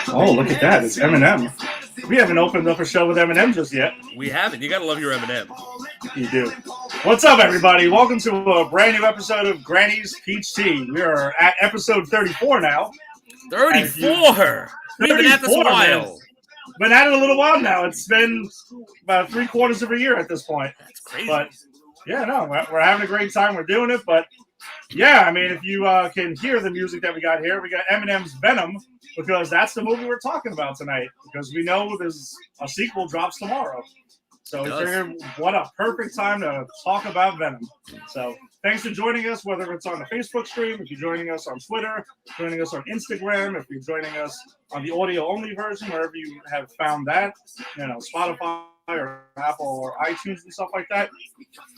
Oh, look at that. It's Eminem. We haven't opened up a show with Eminem just yet. We haven't. You gotta love your Eminem. You do. What's up, everybody? Welcome to a brand new episode of Granny's Peach Tea. We are at episode 34 now. 34? We've been at this a while. Man. Been at it a little while now. It's been about 3/4 of a year at this point. That's crazy. But, yeah, no, we're having a great time. We're doing it. But, yeah, I mean, if you can hear the music that we got here, we got Eminem's Venom, because that's the movie we're talking about tonight. Because we know there's a sequel drops tomorrow. So we figured, what a perfect time to talk about Venom. So thanks for joining us, whether it's on the Facebook stream, if you're joining us on Twitter, joining us on Instagram, if you're joining us on the audio-only version, wherever you have found that, Spotify or Apple or iTunes and stuff like that.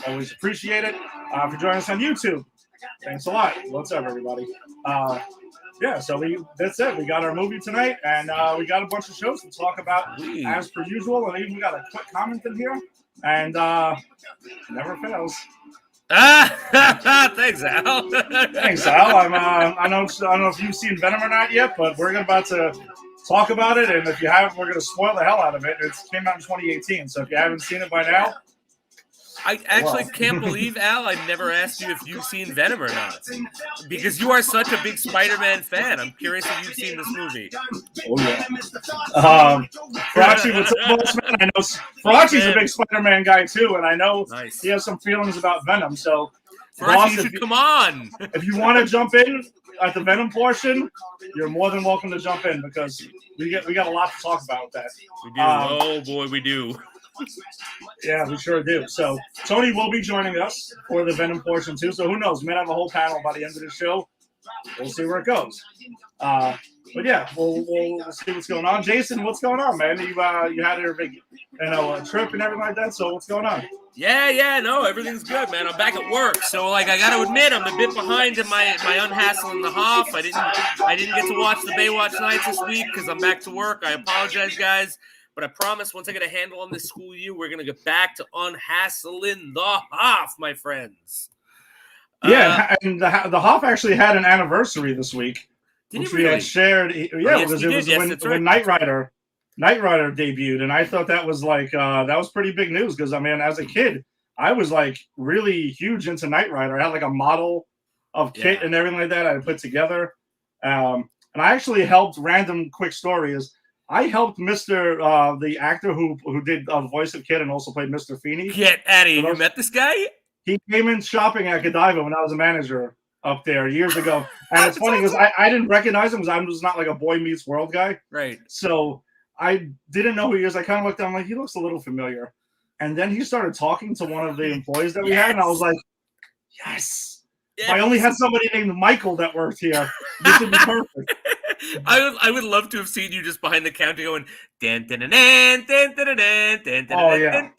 Always appreciate it. If you're joining us on YouTube, thanks a lot. What's up, everybody? Yeah, so that's it. We got our movie tonight, and we got a bunch of shows to talk about as per usual. And even we got a quick comment in here, and never fails. Thanks, Al. Thanks, Al. I don't know if you've seen Venom or not yet, but we're about to talk about it. And if you haven't, we're going to spoil the hell out of it. It came out in 2018, so if you haven't seen it by now. I actually can't believe, Al, I've never asked you if you've seen Venom or not. Because you are such a big Spider-Man fan. I'm curious if you've seen this movie. Oh, yeah. Farachi, what's up, boss, man? I know Farachi's a big Spider-Man guy, too, and I know he has some feelings about Venom. So, Farachi, you should come on. If you want to jump in at the Venom portion, you're more than welcome to jump in, because we got a lot to talk about with that. We do. Oh, boy, we do. Yeah, we sure do. So Tony will be joining us for the Venom portion too. So who knows? We might have a whole panel by the end of the show. We'll see where it goes. But yeah, we'll see what's going on. Jason, what's going on, man? You had a big a trip and everything like that. So what's going on? Yeah, no, everything's good, man. I'm back at work, so I got to admit I'm a bit behind in my unhassle in the Hoff. I didn't get to watch the Baywatch nights this week because I'm back to work. I apologize, guys. But I promise once I get a handle on this school year, we're going to get back to unhassling the Hoff, my friends. Yeah, and the Hoff actually had an anniversary this week, which we had shared. Yeah, because it was when Knight Rider debuted, and I thought that was that was pretty big news because, I mean, as a kid, I was really huge into Knight Rider. I had a model of kit and everything like that I put together. And I actually helped, random quick story is, I helped Mr. The actor who did the voice of Kid and also played Mr. Feeney. Get out of here. You met this guy? He came in shopping at Godiva when I was a manager up there years ago. And it's funny because I didn't recognize him because I was not a Boy Meets World guy. Right. So I didn't know who he is. I kind of looked at him he looks a little familiar. And then he started talking to one of the employees that we had. And I was like, yes. If I only had somebody named Michael that worked here, this would be perfect. I would love to have seen you just behind the counter going dan dan dan dan dan dan dan dan. Oh yeah,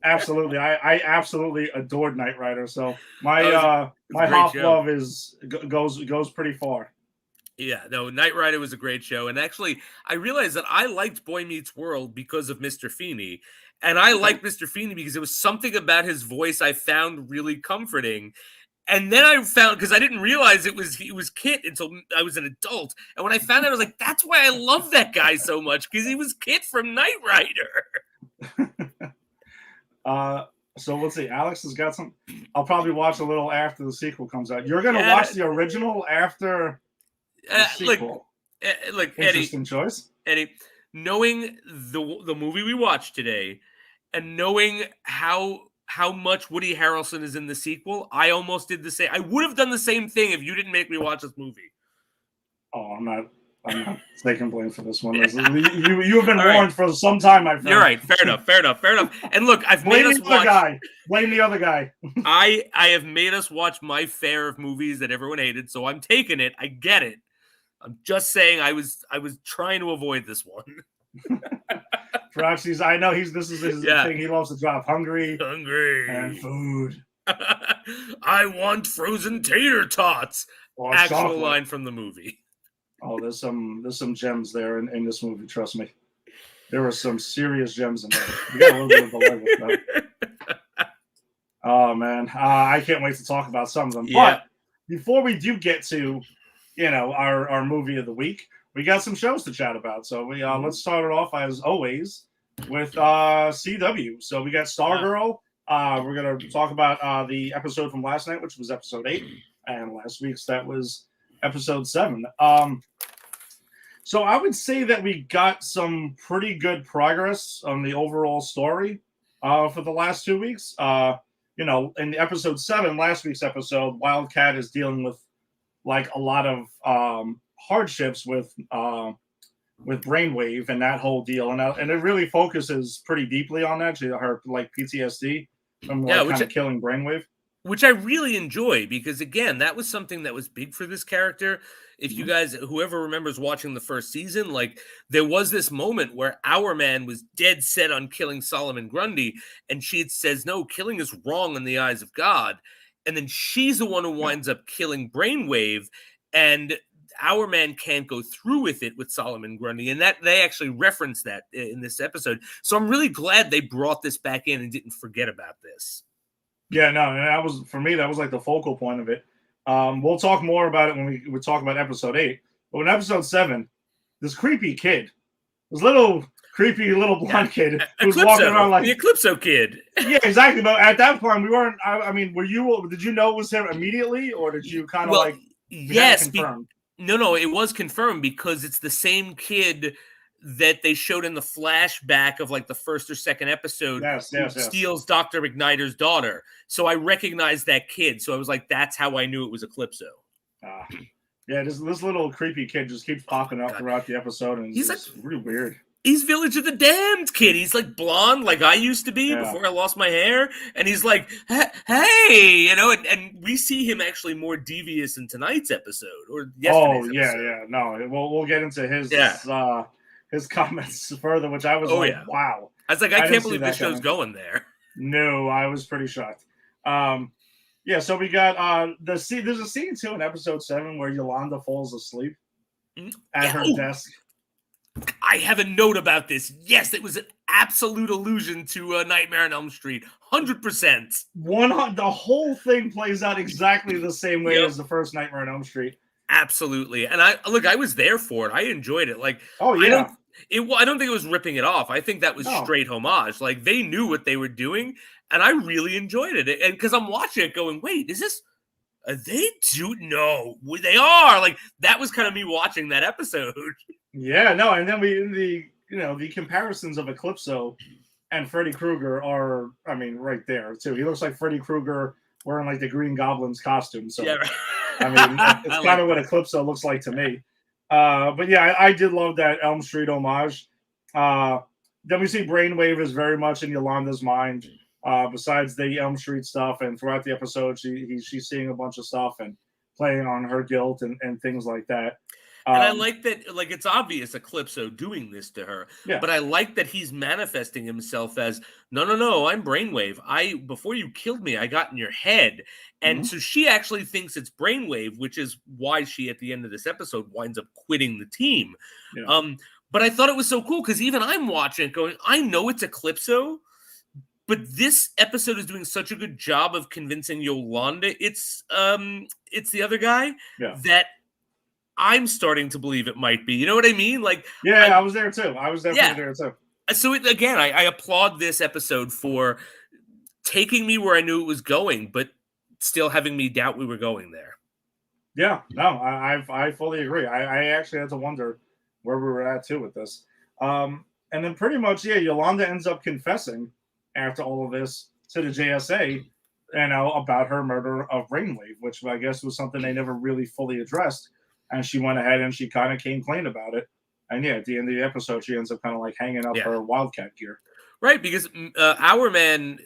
absolutely. I absolutely adored Knight Rider. So my Hoff love goes pretty far. Yeah, no, Knight Rider was a great show, and actually, I realized that I liked Boy Meets World because of Mr. Feeney, and I liked Mr. Feeney because there was something about his voice I found really comforting. And then I found, because I didn't realize it was Kit until I was an adult. And when I found out, I was like, that's why I love that guy so much, because he was Kit from Knight Rider. So let's see. Alex has got some. I'll probably watch a little after the sequel comes out. You're going to watch the original after the sequel. Like interesting choice. Eddie, knowing the movie we watched today and knowing how much Woody Harrelson is in the sequel, I almost did the same. I would have done the same thing if you didn't make me watch this movie. Oh, I'm not taking blame for this one. You have been warned for some time, my friend. You're right. Fair enough. And look, I've made us watch. Blame the other guy. I have made us watch my fair of movies that everyone hated, so I'm taking it. I get it. I'm just saying I was trying to avoid this one. Perhaps I know this is his thing. He loves to drop hungry and food. I want frozen tater tots. Actual chocolate line from the movie. Oh, there's some gems there in this movie. Trust me, there were some serious gems in there. You got a little bit of a level with that. Oh man, I can't wait to talk about some of them. Yeah. But before we do get to our movie of the week, we got some shows to chat about. So let's start it off as always with CW. So we got Stargirl. We're gonna talk about the episode from last night, which was episode 8, and last week's that was episode 7. So I would say that we got some pretty good progress on the overall story for the last 2 weeks. In episode 7, last week's episode, Wildcat is dealing with like a lot of hardships with Brainwave and that whole deal, and it really focuses pretty deeply on that. Her like PTSD from kind of killing Brainwave, which I really enjoy because again, that was something that was big for this character. If you guys, whoever remembers watching the first season, like there was this moment where Our Man was dead set on killing Solomon Grundy, and she says, "No, killing is wrong in the eyes of God." And then she's the one who winds up killing Brainwave, and Our Man can't go through with it with Solomon Grundy, and that they actually reference that in this episode. So I'm really glad they brought this back in and didn't forget about this. Yeah, no, that was for me. That was like the focal point of it. We'll talk more about it when we talk about episode 8. But in episode 7, this creepy kid, this creepy little blonde kid who's walking around like the Eclipso kid. Yeah, exactly. But at that point, we weren't. I mean, did you know it was him immediately, or did you kind of yes, no, it was confirmed because it's the same kid that they showed in the flashback of like the first or second episode. Yes. Steals Dr. McNider's daughter. So I recognized that kid. So I was like, that's how I knew it was Eclipso. Yeah, this little creepy kid just keeps popping up throughout the episode, and he's like really weird. He's Village of the Damned kid. He's like blonde, like I used to be before I lost my hair. And he's like, hey, and we see him actually more devious in tonight's episode or yesterday's episode. No, we'll get into his comments further, which I was wow. I was like, I can't believe this show's going there. No, I was pretty shocked. So we got there's a scene too in episode 7 where Yolanda falls asleep at her desk. I have a note about this. Yes, it was an absolute allusion to Nightmare on Elm Street. 100%. The whole thing plays out exactly the same way as the first Nightmare on Elm Street. Absolutely. And I was there for it. I enjoyed it. Like, I don't think it was ripping it off. I think that was straight homage. Like, they knew what they were doing, and I really enjoyed it. And because I'm watching it going, wait, is this... they do? No, they are. Like, that was kind of me watching that episode. Yeah, no, and then the comparisons of Eclipso and Freddy Krueger are, I mean, right there too. He looks like Freddy Krueger wearing like the Green Goblin's costume. So, I mean, it's kind of what Eclipso looks like to me. But yeah, I did love that Elm Street homage. Then we see Brainwave is very much in Yolanda's mind. Besides the Elm Street stuff, and throughout the episode, she's seeing a bunch of stuff and playing on her guilt and things like that. And I like that, like, it's obvious Eclipso doing this to her, but I like that he's manifesting himself as, no, I'm Brainwave. Before you killed me, I got in your head. And so she actually thinks it's Brainwave, which is why she, at the end of this episode, winds up quitting the team. Yeah. But I thought it was so cool, because even I'm watching it going, I know it's Eclipso, but this episode is doing such a good job of convincing Yolanda it's the other guy that I'm starting to believe it might be. You know what I mean? Like, I was there too. I was definitely there too. So again, I applaud this episode for taking me where I knew it was going, but still having me doubt we were going there. Yeah, no, I fully agree. I actually had to wonder where we were at too with this. And then pretty much, Yolanda ends up confessing after all of this to the JSA, about her murder of Brainwave, which I guess was something they never really fully addressed. And she went ahead and she kind of came clean about it. And at the end of the episode, she ends up kind of like hanging up her Wildcat gear. Right, because Our Man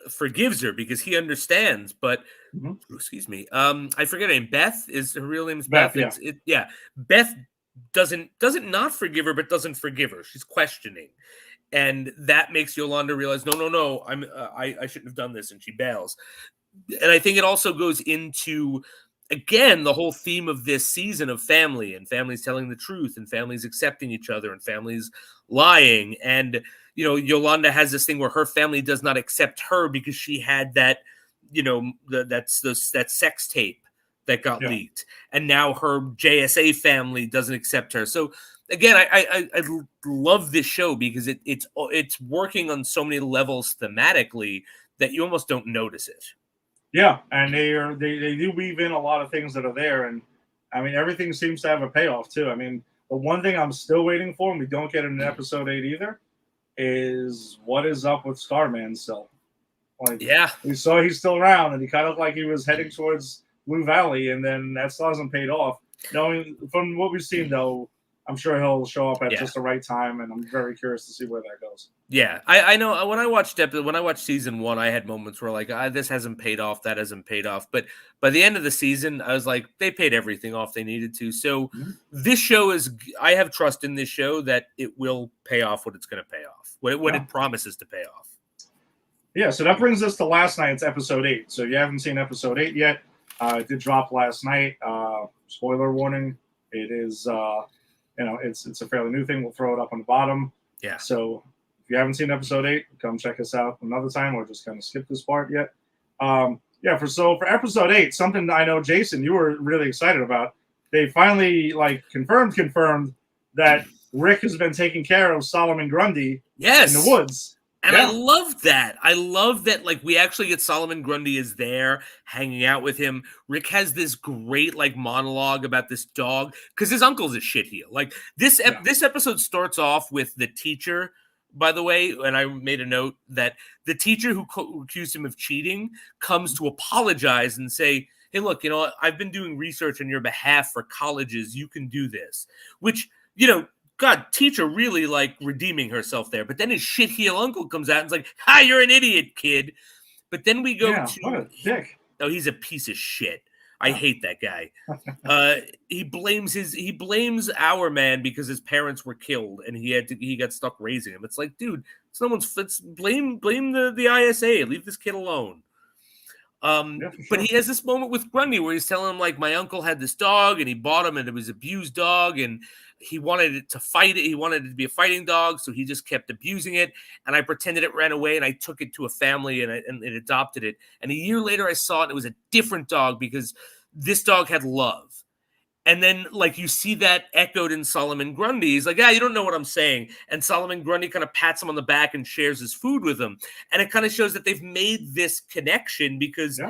forgives her because he understands. But, excuse me, I forget her name. Beth, is her real name is Beth? Beth doesn't not forgive her, but doesn't forgive her. She's questioning. And that makes Yolanda realize, no, I shouldn't have done this, and she bails. And I think it also goes into, again, the whole theme of this season of family, and families telling the truth, and families accepting each other, and families lying. And, Yolanda has this thing where her family does not accept her because she had that, that sex tape that got leaked, and now her JSA family doesn't accept her. So again, I love this show because it's working on so many levels thematically that you almost don't notice it. Yeah, and they do weave in a lot of things that are there, and I mean everything seems to have a payoff too. I mean, the one thing I'm still waiting for, and we don't get it in episode 8 either, is what is up with Starman still. Like, we saw he's still around, and he kind of like he was heading towards Blue Valley, and then that still hasn't paid off. Knowing from what we've seen, though, I'm sure he'll show up at just the right time, and I'm very curious to see where that goes. Yeah, I know when I watched season 1, I had moments where like this hasn't paid off, that hasn't paid off, but by the end of the season, I was like, they paid everything off they needed to. So this show I have trust in this show that it will pay off what it's going to pay off, what it promises to pay off. Yeah, so that brings us to last night's episode 8. So you haven't seen episode 8 yet. It did drop last night. Spoiler warning. It is, it's a fairly new thing. We'll throw it up on the bottom. Yeah. So if you haven't seen episode 8, come check us out another time, or just kind of skip this part yet. For episode 8, something I know, Jason, you were really excited about. They finally confirmed that Rick has been taking care of Solomon Grundy in the woods. And I love that. I love that, like, we actually get Solomon Grundy is there hanging out with him. Rick has this great, like, monologue about this dog because his uncle's a shitheel. Like, this episode starts off with the teacher, by the way, and I made a note that the teacher who accused him of cheating comes to apologize and say, hey, look, I've been doing research on your behalf for colleges. You can do this, which, God, teacher really like redeeming herself there. But then his shitheel uncle comes out and is like, "Hi, you're an idiot, kid." But then we go to what a dick. Oh, he's a piece of shit. I hate that guy. He blames our man because his parents were killed and he got stuck raising him. It's like, dude, blame the ISA. Leave this kid alone. But he has this moment with Grundy where he's telling him, like, my uncle had this dog and he bought him and it was an abused dog and he wanted it to fight it. He wanted it to be a fighting dog. So he just kept abusing it. And I pretended it ran away and I took it to a family and it adopted it. And a year later I saw it and it was a different dog because this dog had love. And then, like, you see that echoed in Solomon Grundy. He's like, you don't know what I'm saying. And Solomon Grundy kind of pats him on the back and shares his food with him. And it kind of shows that they've made this connection because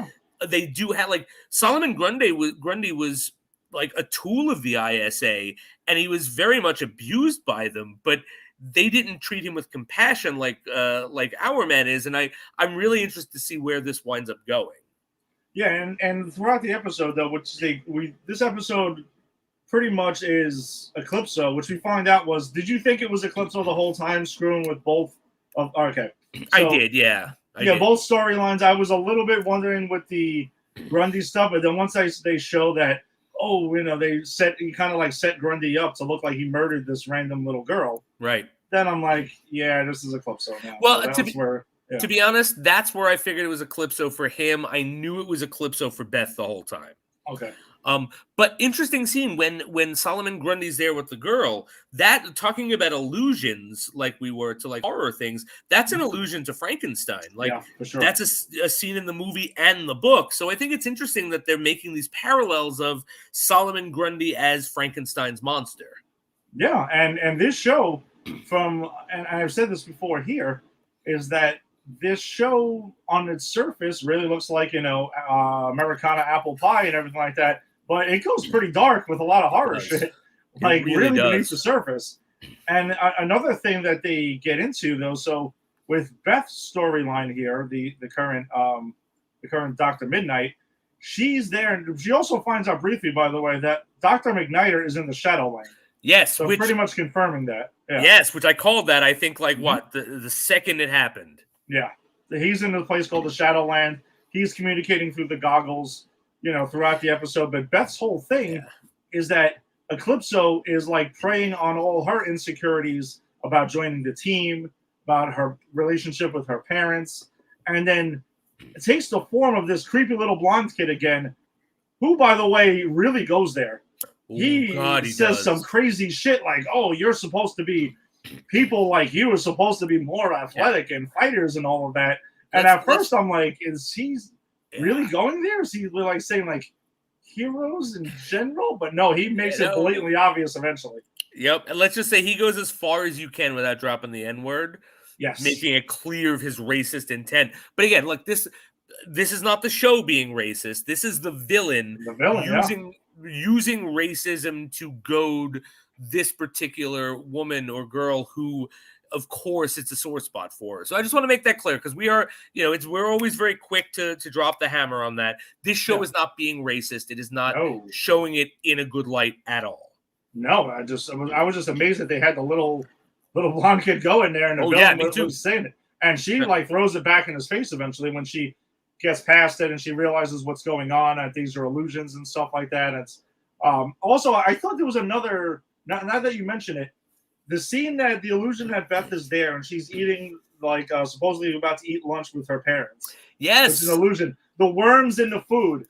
they do have, like, Solomon Grundy was like a tool of the ISA, and he was very much abused by them, but they didn't treat him with compassion like our man is. And I'm really interested to see where this winds up going. Yeah, and throughout the episode, though, this episode pretty much is Eclipso, which we find out was. Did you think it was Eclipso the whole time, screwing with both of? Okay, so, I did, yeah. I did. Both storylines. I was a little bit wondering with the Grundy stuff, but then once they show that, he kind of like set Grundy up to look like he murdered this random little girl, right? Then I'm like, this is Eclipso now. Well, So to be honest, that's where I figured it was Eclipso for him. I knew it was Eclipso for Beth the whole time. Okay. But interesting scene when Solomon Grundy's there with the girl, that talking about illusions like we were to like horror things, that's an allusion to Frankenstein. Like for sure. That's a scene in the movie and the book. So I think it's interesting that they're making these parallels of Solomon Grundy as Frankenstein's monster. Yeah, and this show and I've said this before here, is that this show on its surface really looks like, Americana apple pie and everything like that. But it goes pretty dark with a lot of horror shit, like really beneath the surface. And another thing that they get into, though, so with Beth's storyline here, the current Dr. Midnight, she's there, and she also finds out briefly, by the way, that Dr. McNider is in the Shadowland. Yes, so pretty much confirming that. Yeah. Yes, which I called that. I think the second it happened. Yeah, he's in a place called the Shadowland. He's communicating through the goggles, throughout the episode. But Beth's whole thing is that Eclipso is like preying on all her insecurities about joining the team, about her relationship with her parents, and then it takes the form of this creepy little blonde kid again, who, by the way, really goes there. He says some crazy shit like, "Oh, you're supposed to be." People like you are supposed to be more athletic and fighters and all of that. And at first I'm like, is he really going there? Is he like saying like, heroes in general, but no, he makes it blatantly obvious eventually. Yep, and let's just say he goes as far as you can without dropping the N-word. Yes, making it clear of his racist intent. But again, look, this is not the show being racist. This is the villain using racism to goad this particular woman or girl who, of course, it's a sore spot for her. So I just want to make that clear because we are, we're always very quick to drop the hammer on that. This show is not being racist. It is not showing it in a good light at all. No, I was just amazed that they had the little blonde kid go in there and the villain was saying it. And she throws it back in his face eventually when she gets past it and she realizes what's going on, and these are illusions and stuff like that. It's also, I thought there was another, now that you mention it, the scene that the illusion that Beth is there and she's eating, supposedly about to eat lunch with her parents. Yes. It's an illusion. The worms in the food.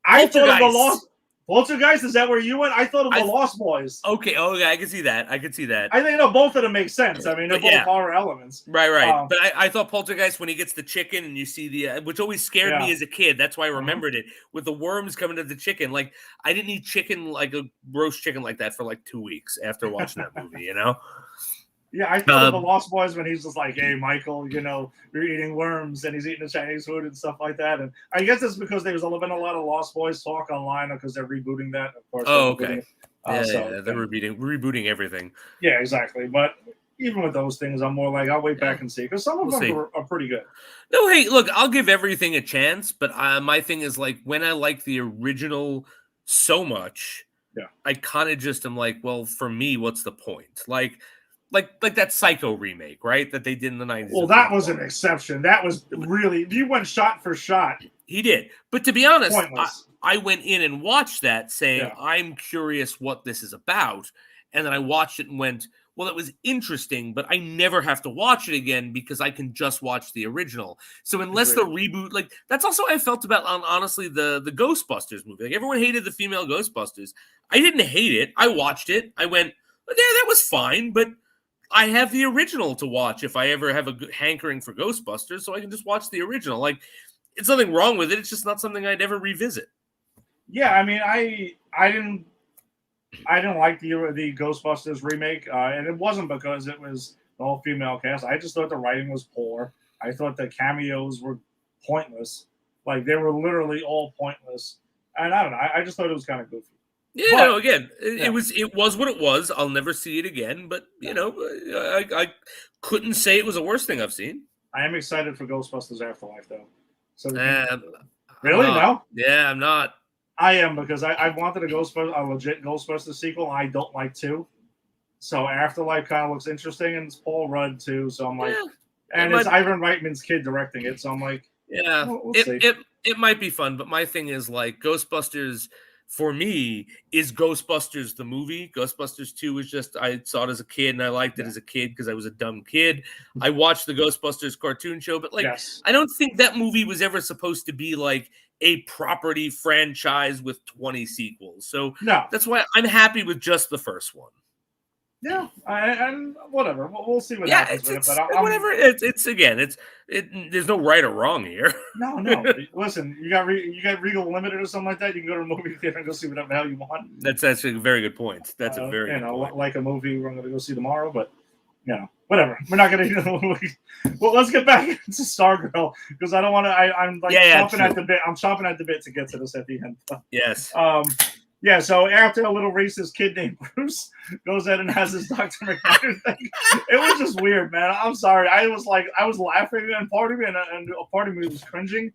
I thought of the Lost. Poltergeist, is that where you went? I thought of the Lost Boys. Okay, I can see that. I think both of them make sense. I mean, they're both horror elements. Right. But I thought Poltergeist, when he gets the chicken and you see the, which always scared me as a kid. That's why I remembered it, with the worms coming to the chicken. Like, I didn't eat chicken, like a roast chicken like that for 2 weeks after watching that movie, Yeah, I thought of the Lost Boys when he's just like, hey, Michael, you're eating worms, and he's eating the Chinese food and stuff like that. And I guess it's because there's been a lot of Lost Boys talk online because they're rebooting that, of course. Oh, okay. They're rebooting everything. Yeah, exactly. But even with those things, I'm more like, I'll wait back and see, because some of them are pretty good. No, hey, look, I'll give everything a chance, but my thing is, when I like the original so much, I kind of just am like, well, for me, what's the point? Like that Psycho remake, right? That they did in the 90s. Well, that was an exception. That was really, you went shot for shot. He did. But to be honest, I went in and watched that saying, I'm curious what this is about. And then I watched it and went, well, it was interesting, but I never have to watch it again because I can just watch the original. So unless the reboot, that's also how I felt about, honestly, the Ghostbusters movie. Everyone hated the female Ghostbusters. I didn't hate it. I watched it. I went, yeah, that was fine, but I have the original to watch if I ever have a hankering for Ghostbusters, so I can just watch the original. It's nothing wrong with it. It's just not something I'd ever revisit. Yeah, I mean, I didn't like the Ghostbusters remake, and it wasn't because it was the whole female cast. I just thought the writing was poor. I thought the cameos were pointless. They were literally all pointless. And I don't know. I just thought it was kind of goofy. Yeah, again, it was what it was. I'll never see it again, but I couldn't say it was the worst thing I've seen. I am excited for Ghostbusters Afterlife, though. So really? No? Yeah, I'm not. I am, because I wanted a legit Ghostbusters sequel. I don't like 2. So Afterlife kind of looks interesting, and it's Paul Rudd too. So I'm like, and it's Ivan Reitman's kid directing it. So I'm like, we'll see. It might be fun, but my thing is Ghostbusters. For me, is Ghostbusters the movie. Ghostbusters 2 is just, I saw it as a kid and I liked it as a kid because I was a dumb kid. I watched the Ghostbusters cartoon show, but I don't think that movie was ever supposed to be a property franchise with 20 sequels. So that's why I'm happy with just the first one. Yeah, and whatever. We'll see what happens with it. But whatever. There's no right or wrong here. No. Listen, you got Regal Limited or something like that. You can go to a movie theater and go see whatever the hell you want. That's a very good point. That's a very good point. Like a movie we're going to go see tomorrow, but whatever. We're not going to movie. Well, let's get back into Stargirl, because I don't want to. I'm chomping at the bit. I'm chomping at the bit to get to this at the end. Yes. Yeah, so after a little racist kid named Bruce goes in and has his Dr. McNair thing, it was just weird, man. I'm sorry. I was laughing, and part of me, and a part of me was cringing.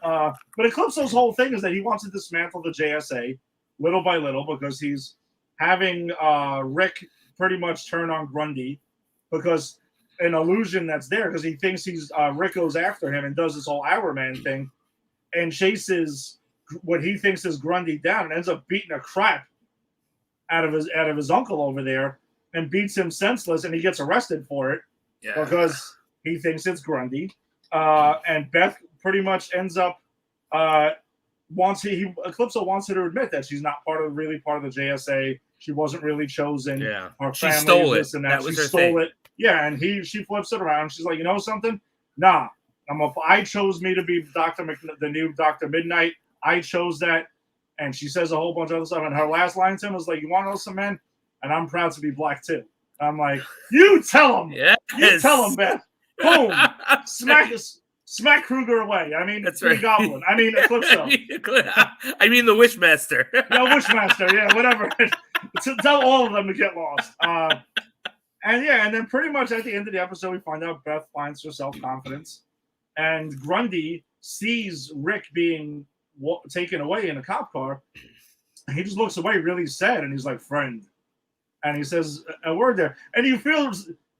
But Eclipso's whole thing is that he wants to dismantle the JSA little by little, because he's having Rick pretty much turn on Grundy, because an illusion that's there, because he thinks Rick goes after him and does this whole Hour Man thing and chases what he thinks is Grundy down, and ends up beating a crap out of his uncle over there, and beats him senseless, and he gets arrested for it because he thinks it's Grundy. And Beth pretty much ends up Eclipso wants her to admit that she's not really part of the JSA. She wasn't really chosen. Yeah, she stole it. She stole it. Yeah, and she flips it around. She's like, you know something? Nah, I chose me to be the new Dr. Midnight. I chose that. And she says a whole bunch of other stuff. And her last line to him was like, "You want to know some men? And I'm proud to be black too." I'm like, "You tell him, you tell him, Beth." Boom, smack Kruger away. I mean, that's Green right. Goblin. I mean, Eclipso. I mean, the Wishmaster. Wishmaster. Yeah, whatever. Tell all of them to get lost. And then pretty much at the end of the episode, we find out Beth finds her self-confidence, and Grundy sees Rick being taken away in a cop car. And he just looks away really sad, and he's like, "Friend," and he says a word there, and you feel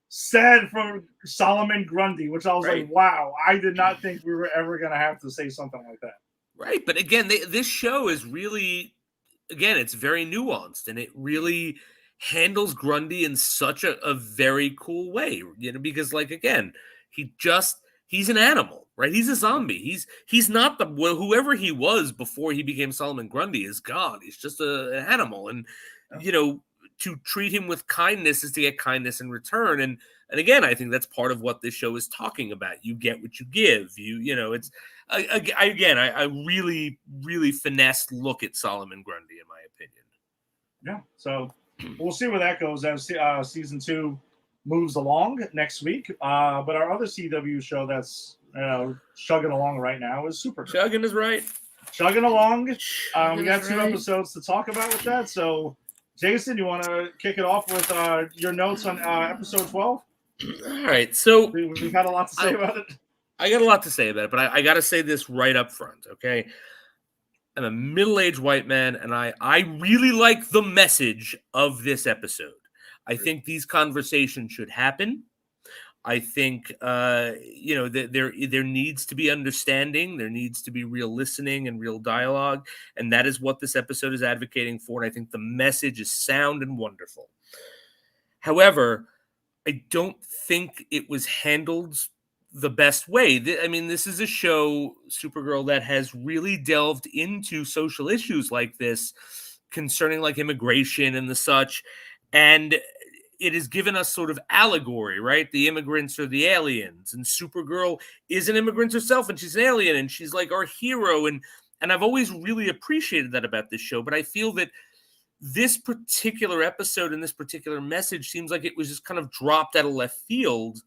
sad for Solomon Grundy, which I was like, wow, I did not think we were ever going to have to say something like that. Right, but again, this show is really, again, it's very nuanced, and it really handles Grundy in such a very cool way, because like, again, he's an animal, right? He's a zombie. He's not whoever he was before he became Solomon Grundy is God. He's just an animal, and to treat him with kindness is to get kindness in return. And again, I think that's part of what this show is talking about. You get what you give. It's I really, really finessed look at Solomon Grundy, in my opinion. Yeah. So we'll see where that goes as season 2 moves along next week. But our other CW show that's chugging along right now is Supergirl. Chugging is right. Chugging along. We got 2 episodes to talk about with that. So, Jason, you want to kick it off with your notes on episode 12? All right. So we got a lot to say about it. I got a lot to say about it, but I got to say this right up front, okay? I'm a middle-aged white man, and I really like the message of this episode. I think these conversations should happen. I think, that there needs to be understanding. There needs to be real listening and real dialogue. And that is what this episode is advocating for. And I think the message is sound and wonderful. However, I don't think it was handled the best way. This is a show, Supergirl, that has really delved into social issues like this concerning like immigration and the such. And it has given us sort of allegory, right? The immigrants are the aliens, and Supergirl is an immigrant herself, and she's an alien, and she's like our hero. And I've always really appreciated that about this show, but I feel that this particular episode and this particular message seems like it was just kind of dropped out of left field,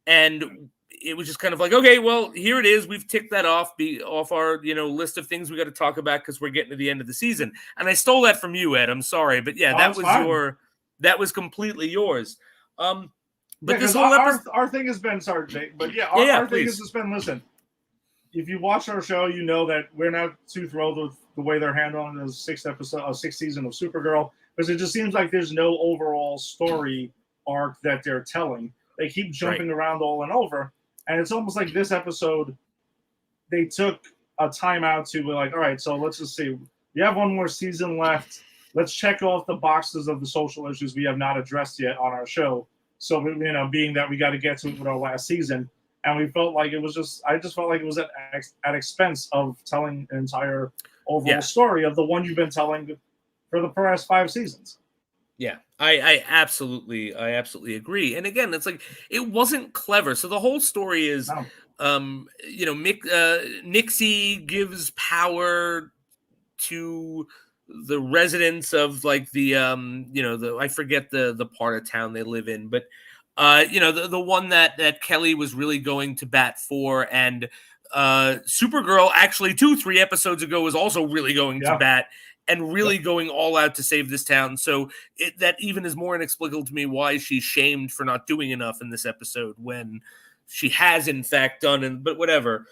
and it was just kind of like, okay, well, here it is. We've ticked that off our list of things we got to talk about because we're getting to the end of the season. And I stole that from you, Ed. I'm sorry, but yeah, that was completely yours. But this whole our thing has been sorry, Jake, but our thing has just been, listen, if you watch our show, you know that we're not too thrilled with the way they're handling the 6th season of Supergirl, because it just seems like there's no overall story arc that they're telling. They keep jumping around all and over, and it's almost like this episode, they took a timeout to be like, all right, so let's just see. You have one more season left. Let's check off the boxes of the social issues we have not addressed yet on our show. So, being that we got to get to it with our last season, and we felt like I just felt like it was at expense of telling an entire overall story of the one you've been telling for the past 5 seasons. Yeah, I absolutely agree. And again, it's like, it wasn't clever. So the whole story is, Nixie gives power to the residents of like the I forget the part of town they live in, but the one that Kelly was really going to bat for, and Supergirl actually 2-3 episodes ago was also really going to bat and really going all out to save this town. So that even is more inexplicable to me why she's shamed for not doing enough in this episode when she has in fact done. But whatever.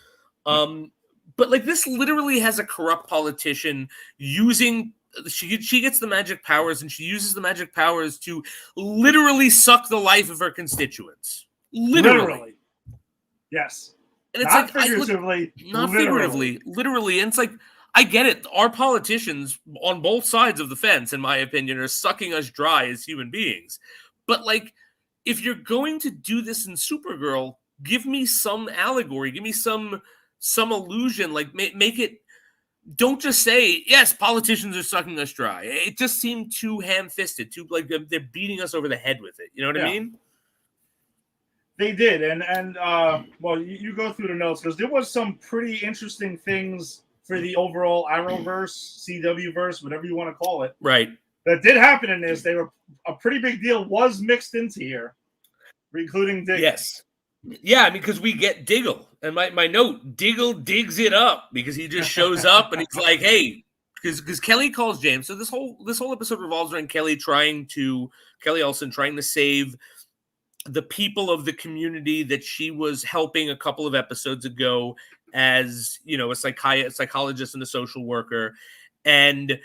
But like, this literally has a corrupt politician using. She gets the magic powers, and she uses the magic powers to literally suck the life of her constituents. Literally. Yes. And it's not like, figuratively. Not figuratively. Literally. And it's like, I get it. Our politicians on both sides of the fence, in my opinion, are sucking us dry as human beings. But like, if you're going to do this in Supergirl, give me some allegory. Give me some illusion. Like, make it. Don't just say, yes, politicians are sucking us dry. It just seemed too ham-fisted, too like they're beating us over the head with it. You know what I mean? They did, and well, you go through the notes, because there was some pretty interesting things for the overall Arrowverse, CW verse, whatever you want to call it. Right. That did happen in this. They were a pretty big deal was mixed into here, including Diggle. Yes. Yeah, I mean, because we get Diggle. And my note, Diggle digs it up because he just shows up and he's like, hey, because Kelly calls James. So this whole episode revolves around Kelly Olsen trying to save the people of the community that she was helping a couple of episodes ago as, a psychologist and a social worker. And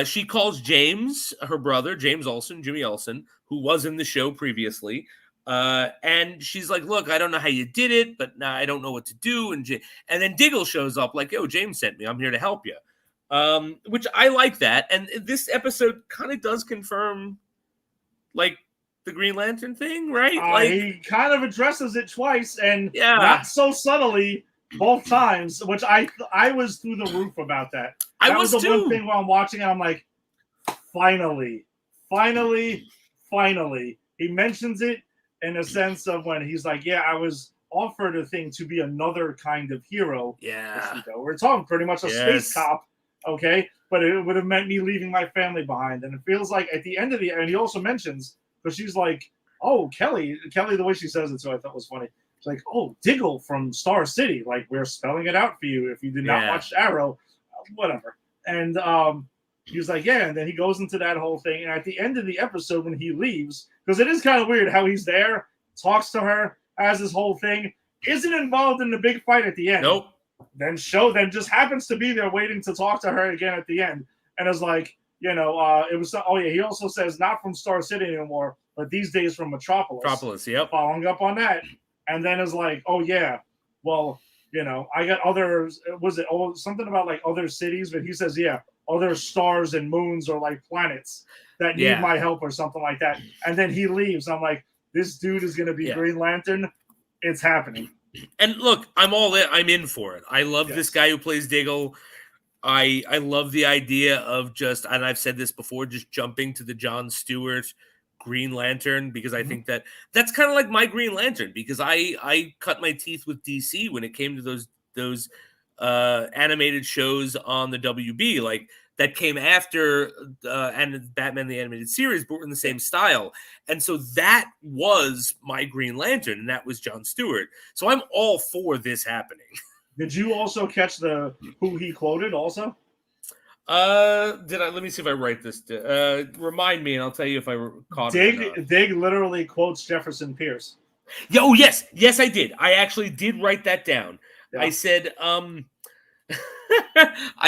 she calls James, her brother, James Olsen, Jimmy Olsen, who was in the show previously. And she's like, look, I don't know how you did it, but I don't know what to do. And then Diggle shows up like, yo, James sent me. I'm here to help you. Which I like that. And this episode kind of does confirm, like, the Green Lantern thing, right? He kind of addresses it twice, and yeah, not so subtly both times, which I was through the roof about that. That was the too. one thing while I'm watching it, I'm like, finally. He mentions it in a sense of when he's like, yeah, I was offered a thing to be another kind of hero. Yeah. We're talking pretty much a space cop, okay? But it would have meant me leaving my family behind. And it feels like at the end of and he also mentions, because she's like, oh, Kelly, the way she says it, so I thought was funny. She's like, oh, Diggle from Star City. Like, we're spelling it out for you if you did not watch Arrow, whatever. And he was like, yeah. And then he goes into that whole thing. And at the end of the episode, when he leaves, because it is kind of weird how he's there, talks to her, has this whole thing, isn't involved in the big fight at the end. Nope. Then just happens to be there waiting to talk to her again at the end. And it's like, it was, he also says not from Star City anymore, but these days from Metropolis. Yep. Following up on that. And then is like, oh, yeah, well, I got others. Was it something about like other cities? But he says, yeah, other stars and moons or like planets that need my help or something like that. And then he leaves. I'm like, this dude is going to be Green Lantern. It's happening. And look, I'm all in. I'm in for it. I love this guy who plays Diggle. I love the idea of just, and I've said this before, just jumping to the Jon Stewart Green Lantern, because I think that's kind of like my Green Lantern, because I cut my teeth with DC when it came to those animated shows on the WB, like that came after and Batman the Animated Series, but were in the same style. And so that was my Green Lantern, and that was Jon Stewart. So I'm all for this happening. Did you also catch who he quoted also? Let me see if I write this. Remind me, and I'll tell you if I caught it. Dig literally quotes Jefferson Pierce. Yes, I did. I actually did write that down. Yeah. I said, I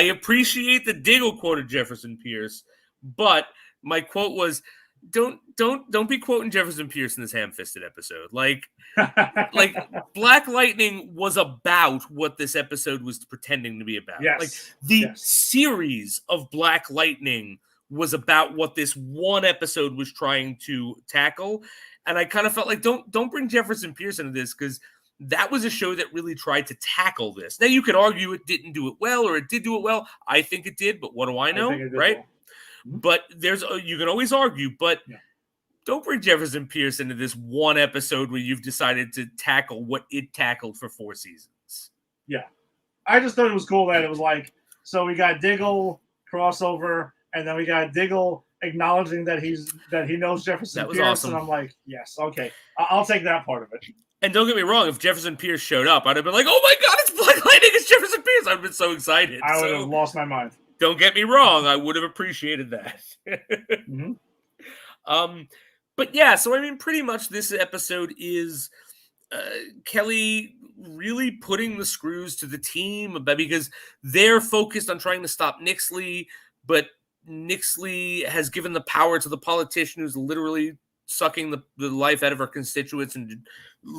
appreciate the Diggle quoted Jefferson Pierce, but my quote was, don't be quoting Jefferson Pierce in this ham-fisted episode. Like Black Lightning was about what this episode was pretending to be about. Yes. Like the series of Black Lightning was about what this one episode was trying to tackle. And I kind of felt like don't bring Jefferson Pierce into this, because that was a show that really tried to tackle this. Now you could argue it didn't do it well, or it did do it well. I think it did, but what do I know? Right? Well. But you can always argue, but don't bring Jefferson Pierce into this one episode where you've decided to tackle what it tackled for 4 seasons. Yeah. I just thought it was cool that it was like, so we got Diggle crossover, and then we got Diggle acknowledging that he knows Jefferson Pierce. Awesome. And I'm like, yes, okay. I'll take that part of it. And don't get me wrong, if Jefferson Pierce showed up, I'd have been like, oh my God, it's Black Lightning, it's Jefferson Pierce. I'd have been so excited. I would have lost my mind. Don't get me wrong, I would have appreciated that. But yeah, so I mean, pretty much this episode is Kelly really putting the screws to the team, because they're focused on trying to stop Nixley, but Nixley has given the power to the politician who's literally sucking the life out of her constituents and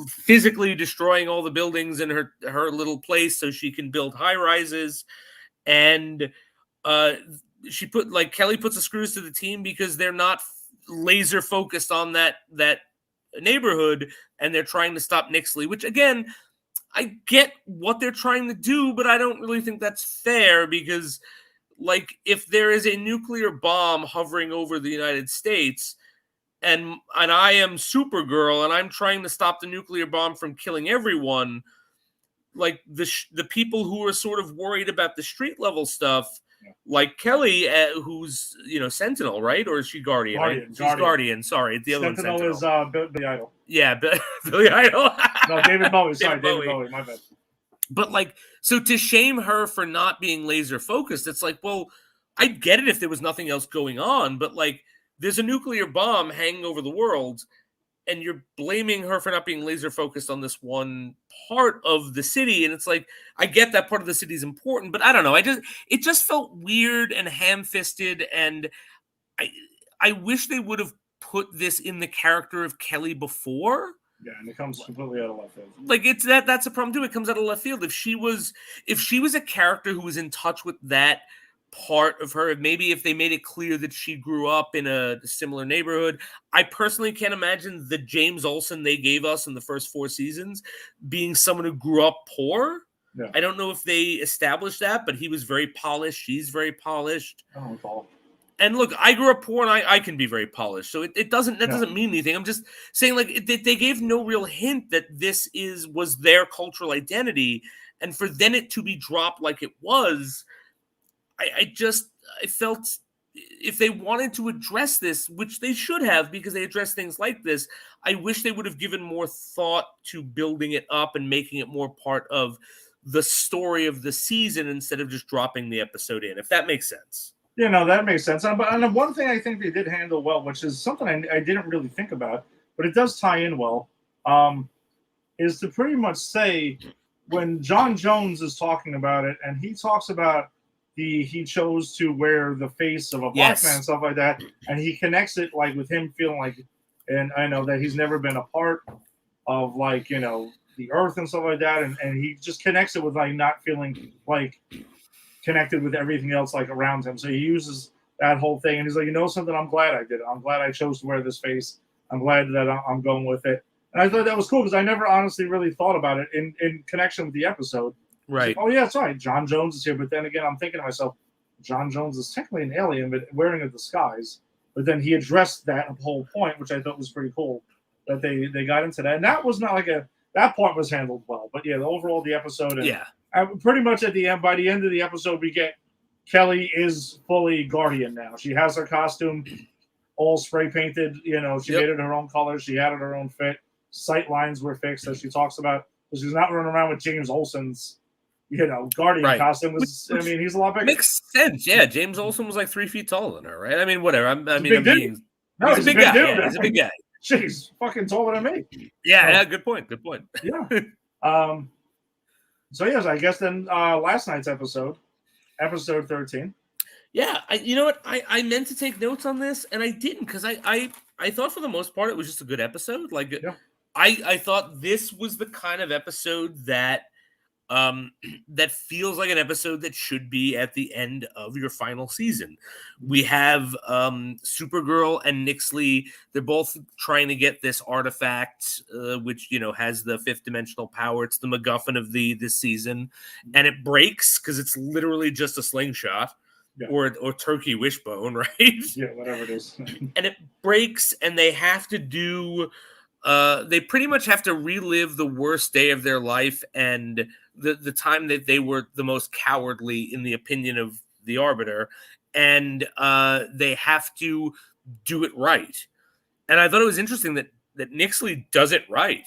physically destroying all the buildings in her little place so she can build high rises. And Kelly puts the screws to the team because they're not laser focused on that neighborhood, and they're trying to stop Nixley, which again, I get what they're trying to do, but I don't really think that's fair, because like if there is a nuclear bomb hovering over the United States and I am Supergirl and I'm trying to stop the nuclear bomb from killing everyone, like the people who are sort of worried about the street level stuff, like Kelly, who's Sentinel, right? Or is she Guardian? Guardian. She's Guardian. Sorry, the other one's Sentinel Sentinel. is Billy Idol. Yeah, Billy Idol. No, David Bowie. Sorry, David David Bowie. My bad. But like, so to shame her for not being laser focused, it's like, well, I'd get it if there was nothing else going on, but like, there's a nuclear bomb hanging over the world, and you're blaming her for not being laser focused on this one part of the city. And it's like, I get that part of the city is important, but I don't know. It just felt weird and ham-fisted, and I wish they would have put this in the character of Kelly before. Yeah, and it comes completely out of left field. Like that's a problem too. It comes out of left field. If she was a character who was in touch with that part of her, maybe if they made it clear that she grew up in a similar neighborhood. I personally can't imagine the James Olsen they gave us in the first 4 seasons being someone who grew up poor. Yeah. I don't know if they established that, but he was very polished. She's very polished. I don't recall. And look, I grew up poor, and I can be very polished. So it doesn't mean anything. I'm just saying, like, they gave no real hint that this was their cultural identity, and for then it to be dropped like it was, I felt if they wanted to address this, which they should have because they address things like this, I wish they would have given more thought to building it up and making it more part of the story of the season instead of just dropping the episode in, if that makes sense. Yeah, no, that makes sense. And one thing I think they did handle well, which is something I didn't really think about, but it does tie in well, is to pretty much say when John Jones is talking about it, and he talks about he chose to wear the face of a black man and stuff like that, and he connects it like with him feeling like, and I know that he's never been a part of like, the earth and stuff like that, and he just connects it with like not feeling like connected with everything else like around him. So he uses that whole thing, and he's like, something, I'm glad I did it. I'm glad I chose to wear this face. I'm glad that I'm going with it. And I thought that was cool because I never honestly really thought about it in connection with the episode. Right. Like, oh yeah, it's right. John Jones is here, but then again, I'm thinking to myself, John Jones is technically an alien, but wearing a disguise. But then he addressed that whole point, which I thought was pretty cool that they got into that. And that was not like that part was handled well. But yeah, overall the episode, and pretty much at the end, by the end of the episode, we get Kelly is fully Guardian now. She has her costume all spray painted. She made it her own color. She had it her own fit. Sight lines were fixed, as she talks about. So she's not running around with James Olsen's Guardian costume. Which, he's a lot bigger. Makes sense. Yeah, James Olsen was like 3 feet taller than her, right? I mean, whatever. He's a big guy. Yeah, he's a big guy. She's fucking taller than me. Yeah, good point. Yeah. So yes, I guess then last night's episode 13. Yeah, you know what? I meant to take notes on this, and I didn't because I thought for the most part it was just a good episode. Like, I thought this was the kind of episode that that feels like an episode that should be at the end of your final season. We have Supergirl and Nixley. They're both trying to get this artifact, which has the 5th dimensional power. It's the MacGuffin of this season, and it breaks because it's literally just a slingshot or turkey wishbone, right? Yeah, whatever it is. And it breaks, and they have to do. They pretty much have to relive the worst day of their life and the time that they were the most cowardly in the opinion of the Arbiter, and they have to do it right. And I thought it was interesting that Nixley does it right.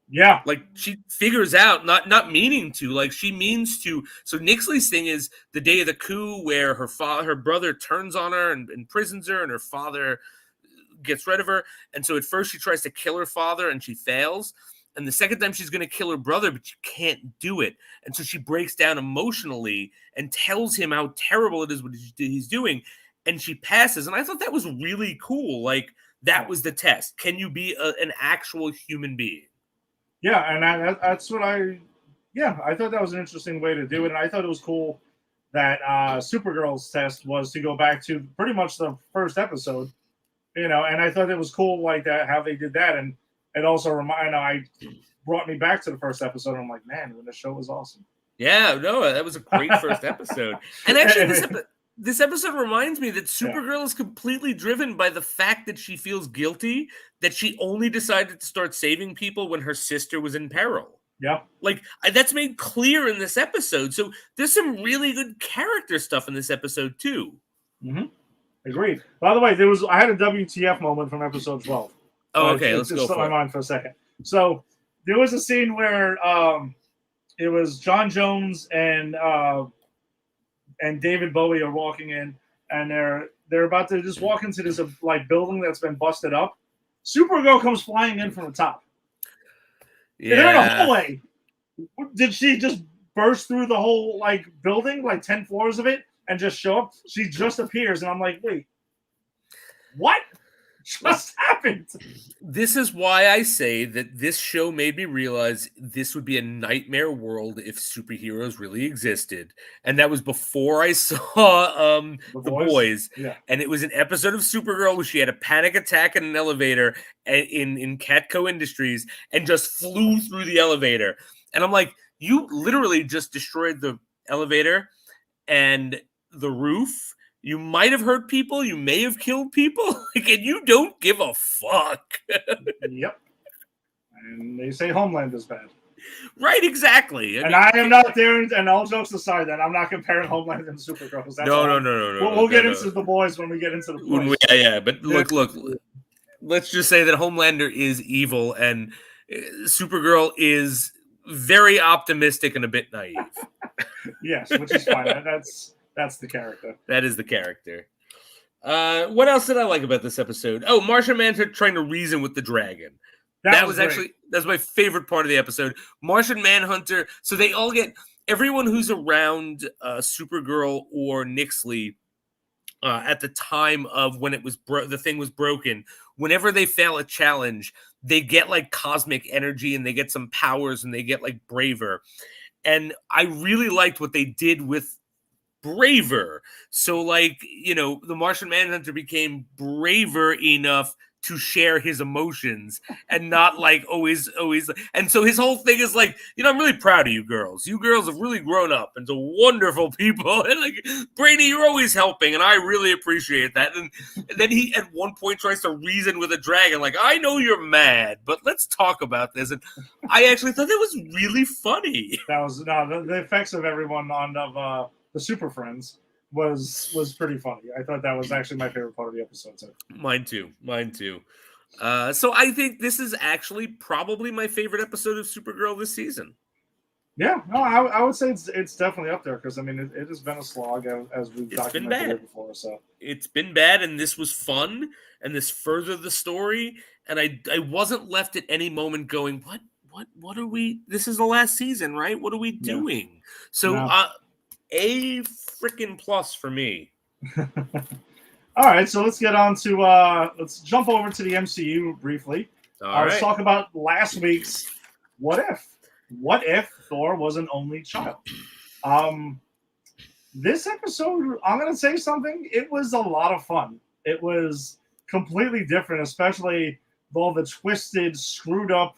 Yeah. Like, she figures out, not meaning to, like, she means to. So Nixley's thing is the day of the coup where her brother turns on her and imprisons her, and her father gets rid of her. And so at first she tries to kill her father and she fails. And the second time she's going to kill her brother, but she can't do it. And so she breaks down emotionally and tells him how terrible it is what he's doing. And she passes. And I thought that was really cool. Like, that was the test. Can you be an actual human being? Yeah, and that's what I thought that was an interesting way to do it. And I thought it was cool that Supergirl's test was to go back to pretty much the first episode. And I thought it was cool like that, how they did that. And it also brought me back to the first episode. And I'm like, man, when the show was awesome. Yeah, no, that was a great first episode. And actually, this episode reminds me that Supergirl is completely driven by the fact that she feels guilty that she only decided to start saving people when her sister was in peril. Yeah. Like, that's made clear in this episode. So there's some really good character stuff in this episode too. Mm-hmm. Agreed. By the way, I had a WTF moment from episode 12. Oh, okay. Let's It go slipped for my mind for a second. So there was a scene where it was John Jones and David Bowie are walking in, and they're about to just walk into this like building that's been busted up. Supergirl comes flying in from the top. Yeah. They're in a hallway. Did she just burst through the whole like building, like 10 floors of it, and just show up? She just appears, and I'm like, wait, what just happened? This is why I say that this show made me realize this would be a nightmare world if superheroes really existed. And that was before I saw The Boys. Yeah. And it was an episode of Supergirl where she had a panic attack in an elevator in Catco Industries and just flew through the elevator. And I'm like, you literally just destroyed the elevator and the roof. You might have hurt people. You may have killed people. Like, and you don't give a fuck. Yep. And they say Homeland is bad. Right, exactly. I am not there, and all jokes aside, then I'm not comparing Homeland and Supergirl. No. We'll get into The Boys when we get into The Boys. Yeah. But look. Let's just say that Homelander is evil, and Supergirl is very optimistic and a bit naive. Yes, which is fine. That's the character. That is the character. What else did I like about this episode? Oh, Martian Manhunter trying to reason with the dragon. That's my favorite part of the episode. Martian Manhunter. So they all get everyone who's around Supergirl or Nixley at the time of when it was the thing was broken. Whenever they fail a challenge, they get like cosmic energy and they get some powers and they get like braver. And I really liked what they did with braver. So like, the Martian Manhunter became braver enough to share his emotions and not like always. And so his whole thing is like, I'm really proud of you girls. You girls have really grown up into wonderful people. And like, Brady, you're always helping. And I really appreciate that. And then he at one point tries to reason with a dragon. Like, I know you're mad, but let's talk about this. And I actually thought that was really funny. That was the effects of everyone on the Super Friends was pretty funny. I thought that was actually my favorite part of the episode. So. Mine too. So I think this is actually probably my favorite episode of Supergirl this season. Yeah, no, I would say it's definitely up there because I mean it has been a slog as we've documented before. So it's been bad, and this was fun, and this furthered the story, and I wasn't left at any moment going, what are we? This is the last season, right? What are we doing? Yeah. So. No. A freaking plus for me. All right, so let's get on to let's jump over to the MCU briefly. Let's talk about last week's What If. What if Thor was an only child? This episode, I'm gonna say something. It was a lot of fun. It was completely different, especially with all the twisted, screwed up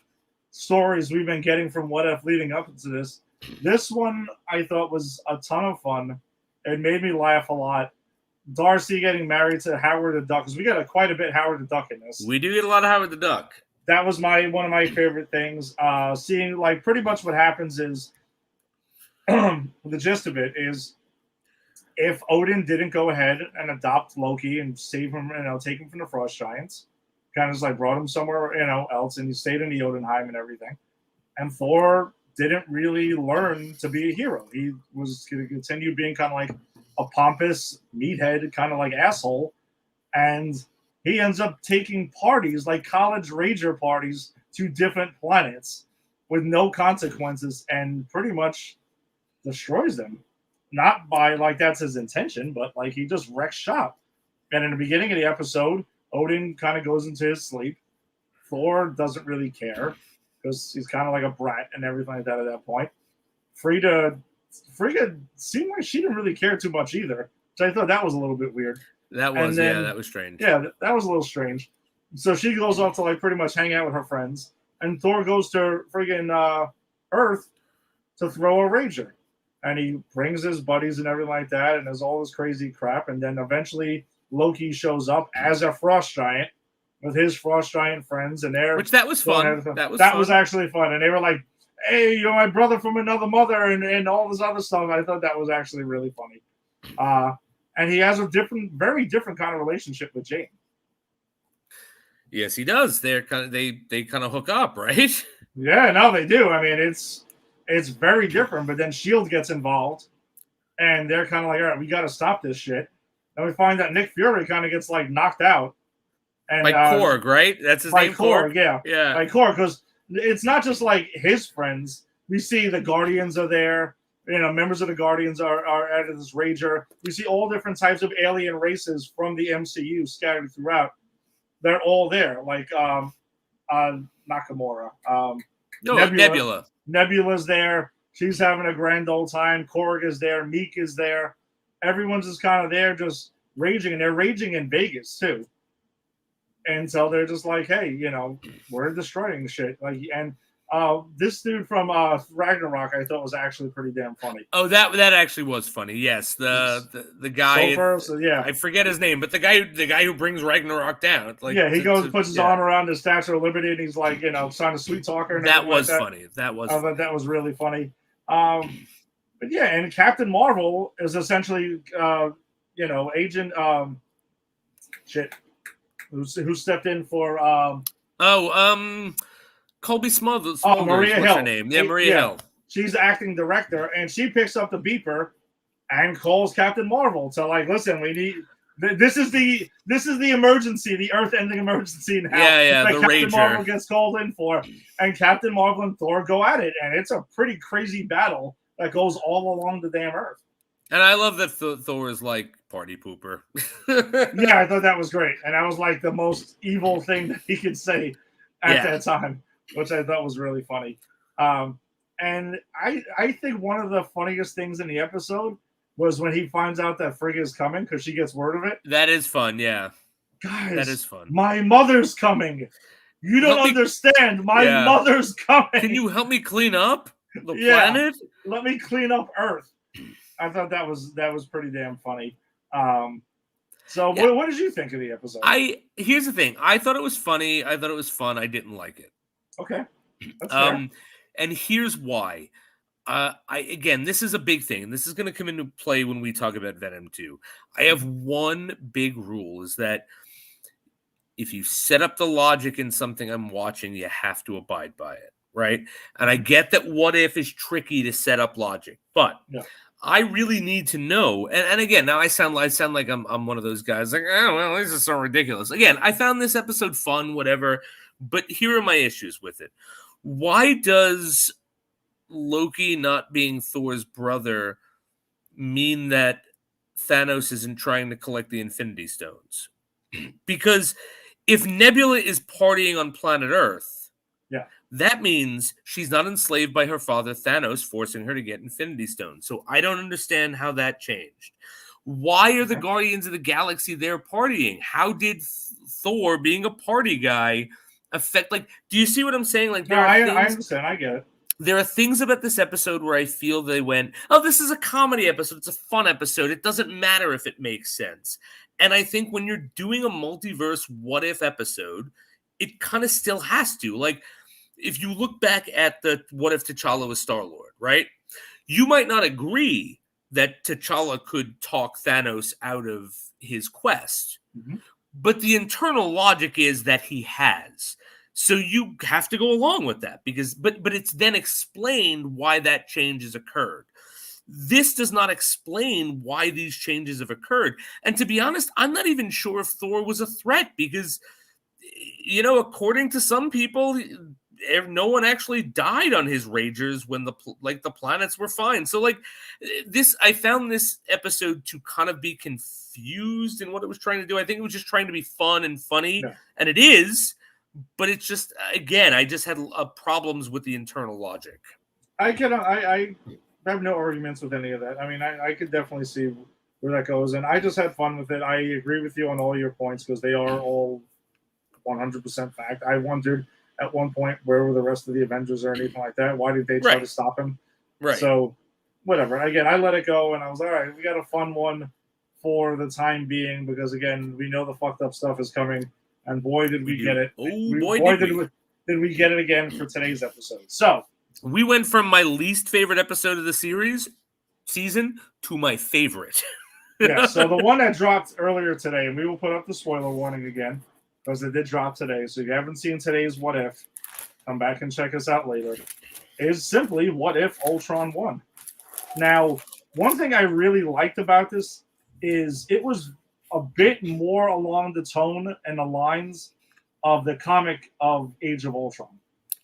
stories we've been getting from What If leading up into this. This one I thought was a ton of fun. It made me laugh a lot. Darcy getting married to Howard the Duck, because we got quite a bit Howard the Duck in this. We do get a lot of Howard the Duck. That was one of my favorite things. Seeing like pretty much what happens is the gist of it is if Odin didn't go ahead and adopt Loki and save him, take him from the Frost Giants, kind of just like brought him somewhere else, and he stayed in the Jotunheim and everything, and Thor didn't really learn to be a hero. He was going to continue being kind of like a pompous meathead, kind of like asshole. And he ends up taking parties, like college rager parties, to different planets with no consequences and pretty much destroys them. Not by, like, that's his intention, but, like, he just wrecks shop. And in the beginning of the episode, Odin kind of goes into his sleep. Thor doesn't really care, because he's kind of like a brat and everything like that at that point. Frigga seemed like she didn't really care too much either. So I thought that was a little bit weird. That was strange. Yeah, that was a little strange. So she goes off to like pretty much hang out with her friends. And Thor goes to friggin' Earth to throw a rager. And he brings his buddies and everything like that, and there's all this crazy crap. And then eventually Loki shows up as a frost giant with his frost giant friends, and that was fun. That was actually fun. And they were like, hey, you're my brother from another mother, and all this other stuff. I thought that was actually really funny. And he has a very different kind of relationship with Jane. Yes, he does. They kind of hook up, right? Yeah, no, they do. I mean, it's very different. But then Shield gets involved, and they're kind of like, all right, we got to stop this shit. And we find that Nick Fury kind of gets like knocked out. And By Korg, right? That's his name, Korg? Yeah. By Korg, because it's not just like his friends. We see the Guardians are there. Members of the Guardians are at this rager. We see all different types of alien races from the MCU scattered throughout. They're all there, like Nakamura. Nebula. Nebula's there. She's having a grand old time. Korg is there. Meek is there. Everyone's just kind of there, just raging, and they're raging in Vegas too. And so they're just like, hey, we're destroying shit. Like, and this dude from Ragnarok, I thought was actually pretty damn funny. Oh, that actually was funny. Yes, the guy. Yeah, I forget his name, but the guy who brings Ragnarok down. Like, yeah, he puts his arm around the Statue of Liberty, and he's like, sign a sweet talker. And that was like funny. That was. I thought that was really funny. But yeah, and Captain Marvel is essentially, Agent who stepped in for Colby Smulders. Maria Hill. Hill. Her name? Yeah, Maria Hill. She's the acting director, and she picks up the beeper and calls Captain Marvel to like, listen, we need. This is the emergency, the Earth-ending emergency now. Yeah, that the Captain Rager. Marvel gets called in for, and Captain Marvel and Thor go at it, and it's a pretty crazy battle that goes all along the damn Earth. And I love that Thor is like party pooper. Yeah, I thought that was great, and that was like the most evil thing that he could say at that time, which I thought was really funny. And I think one of the funniest things in the episode was when he finds out that Frigga is coming because she gets word of it. That is fun, yeah. Guys, that is fun. My mother's coming. You don't understand. My mother's coming. Can you help me clean up the planet? Let me clean up Earth. I thought that was pretty damn funny. So what did you think of the episode? Here's the thing. I thought it was funny. I thought it was fun. I didn't like it. Okay. That's fair. And here's why. Again, this is a big thing, and this is going to come into play when we talk about Venom 2. I have one big rule, is that if you set up the logic in something I'm watching, you have to abide by it, right? And I get that what if is tricky to set up logic, but I really need to know. And again, now I sound like I'm one of those guys like, oh, well, this is so ridiculous. Again, I found this episode fun, whatever, but here are my issues with it. Why does Loki not being Thor's brother mean that Thanos isn't trying to collect the Infinity Stones? Because if Nebula is partying on planet Earth, that means she's not enslaved by her father Thanos, forcing her to get Infinity Stones. So I don't understand how that changed. Why are the Guardians of the Galaxy there partying? How did Thor, being a party guy, affect? Like, do you see what I'm saying? Like, I understand. I get it. There are things about this episode where I feel they went, oh, this is a comedy episode. It's a fun episode. It doesn't matter if it makes sense. And I think when you're doing a multiverse what-if episode, it kind of still has to. Like, if you look back at the what if T'Challa was Star-Lord, right? You might not agree that T'Challa could talk Thanos out of his quest. Mm-hmm. But the internal logic is that he has. So you have to go along with that but it's then explained why that change has occurred. This does not explain why these changes have occurred. And to be honest, I'm not even sure if Thor was a threat because, according to some people, no one actually died on his Ragers when the planets were fine. So I found this episode to kind of be confused in what it was trying to do. I think it was just trying to be fun and funny, and it is. But it's just, again, I just had problems with the internal logic. I have no arguments with any of that. I mean, I could definitely see where that goes, and I just had fun with it. I agree with you on all your points because they are all 100% fact. I wondered at one point where were the rest of the Avengers or anything like that. Why did they try to stop him? Right. So, whatever. Again, I let it go, and I was all right. We got a fun one for the time being because, again, we know the fucked up stuff is coming. And boy, did we get it. Oh, did we get it again for today's episode. So, We went from my least favorite episode of the season to my favorite. Yeah, so the one that dropped earlier today, and we will put up the spoiler warning again, because it did drop today. So if you haven't seen today's What If, come back and check us out later. Is simply What If Ultron won. Now, one thing I really liked about this is it was a bit more along the tone and the lines of the comic of Age of Ultron.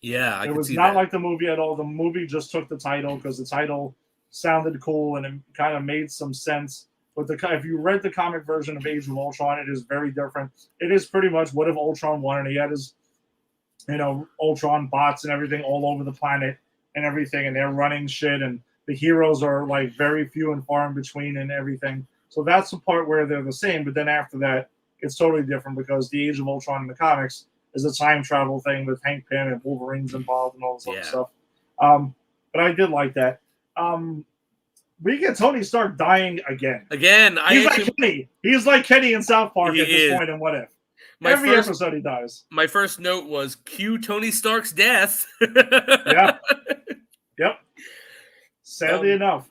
Yeah, it was not like the movie at all. The movie just took the title because the title sounded cool and it kind of made some sense. But if you read the comic version of Age of Ultron, it is very different. It is pretty much what if Ultron won and he had his, Ultron bots and everything all over the planet and everything, and they're running shit, and the heroes are like very few and far in between and everything. So that's the part where they're the same. But then after that, it's totally different because the Age of Ultron in the comics is a time travel thing with Hank Pym and Wolverine's involved and all this other stuff. But I did like that. We get Tony Stark dying again. He's like Kenny in South Park at this point in What If. Every episode he dies. My first note was cue Tony Stark's death. Yeah. Yep. Sadly enough.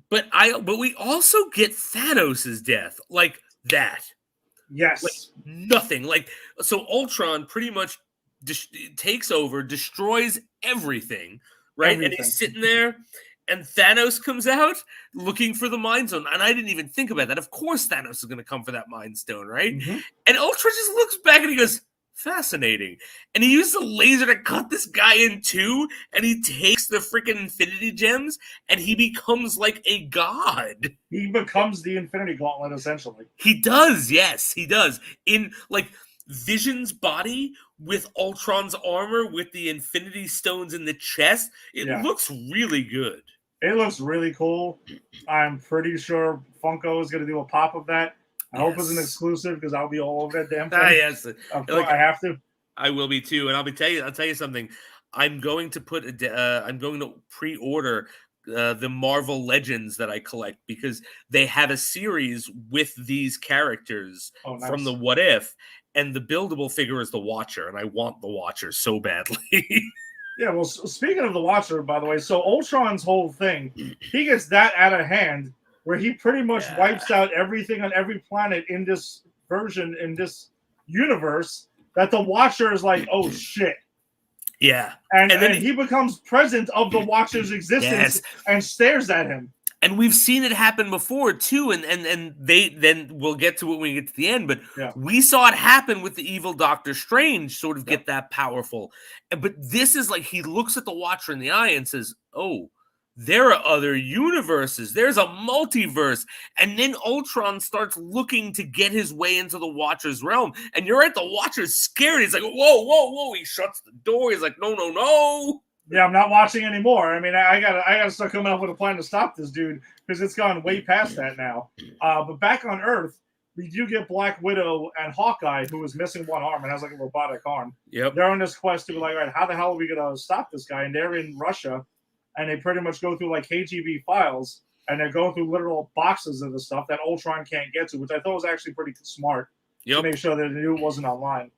But we also get Thanos' death. Like that. Yes. Like nothing. So Ultron pretty much takes over, destroys everything, right? Everything. And he's sitting there, and Thanos comes out looking for the Mind Stone. And I didn't even think about that. Of course Thanos is going to come for that Mind Stone, right? Mm-hmm. And Ultron just looks back and he goes, fascinating. And he used the laser to cut this guy in two, and he takes the freaking Infinity Gems, and he becomes like a god. He becomes the Infinity Gauntlet, essentially. He does, yes, he does. In, Vision's body with Ultron's armor, with the Infinity Stones in the chest, it looks really good. It looks really cool. I'm pretty sure Funko is going to do a pop of that. I hope it's an exclusive because I'll be all over that damn thing. Yes, I have to. I will be too, and I'll tell you something. I'm going to pre-order the Marvel Legends that I collect because they have a series with these characters from the What If, and the buildable figure is the Watcher, and I want the Watcher so badly. Yeah, well, speaking of the Watcher, by the way, so Ultron's whole thing, he gets that out of hand, where he pretty much wipes out everything on every planet in this version, in this universe, that the Watcher is like, oh shit. Yeah. And then he becomes present of the Watcher's existence and stares at him. And we've seen it happen before too, and then we'll get to it when we get to the end, but we saw it happen with the evil Doctor Strange sort of get that powerful. But this is like he looks at the Watcher in the eye and says, oh, there are other universes. There's a multiverse. And then Ultron starts looking to get his way into the Watcher's realm. And you're right, the Watcher's scared. He's like, whoa, whoa, whoa. He shuts the door. He's like, no, no, no. Yeah, I'm not watching anymore. I mean, I gotta start coming up with a plan to stop this dude because it's gone way past that now. But back on Earth, we do get Black Widow and Hawkeye, who is missing one arm and has like a robotic arm. Yep. They're on this quest to be like, all right, how the hell are we gonna stop this guy? And they're in Russia. And they pretty much go through like KGB files, and they're going through literal boxes of the stuff that Ultron can't get to, which I thought was actually pretty smart to make sure that they knew it wasn't online.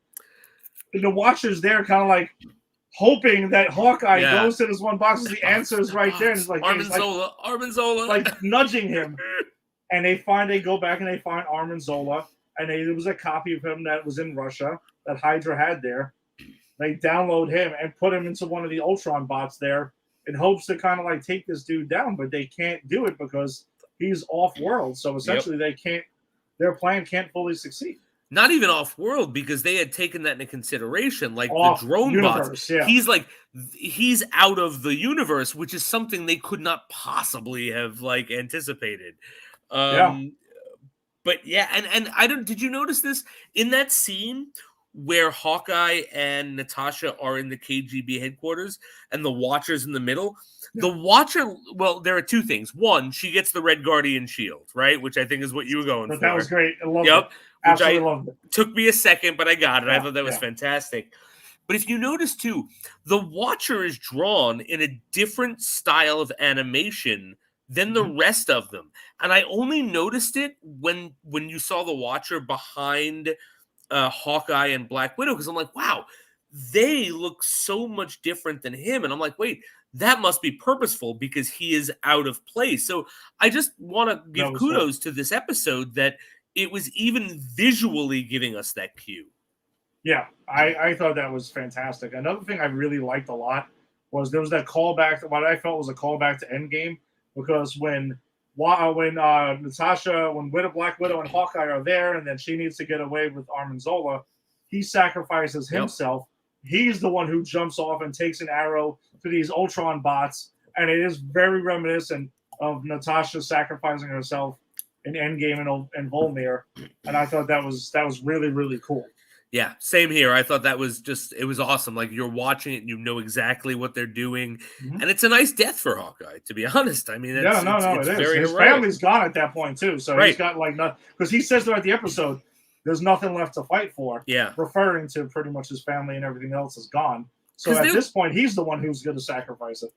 And the Watcher's there kind of like hoping that Hawkeye goes to this one box, and the answer is right there. And it's like, Armin Zola. Like nudging him. And they go back and they find Armin Zola, and there was a copy of him that was in Russia that Hydra had there. They download him and put him into one of the Ultron bots there, in hopes to kind of like take this dude down, but they can't do it because he's off-world. So essentially their plan can't fully succeed. Not even off-world, because they had taken that into consideration, like the drone bots. Yeah. He's out of the universe, which is something they could not possibly have like anticipated. But and did you notice this in that scene where Hawkeye and Natasha are in the KGB headquarters and the Watcher's in the middle? The Watcher, well, there are two things. One, she gets the Red Guardian shield, right? Which I think is what you were going for. That was great. I loved it. Absolutely loved it. Took me a second, but I got it. I thought that was fantastic. But if you notice, too, the Watcher is drawn in a different style of animation than the rest of them. And I only noticed it when you saw the Watcher behind Hawkeye and Black Widow, because I'm like, wow, they look so much different than him. And I'm like, wait, that must be purposeful because he is out of place. So I just want to give kudos to this episode that it was even visually giving us that cue. Yeah, I thought that was fantastic. Another thing I really liked a lot was there was that callback, what I felt was a callback to Endgame, because when Natasha, when Black Widow and Hawkeye are there, and then she needs to get away with Armin Zola, he sacrifices himself. He's the one who jumps off and takes an arrow to these Ultron bots, and it is very reminiscent of Natasha sacrificing herself in Endgame and Volmir, and I thought that was really, really cool. Yeah, same here. I thought that was it was awesome. Like, you're watching it and you know exactly what they're doing. Mm-hmm. And it's a nice death for Hawkeye, to be honest. I mean, it's very his heroic. Family's gone at that point, too. So he's got, like, nothing. Because he says throughout the episode, there's nothing left to fight for. Yeah. Referring to pretty much his family and everything else is gone. So at this point, he's the one who's going to sacrifice it.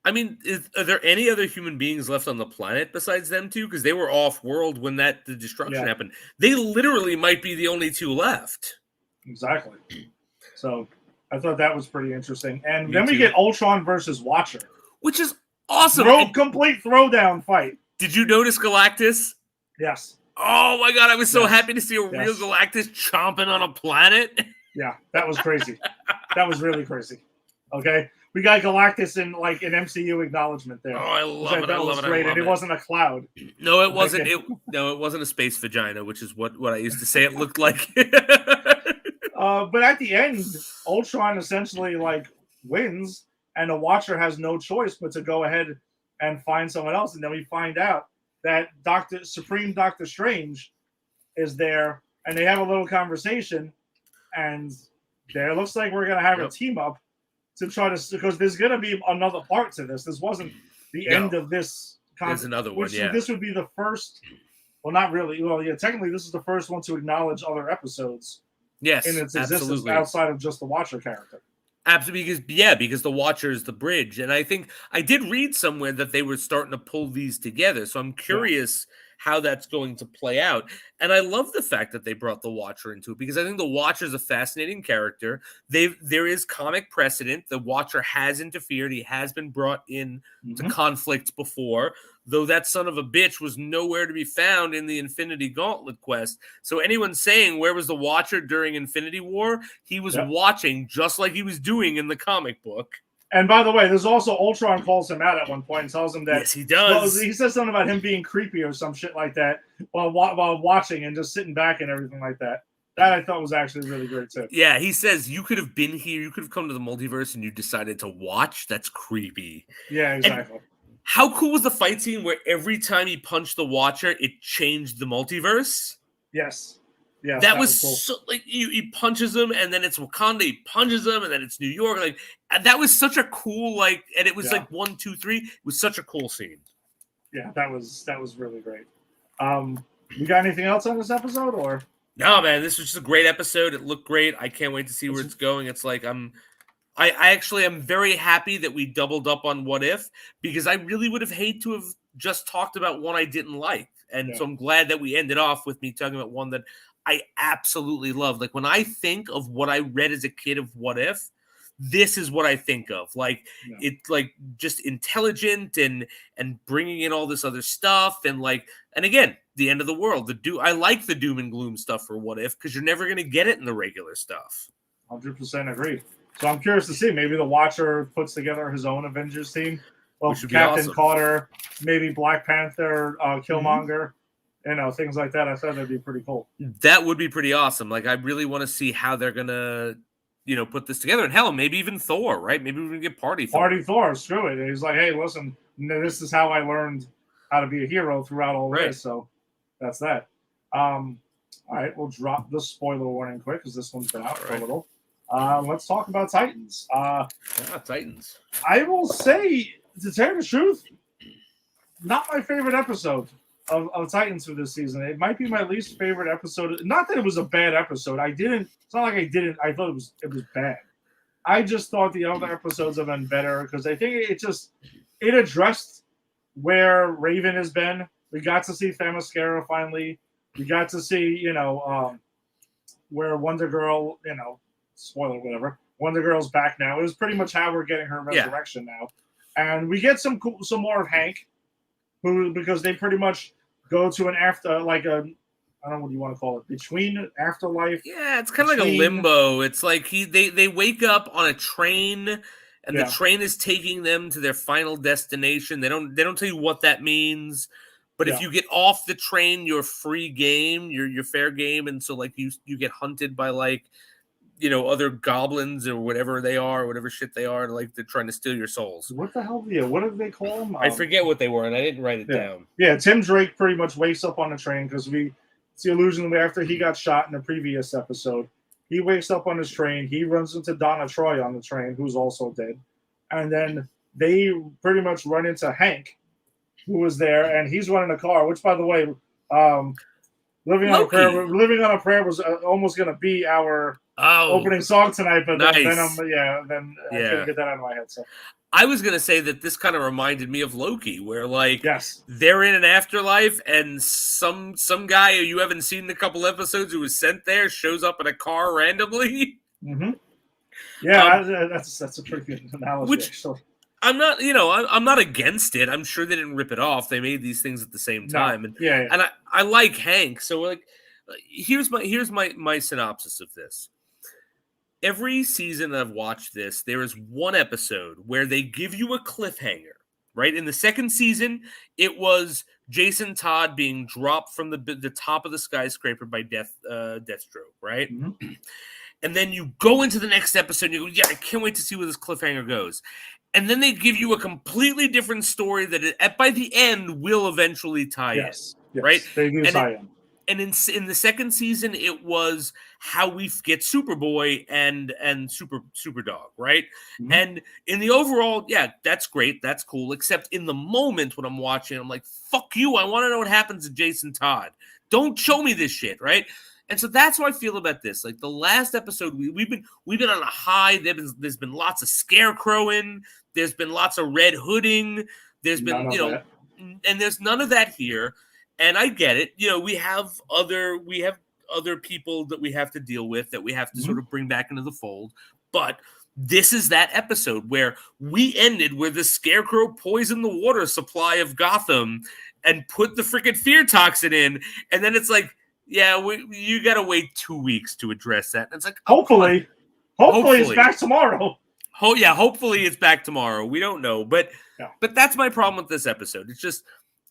I mean, are there any other human beings left on the planet besides them two? Because they were off-world when the destruction happened. They literally might be the only two left. Exactly. So I thought that was pretty interesting. And then we get Ultron versus Watcher. Which is awesome. Complete throwdown fight. Did you notice Galactus? Yes. Oh my God, I was so happy to see a real Galactus chomping on a planet. Yeah, that was crazy. That was really crazy. Okay? We got Galactus in like an MCU acknowledgement there. Oh, I love it. That was great, and it wasn't a cloud. No, it wasn't. It wasn't a space vagina, which is what I used to say it looked like. But at the end, Ultron essentially like wins, and the Watcher has no choice but to go ahead and find someone else. And then we find out that Supreme Doctor Strange is there, and they have a little conversation, and there looks like we're gonna have a team up to try to, because there's gonna be another part to this. This wasn't the end of this. There's another one. Yeah, this would be the first. Well, not really. Well, yeah, technically, this is the first one to acknowledge other episodes. Yes, in its existence outside of just the Watcher character. Absolutely, because the Watcher is the bridge, and I think I did read somewhere that they were starting to pull these together. So I'm curious how that's going to play out. And I love the fact that they brought the Watcher into it, because I think the Watcher is a fascinating character. There is comic precedent. The Watcher has interfered. He has been brought in to conflicts before, though that son of a bitch was nowhere to be found in the Infinity Gauntlet quest. So anyone saying, where was the Watcher during Infinity War? He was watching just like he was doing in the comic book. And by the way, there's also Ultron calls him out at one point and tells him that. Yes, he does. Well, he says something about him being creepy or some shit like that while watching and just sitting back and everything like that. That I thought was actually really great too. Yeah, he says you could have been here, you could have come to the multiverse, and you decided to watch. That's creepy. Yeah, exactly. And how cool was the fight scene where every time he punched the Watcher, it changed the multiverse? Yes. Yeah, that was cool. So, like, he punches him, and then it's Wakanda. He punches him, and then it's New York. Like, and that was such a cool, like, and it was like 1, 2, 3. It was such a cool scene. Yeah, that was really great. You got anything else on this episode, or? No, man, this was just a great episode. It looked great. I can't wait to see where it's going. It's like I actually am very happy that we doubled up on What If, because I really would have hated to have just talked about one I didn't like. And so I'm glad that we ended off with me talking about one that I absolutely love. Like, when I think of what I read as a kid of What If, this is what I think of. Like, it's like just intelligent and bringing in all this other stuff, and again, the end of the world. I like the doom and gloom stuff for What If, because you're never going to get it in the regular stuff. 100% agree. So I'm curious to see. Maybe the Watcher puts together his own Avengers team. Well, Captain Carter, maybe Black Panther, Killmonger. Things like that. I thought that'd be pretty cool. That would be pretty awesome. Like, I really want to see how they're gonna, put this together. And hell, maybe even Thor, right? Maybe we're gonna get Party Thor. Screw it. He's like, hey, listen, this is how I learned how to be a hero throughout all this. So that's that. All right, we'll drop the spoiler warning quick, because this one's been out for a little. Let's talk about Titans. Titans. I will say, to tell you the truth, not my favorite episode of Titans for this season. It might be my least favorite episode. Not that it was a bad episode. It's not like I didn't. I thought it was bad. I just thought the other episodes have been better, because I think it addressed where Raven has been. We got to see Themyscira finally. We got to see, where Wonder Girl, spoiler, whatever. Wonder Girl's back now. It was pretty much how we're getting her resurrection now. and we get some more of Hank, because they pretty much go to an after, like a, I don't know what you want to call it, between afterlife. Yeah, it's kind of like a limbo. It's like they wake up on a train, and the train is taking them to their final destination. They don't tell you what that means, but if you get off the train, you're free game, you're fair game, and so like you get hunted by like, you know, other goblins or whatever they are, whatever shit they are, like they're trying to steal your souls. What the hell? Yeah, what did they call them? I forget what they were, and I didn't write it down. Yeah, Tim Drake pretty much wakes up on the train because it's the illusion that after he got shot in the previous episode, he wakes up on his train. He runs into Donna Troy on the train, who's also dead, and then they pretty much run into Hank, who was there, and he's running a car. Which, by the way, Living on a Prayer was almost going to be our opening song tonight, but then Venom, I couldn't get that out of my head. So I was going to say that this kind of reminded me of Loki, where like yes, they're in an afterlife, and some guy who you haven't seen in a couple episodes who was sent there shows up in a car randomly. Mm-hmm. Yeah, that's a pretty good analogy. Actually. I'm not against it. I'm sure they didn't rip it off. They made these things at the same time, and I like Hank. So like, here's my synopsis of this. Every season I've watched this, there is one episode where they give you a cliffhanger, right? In the second season, it was Jason Todd being dropped from the top of the skyscraper by Deathstroke, right? Mm-hmm. And then you go into the next episode and you go, I can't wait to see where this cliffhanger goes. And then they give you a completely different story that by the end will eventually tie in, right? They do tie in. And in the second season, it was how we get Superboy and Superdog, right? Mm-hmm. And in the overall, that's great, that's cool. Except in the moment when I'm watching, I'm like, fuck you, I want to know what happens to Jason Todd. Don't show me this shit, right? And so that's how I feel about this. Like the last episode, we've been on a high. There's been lots of scarecrowing. There's been lots of Red Hooding. There's been and there's none of that here. And I get it. You know, we have other people that we have to deal with, that we have to sort of bring back into the fold. But this is that episode where we ended where the Scarecrow poisoned the water supply of Gotham and put the freaking fear toxin in, and then it's like, you got to wait 2 weeks to address that. And it's like, hopefully it's back tomorrow. Hopefully it's back tomorrow. We don't know, but that's my problem with this episode. It's just,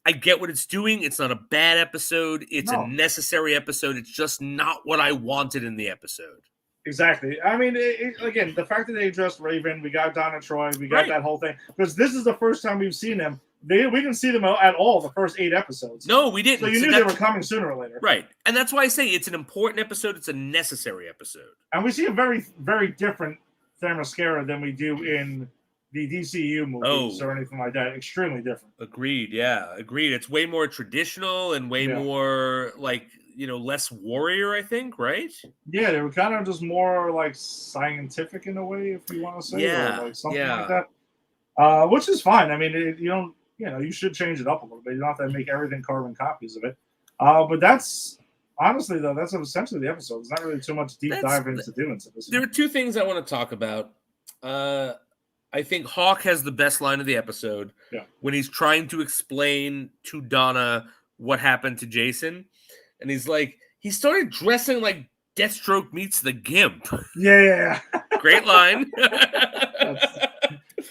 I get what it's doing. It's not a bad episode. It's a necessary episode. It's just not what I wanted in the episode. Exactly. I mean, again, the fact that they addressed Raven, we got Donna Troy, we got that whole thing, because this is the first time we've seen them. We didn't see them at all the first 8 episodes. No, we didn't. So you knew they were coming sooner or later. Right. And that's why I say it's an important episode. It's a necessary episode. And we see a very, very different Themyscira than we do in the DCU movies or anything like that. Extremely different. Agreed. Yeah, agreed. It's way more traditional and way more like, less warrior, I think, right? Yeah, they were kind of just more like scientific in a way, if you want to say, or like something like that. Which is fine. I mean, you should change it up a little bit. You don't have to make everything carbon copies of it. But that's honestly, though, that's essentially the episode. There's not really too much deep diving to do into this. There are 2 things I want to talk about. I think Hawk has the best line of the episode when he's trying to explain to Donna what happened to Jason. And he's like, he started dressing like Deathstroke meets the Gimp. Yeah. Great line. That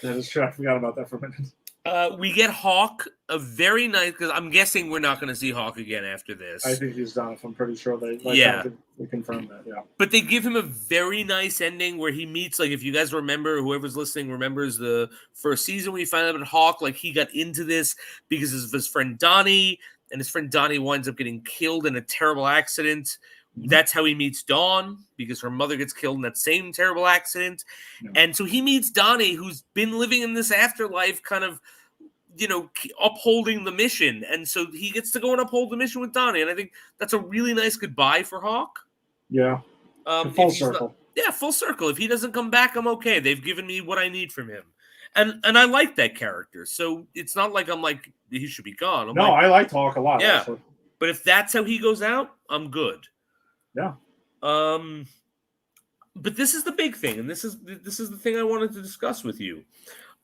is true. I forgot about that for a minute. We get Hawk, a very nice, because I'm guessing we're not going to see Hawk again after this. I think he's done. I'm pretty sure they confirmed that. Yeah, but they give him a very nice ending where he meets, like, if you guys remember, whoever's listening remembers the first season, we find out about Hawk, like he got into this because of his friend Donnie, and his friend Donnie winds up getting killed in a terrible accident. That's how he meets Dawn, because her mother gets killed in that same terrible accident. Yeah. And so he meets Donnie, who's been living in this afterlife, kind of, upholding the mission. And so he gets to go and uphold the mission with Donnie. And I think that's a really nice goodbye for Hawk. Yeah. Full circle. Full circle. If he doesn't come back, I'm okay. They've given me what I need from him. And I like that character. So it's not like I'm like, he should be gone. I like Hawk a lot. Yeah. Actually. But if that's how he goes out, I'm good. Yeah. But this is the big thing, and this is the thing I wanted to discuss with you.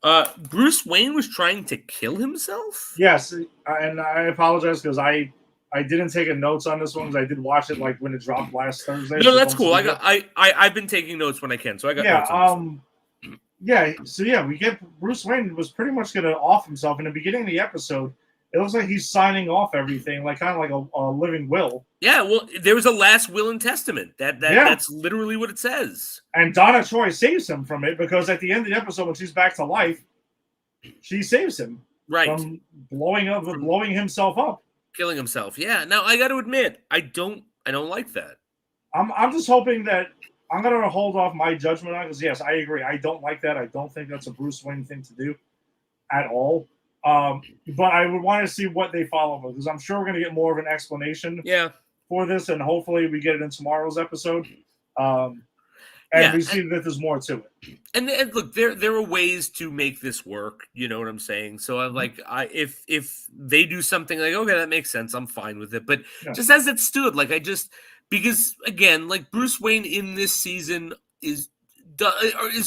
Bruce Wayne was trying to kill himself? Yes, and I apologize because I didn't take notes on this one because I did watch it like when it dropped last Thursday. No, that's cool. I've been taking notes when I can, so I got notes on this one. Yeah, so yeah, we get Bruce Wayne was pretty much going to off himself in the beginning of the episode. It looks like he's signing off everything, like kind of like a living will. Yeah, well, there was a last will and testament. That's literally what it says. And Donna Troy saves him from it because at the end of the episode, when she's back to life, she saves him from blowing himself up, killing himself. Yeah. Now I got to admit, I don't like that. I'm just hoping that I'm going to hold off my judgment on it because yes, I agree. I don't like that. I don't think that's a Bruce Wayne thing to do at all. But I would want to see what they follow because I'm sure we're going to get more of an explanation for this, and hopefully we get it in tomorrow's episode. We see that there's more to it. And look, there are ways to make this work. You know what I'm saying? So I'm like, if they do something like, okay, that makes sense, I'm fine with it. But just as it stood, like because again, like Bruce Wayne in this season is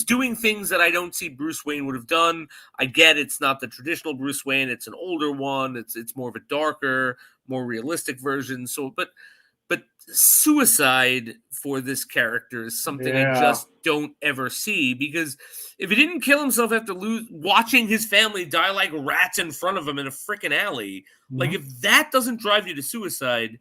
doing things that I don't see Bruce Wayne would have done. I get it's not the traditional Bruce Wayne; it's an older one. It's more of a darker, more realistic version. So, but suicide for this character is something I just don't ever see because if he didn't kill himself after watching his family die like rats in front of him in a freaking alley, like if that doesn't drive you to suicide,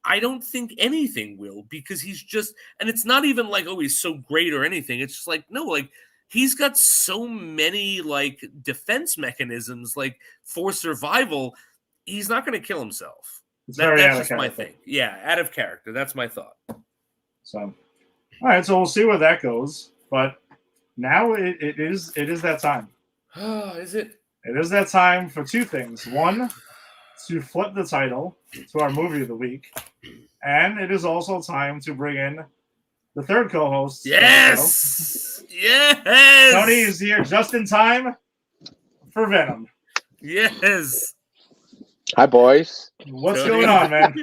I don't think anything will because he's just, and it's not even like, oh, he's so great or anything. It's just like, no, like he's got so many like defense mechanisms, like for survival, he's not going to kill himself. That's just my thing. Yeah, out of character. That's my thought. So, all right, so we'll see where that goes. But now it is that time. Is it? It is that time for two things. One, to flip the title to our movie of the week. And it is also time to bring in the third co-host. Yes! Yes! Tony is here just in time for Venom. Yes! Hi, boys. What's going on, man?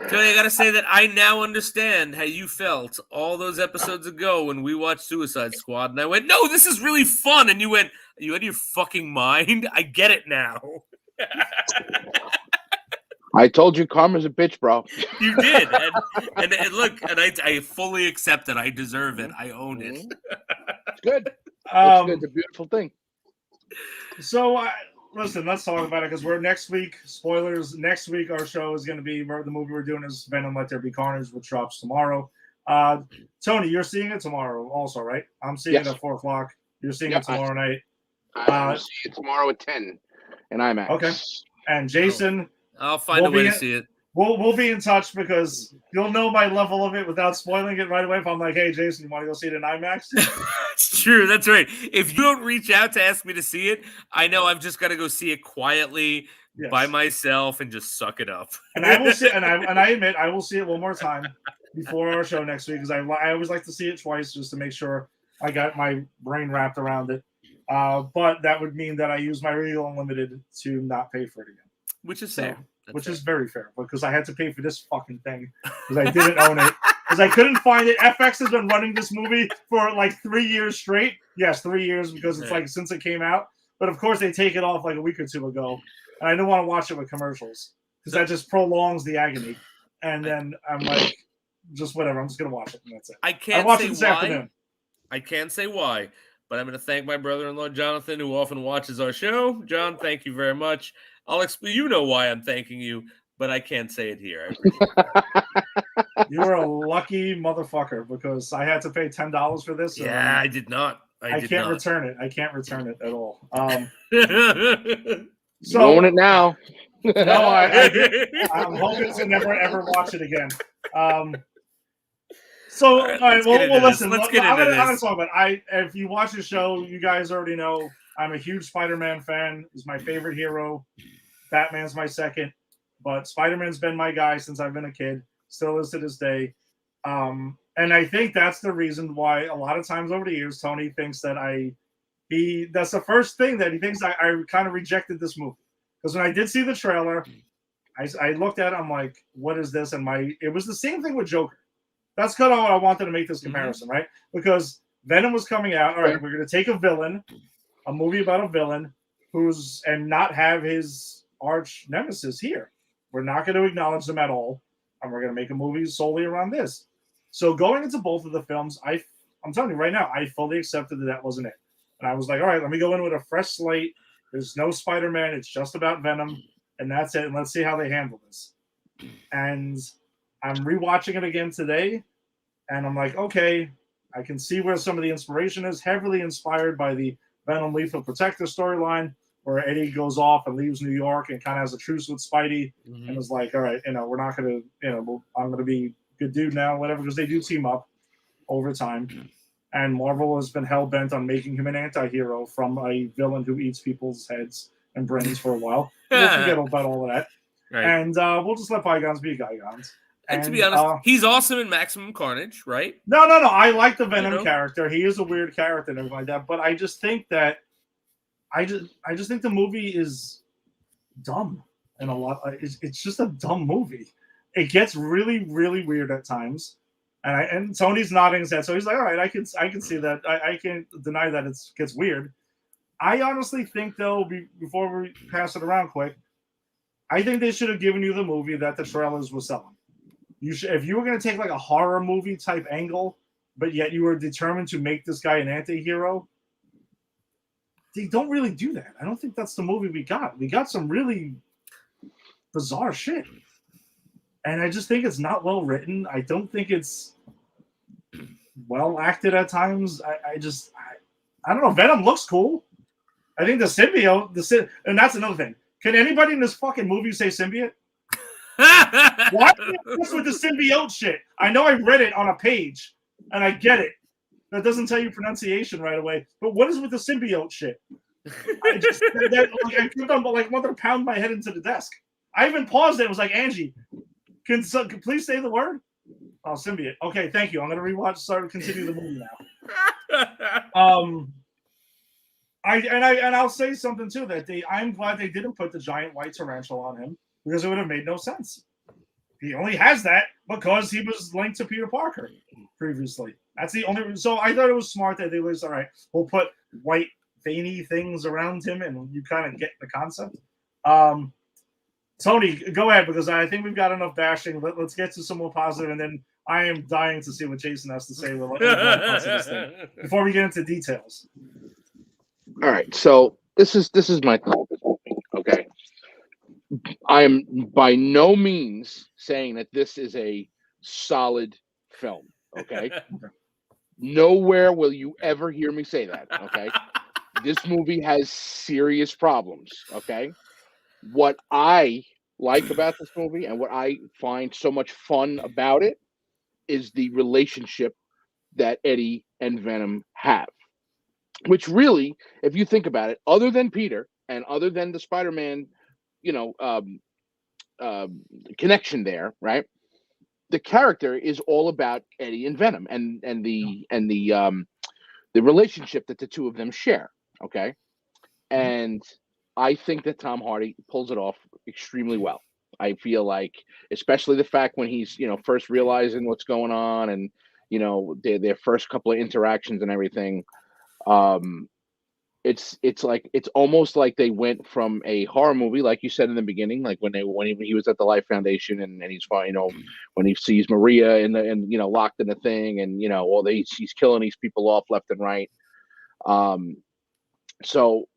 Tony, I gotta say that I now understand how you felt all those episodes ago when we watched Suicide Squad, and I went, "No, this is really fun," and you went, "Are you out of your fucking mind? I get it now." I told you karma's a bitch, bro. You did, and look, and I fully accept it. I deserve it. I own it. It's good. It's a beautiful thing. So. Listen, let's talk about it because we're next week. Spoilers. Next week, our show is going to be the movie we're doing is Venom: Let There Be Carnage, which drops tomorrow. Tony, you're seeing it tomorrow, also, right? I'm seeing it at 4:00. You're seeing it tomorrow night. I'll see it tomorrow at 10 in IMAX. Okay. And Jason, I'll find a way to see it. We'll be in touch because you'll know my level of it without spoiling it right away. If I'm like, hey, Jason, you want to go see it in IMAX? It's true. That's right. If you don't reach out to ask me to see it, I know I've just got to go see it quietly by myself and just suck it up. And I will see, and I admit I will see it one more time before our show next week because I always like to see it twice just to make sure I got my brain wrapped around it. But that would mean that I use my Regal Unlimited to not pay for it again, which is fair. Which is very fair because I had to pay for this fucking thing because I didn't own it because I couldn't find it. FX has been running this movie for like 3 years straight. Yes, 3 years because it's like since it came out. But of course they take it off like a week or two ago, and I didn't want to watch it with commercials because that just prolongs the agony. And then I'm like, just whatever. I'm just gonna watch it and that's it. I watched it this afternoon. I can't say why, but I'm going to thank my brother-in-law Jonathan, who often watches our show. John, thank you very much. I'll explain. You know why I'm thanking you, but I can't say it here. You're a lucky motherfucker because I had to pay $10 for this. Yeah, I did not. I can't return it. I can't return it at all. So you own it now. No, I'm hoping to never ever watch it again. So, all right, well, listen. I'm gonna talk about it. If you watch the show, you guys already know I'm a huge Spider-Man fan. He's my favorite hero. Batman's my second, but Spider-Man's been my guy since I've been a kid. Still is to this day. And I think that's the reason why a lot of times over the years, Tony thinks that that's the first thing that he thinks I kind of rejected this movie. Because when I did see the trailer, I looked at it, I'm like, what is this? And it was the same thing with Joker. That's kind of what I wanted to make this comparison, right? Because Venom was coming out. All right, we're going to take a villain a movie about a villain and not have his arch nemesis here. We're not going to acknowledge them at all, and we're going to make a movie solely around this. So going into both of the films, I'm telling you right now, I fully accepted that wasn't it. And I was like, all right, let me go in with a fresh slate. There's no Spider-Man. It's just about Venom, and that's it. And let's see how they handle this. And I'm rewatching it again today, and I'm like, okay, I can see where some of the inspiration is, heavily inspired by the Venom Lethal Protector storyline, where Eddie goes off and leaves New York and kind of has a truce with Spidey, and is like, all right, we're not going to, I'm going to be a good dude now, whatever, because they do team up over time. And Marvel has been hell-bent on making him an anti-hero from a villain who eats people's heads and brains for a while. We'll forget about all of that. Right. And we'll just let bygones be bygones. And to be honest, he's awesome in Maximum Carnage, right? No. I like the Venom character. He is a weird character and everything like that. But I just think that I just think the movie is dumb and a lot. It's just a dumb movie. It gets really, really weird at times. And Tony's nodding his head, so he's like, all right, I can see that. I can't deny that it gets weird. I honestly think, though, before we pass it around quick, I think they should have given you the movie that the trailers were selling. If you were going to take like a horror movie type angle, but yet you were determined to make this guy an anti-hero, they don't really do that. I don't think that's the movie we got. We got some really bizarre shit. And I just think it's not well written. I don't think it's well acted at times. I don't know. Venom looks cool. I think the symbiote, and that's another thing. Can anybody in this fucking movie say symbiote? Why are you with the symbiote shit? I know I read it on a page, and I get it. That doesn't tell you pronunciation right away. But what is with the symbiote shit? I just I kept on wanting to pound my head into the desk. I even paused it. It was like, Angie, can please say the word? Oh, symbiote. Okay, thank you. I'm gonna continue the movie now. I'll say something too I'm glad they didn't put the giant white tarantula on him, because it would have made no sense. He only has that because he was linked to Peter Parker previously. That's the only reason. So I thought it was smart that they was all right. We'll put white veiny things around him, and you kind of get the concept. Tony, go ahead, because I think we've got enough bashing. Let's get to some more positive, and then I am dying to see what Jason has to say before we get into details. All right, so this is my thought. Okay, I am by no means saying that this is a solid film. Okay, nowhere will you ever hear me say that. Okay, this movie has serious problems. Okay, what I like about this movie and what I find so much fun about it is the relationship that Eddie and Venom have. Which really, if you think about it, other than Peter and other than the Spider-Man, connection there, right? The character is all about Eddie and Venom and the relationship that the two of them share. Okay, and I think that Tom Hardy pulls it off extremely well. I feel like, especially the fact when he's first realizing what's going on, and their first couple of interactions and everything. It's almost like they went from a horror movie, like you said in the beginning, like when he was at the Life Foundation and he's when he sees Maria locked in the thing, and he's killing these people off left and right. So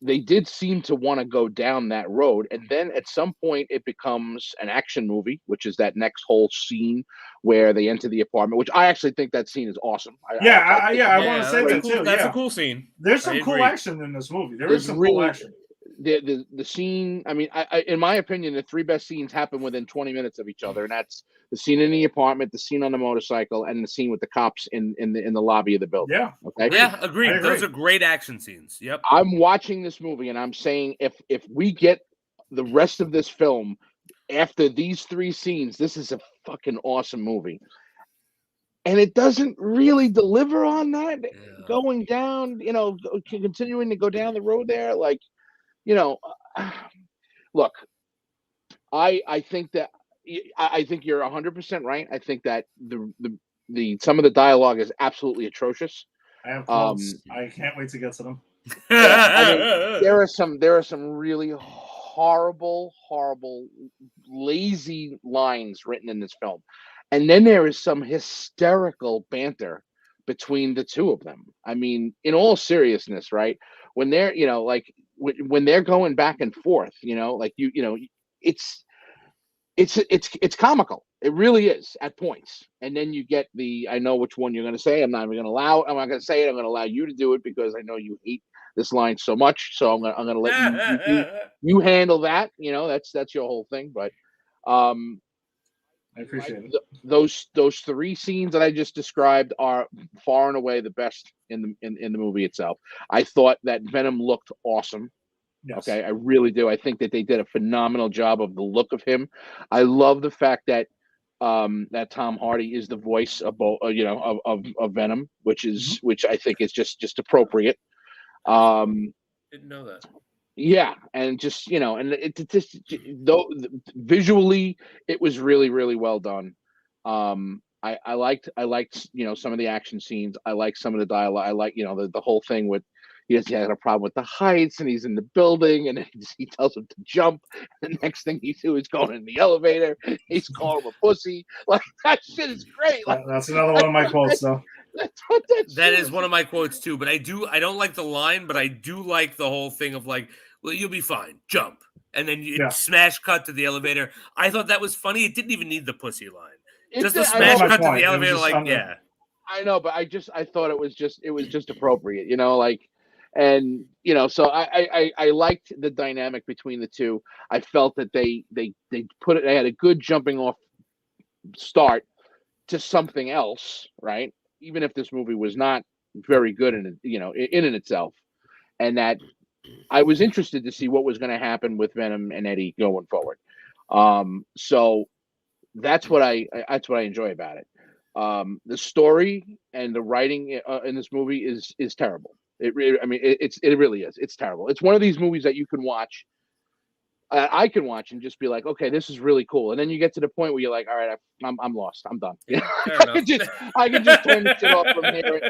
they did seem to want to go down that road, and then at some point it becomes an action movie, which is that next whole scene where they enter the apartment, which I actually think that scene is awesome. I want to say that too. That's a cool scene. There's some cool action in this movie. There's some cool action. The scene, I mean, I in my opinion, the three best scenes happen within 20 minutes of each other, and that's the scene in the apartment, the scene on the motorcycle, and the scene with the cops in the lobby of the building. Yeah. Okay. Yeah, agreed. Those are great action scenes. Yep. I'm watching this movie and I'm saying, if we get the rest of this film after these three scenes, this is a fucking awesome movie. And it doesn't really deliver on that. Yeah. Going down, continuing to go down the road there, like, look, I think that I think you're 100% right. I think that the some of the dialogue is absolutely atrocious. I have quotes. I can't wait to get to them. Yeah, I mean, there are some really horrible, lazy lines written in this film, and then there is some hysterical banter between the two of them. I mean, in all seriousness, right? When they're, like when they're going back and forth, like it's it's comical. It really is at points. And then you get I know which one you're going to say. I'm not going to say it. I'm going to allow you to do it because I know you hate this line so much. So I'm going to let you handle that. That's your whole thing. But I appreciate it. Those three scenes that I just described are far and away the best in the movie itself. I thought that Venom looked awesome. Yes. Okay, I really do. I think that they did a phenomenal job of the look of him. I love the fact that that Tom Hardy is the voice of both, of Venom, which I think is just appropriate. Didn't know that. Yeah, and just and it just though visually it was really really well done. I liked some of the action scenes. I like some of the dialogue. I like the whole thing with he had a problem with the heights and he's in the building and he tells him to jump. The next thing he do is going in the elevator. He's calling him a pussy. Like that shit is great. Like, that's another one of my quotes though. That is one of my quotes too, but I don't like the line, but I do like the whole thing of like, well, you'll be fine, jump. And then you smash cut to the elevator. I thought that was funny. It didn't even need the pussy line. Just the smash cut to the elevator, like, yeah. I know, but I thought it was just appropriate, and so I liked the dynamic between the two. I felt that they had a good jumping off start to something else, right? Even if this movie was not very good in itself, and that I was interested to see what was going to happen with Venom and Eddie going forward. So that's what I enjoy about it. The story and the writing in this movie is terrible. It really is. It's terrible. It's one of these movies that you can watch. I can watch and just be like, okay, this is really cool. And then you get to the point where you're like, all right, I'm lost. I'm done. I can just turn the shit off from here,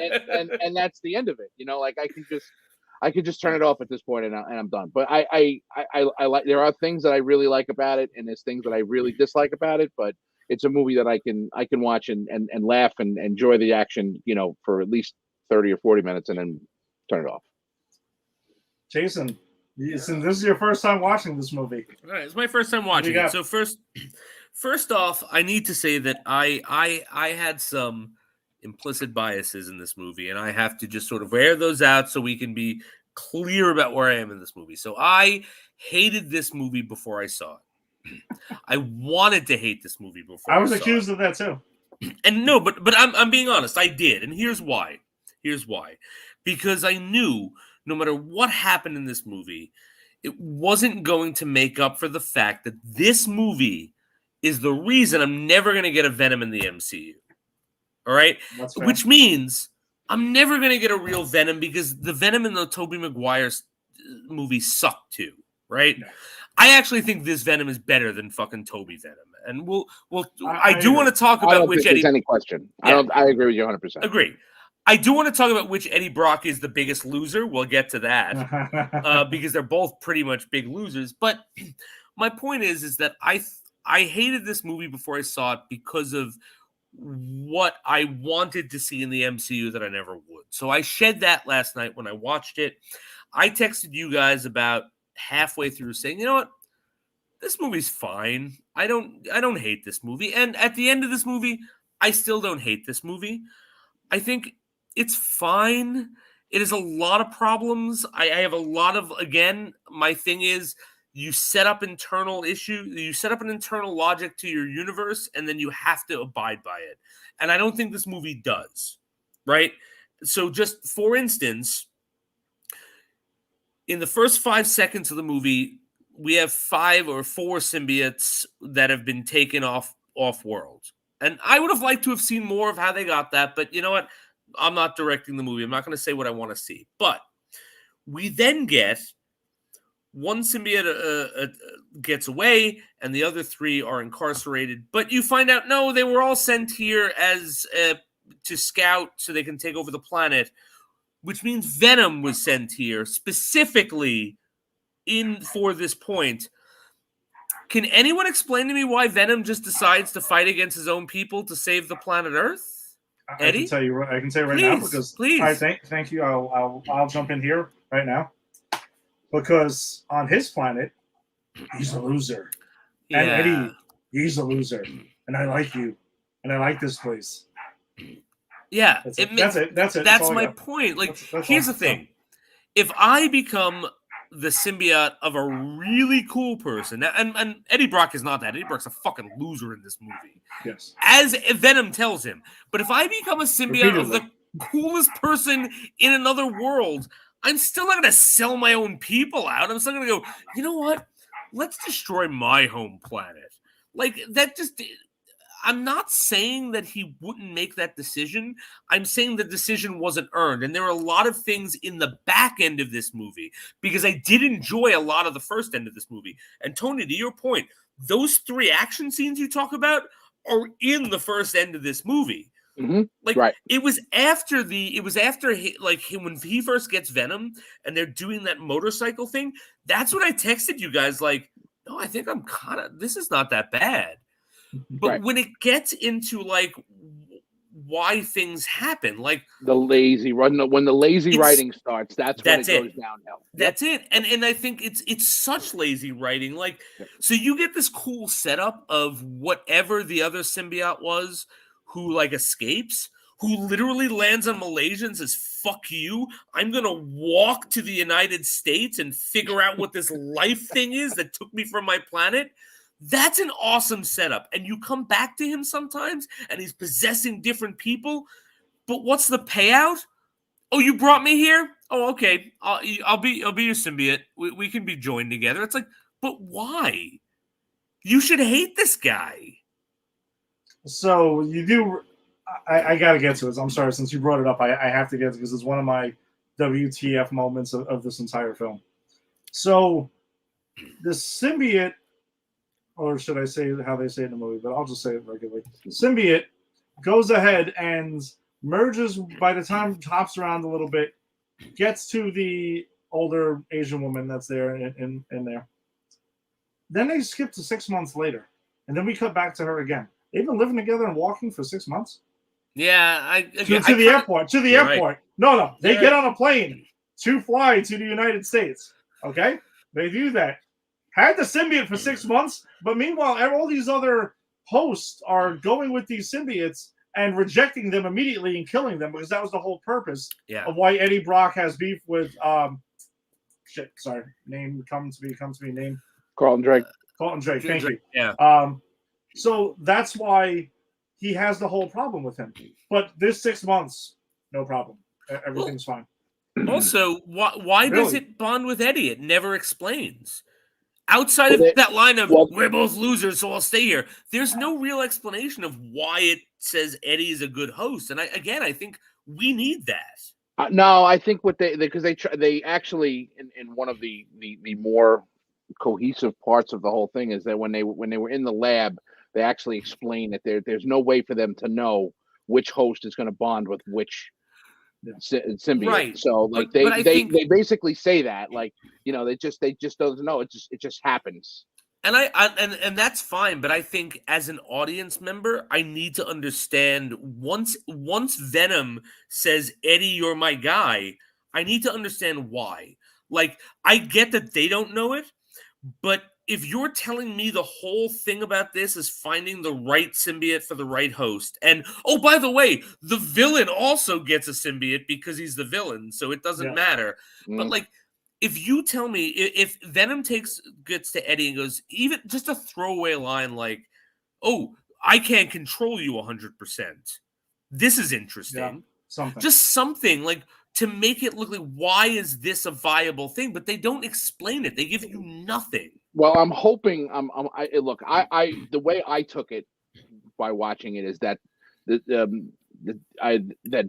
and that's the end of it. Like I could just turn it off at this point and I'm done. But I like, there are things that I really like about it, and there's things that I really dislike about it. But it's a movie that I can watch and laugh and enjoy the action, for at least 30 or 40 minutes and then turn it off. Jason, since this is your first time watching this movie. All right, it's my first time watching it. So first off, I need to say that I had some implicit biases in this movie, and I have to just sort of wear those out so we can be clear about where I am in this movie. So I hated this movie before I saw it. I wanted to hate this movie before I was accused of that too. And no, but I'm being honest, I did. And here's why. Because I knew no matter what happened in this movie, it wasn't going to make up for the fact that this movie is the reason I'm never going to get a Venom in the MCU. All right? Which means I'm never going to get a real Venom because the Venom in the Tobey Maguire movie sucked too, right? Yeah. I actually think this Venom is better than fucking Tobey Venom. And I do want to talk about which Eddie... any question. Yeah. I agree with you 100%. Agree. I do want to talk about which Eddie Brock is the biggest loser. We'll get to that because they're both pretty much big losers. But my point is that I hated this movie before I saw it because of what I wanted to see in the MCU that I never would. So I shed that last night when I watched it. I texted you guys about halfway through saying, you know what? This movie's fine. I don't hate this movie. And at the end of this movie, I still don't hate this movie. I think it's fine. It has a lot of problems. I have a lot of, again, my thing is you set up internal issues, you set up an internal logic to your universe, and then you have to abide by it. And I don't think this movie does, right? So just for instance, in the first 5 seconds of the movie, we have 5 or 4 symbiotes that have been taken off world. And I would have liked to have seen more of how they got that, but you know what? I'm not directing the movie. I'm not going to say what I want to see. But we then get one symbiote gets away, and the other 3 are incarcerated. But you find out, no, they were all sent here as to scout so they can take over the planet. which means Venom was sent here specifically for this point. Can anyone explain to me why Venom just decides to fight against his own people to save the planet Earth? Eddie? I can tell you right now because please. I thank you. I'll jump in here right now because on his planet, he's a loser, and Eddie, he's a loser, and I like you, and I like this place. Yeah, that's it. That's my point. Like, here's the thing: if I become the symbiote of a really cool person, and Eddie Brock is not that. Eddie Brock's a fucking loser in this movie. Yes. As Venom tells him. But if I become a symbiote of the coolest person in another world, I'm still not going to sell my own people out. I'm still going to go, you know what? Let's destroy my home planet. Like, that just... I'm not saying that he wouldn't make that decision. I'm saying the decision wasn't earned. And there are a lot of things in the back end of this movie because I did enjoy a lot of the first end of this movie. And Tony, to your point, those 3 action scenes you talk about are in the first end of this movie. Mm-hmm. Like, right. It was after when he first gets Venom and they're doing that motorcycle thing. That's when I texted you guys like, no, I think this is not that bad. But when it gets into like why things happen, like the lazy run, when the lazy writing starts, that's when it goes downhill. That's it. And I think it's such lazy writing. Like, so you get this cool setup of whatever the other symbiote was who like escapes, who literally lands on Malaysia and says, fuck you, I'm going to walk to the United States and figure out what this life thing is that took me from my planet. That's an awesome setup. And you come back to him sometimes and he's possessing different people. But what's the payout? Oh, you brought me here? Oh, okay. I'll be your symbiote. We can be joined together. It's like, but why? You should hate this guy. So you do. I got to get to it. I'm sorry. Since you brought it up, I have to get to it because it's one of my WTF moments of this entire film. So the symbiote, or should I say how they say it in the movie, but I'll just say it regularly. The symbiote goes ahead and merges by the time it hops around a little bit, gets to the older Asian woman that's there in there. Then they skip to 6 months later, and then we cut back to her again. They've been living together and walking for 6 months. Yeah, to the airport. To the airport. Right. No. They get on a plane to fly to the United States. Okay? They do that. Had the symbiote for 6 months, but meanwhile, all these other hosts are going with these symbiotes and rejecting them immediately and killing them because that was the whole purpose of why Eddie Brock has beef with name comes to me. Name Carlton Drake. Thank you. Yeah. So that's why he has the whole problem with him. But this 6 months, no problem. Everything's fine. Also, why does it bond with Eddie? It never explains. Outside of that line of, we're both losers, so I'll stay here, there's no real explanation of why it says Eddie is a good host. And I think we need that. No, I think what they actually, in one of the more cohesive parts of the whole thing is that when they were in the lab, they actually explain that there's no way for them to know which host is going to bond with which symbiote. Right. So like they basically say that, like, you know, they just don't know. It just happens. And and that's fine, but I think as an audience member, I need to understand once Venom says, Eddie, you're my guy, I need to understand why. Like, I get that they don't know it, but if you're telling me the whole thing about this is finding the right symbiote for the right host, and oh, by the way, the villain also gets a symbiote because he's the villain, so it doesn't matter. But like, if you tell me if Venom gets to Eddie and goes, even just a throwaway line like, "Oh, I can't control you 100%." This is interesting. Just something like to make it look like, why is this a viable thing? But they don't explain it. They give you nothing. Well, I'm hoping. Look. The way I took it by watching it is that that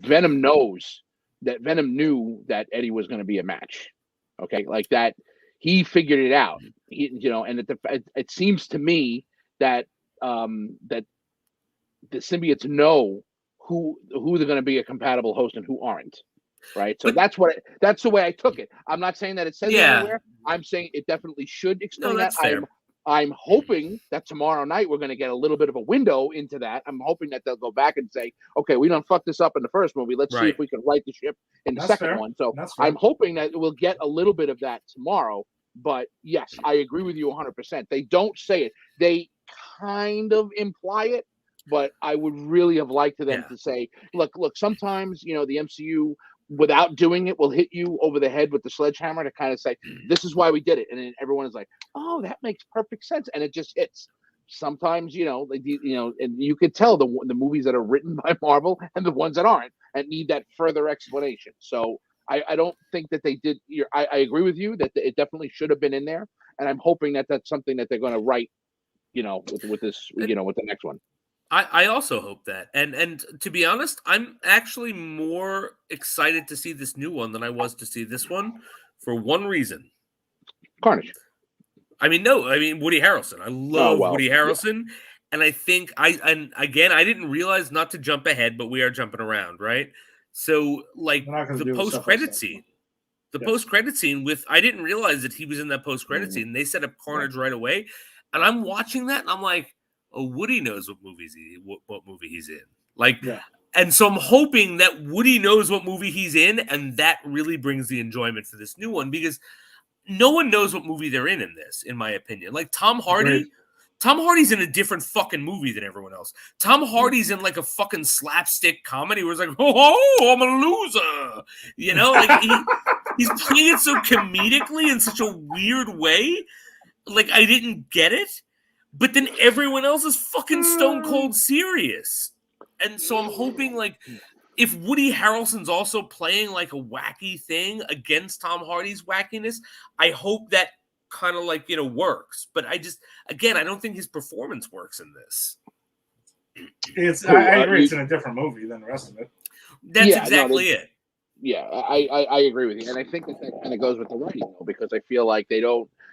Venom knows that Venom knew that Eddie was going to be a match. Okay, like that, he figured it out. And it seems to me that that the symbiotes know who they're going to be a compatible host and who aren't. right? So But that's the way I took it. I'm not saying that it says it yeah, anywhere. I'm saying it definitely should explain no, that. that's fair. I'm hoping that tomorrow night we're going to get a little bit of a window into that. I'm hoping that they'll go back and say, okay, we don't fuck this up in the first movie. Let's see if Right. we can right the ship in the That's second fair. one. So That's fair. I'm hoping that we'll get a little bit of that tomorrow. But yes, I agree with you 100%. They don't say it. They kind of imply it, but I would really have liked them Yeah. to say, look, sometimes, the MCU, without doing it, will hit you over the head with the sledgehammer to kind of say, this is why we did it. And then everyone is like, oh, that makes perfect sense. And it just hits. Sometimes, and you could tell the movies that are written by Marvel and the ones that aren't and need that further explanation. So I don't think that they did. I agree with you that it definitely should have been in there. And I'm hoping that that's something that they're going to write, with this, with the next one. I also hope that. And to be honest, I'm actually more excited to see this new one than I was to see this one for one reason. Carnage. Woody Harrelson. I love Woody Harrelson. Yeah. And I think I didn't realize, not to jump ahead, but we are jumping around, right? So like the post-credit scene. The post-credit scene I didn't realize that he was in that post-credit scene. They set up Carnage right away. And I'm watching that and I'm like, oh, Woody knows what movie he's in. Like, and so I'm hoping that Woody knows what movie he's in, and that really brings the enjoyment for this new one, because no one knows what movie they're in this, in my opinion. Like Tom Hardy. Great. Tom Hardy's in a different fucking movie than everyone else. Tom Hardy's in like a fucking slapstick comedy where it's like, oh, I'm a loser. Like he's playing it so comedically in such a weird way. Like I didn't get it. But then everyone else is fucking stone cold serious. And so I'm hoping, like, if Woody Harrelson's also playing like a wacky thing against Tom Hardy's wackiness, I hope that kind of like, works. But I don't think his performance works in this. I agree. It's in a different movie than the rest of it. That's exactly it. Yeah, I agree with you. And I think that kind of goes with the writing, though, because I feel like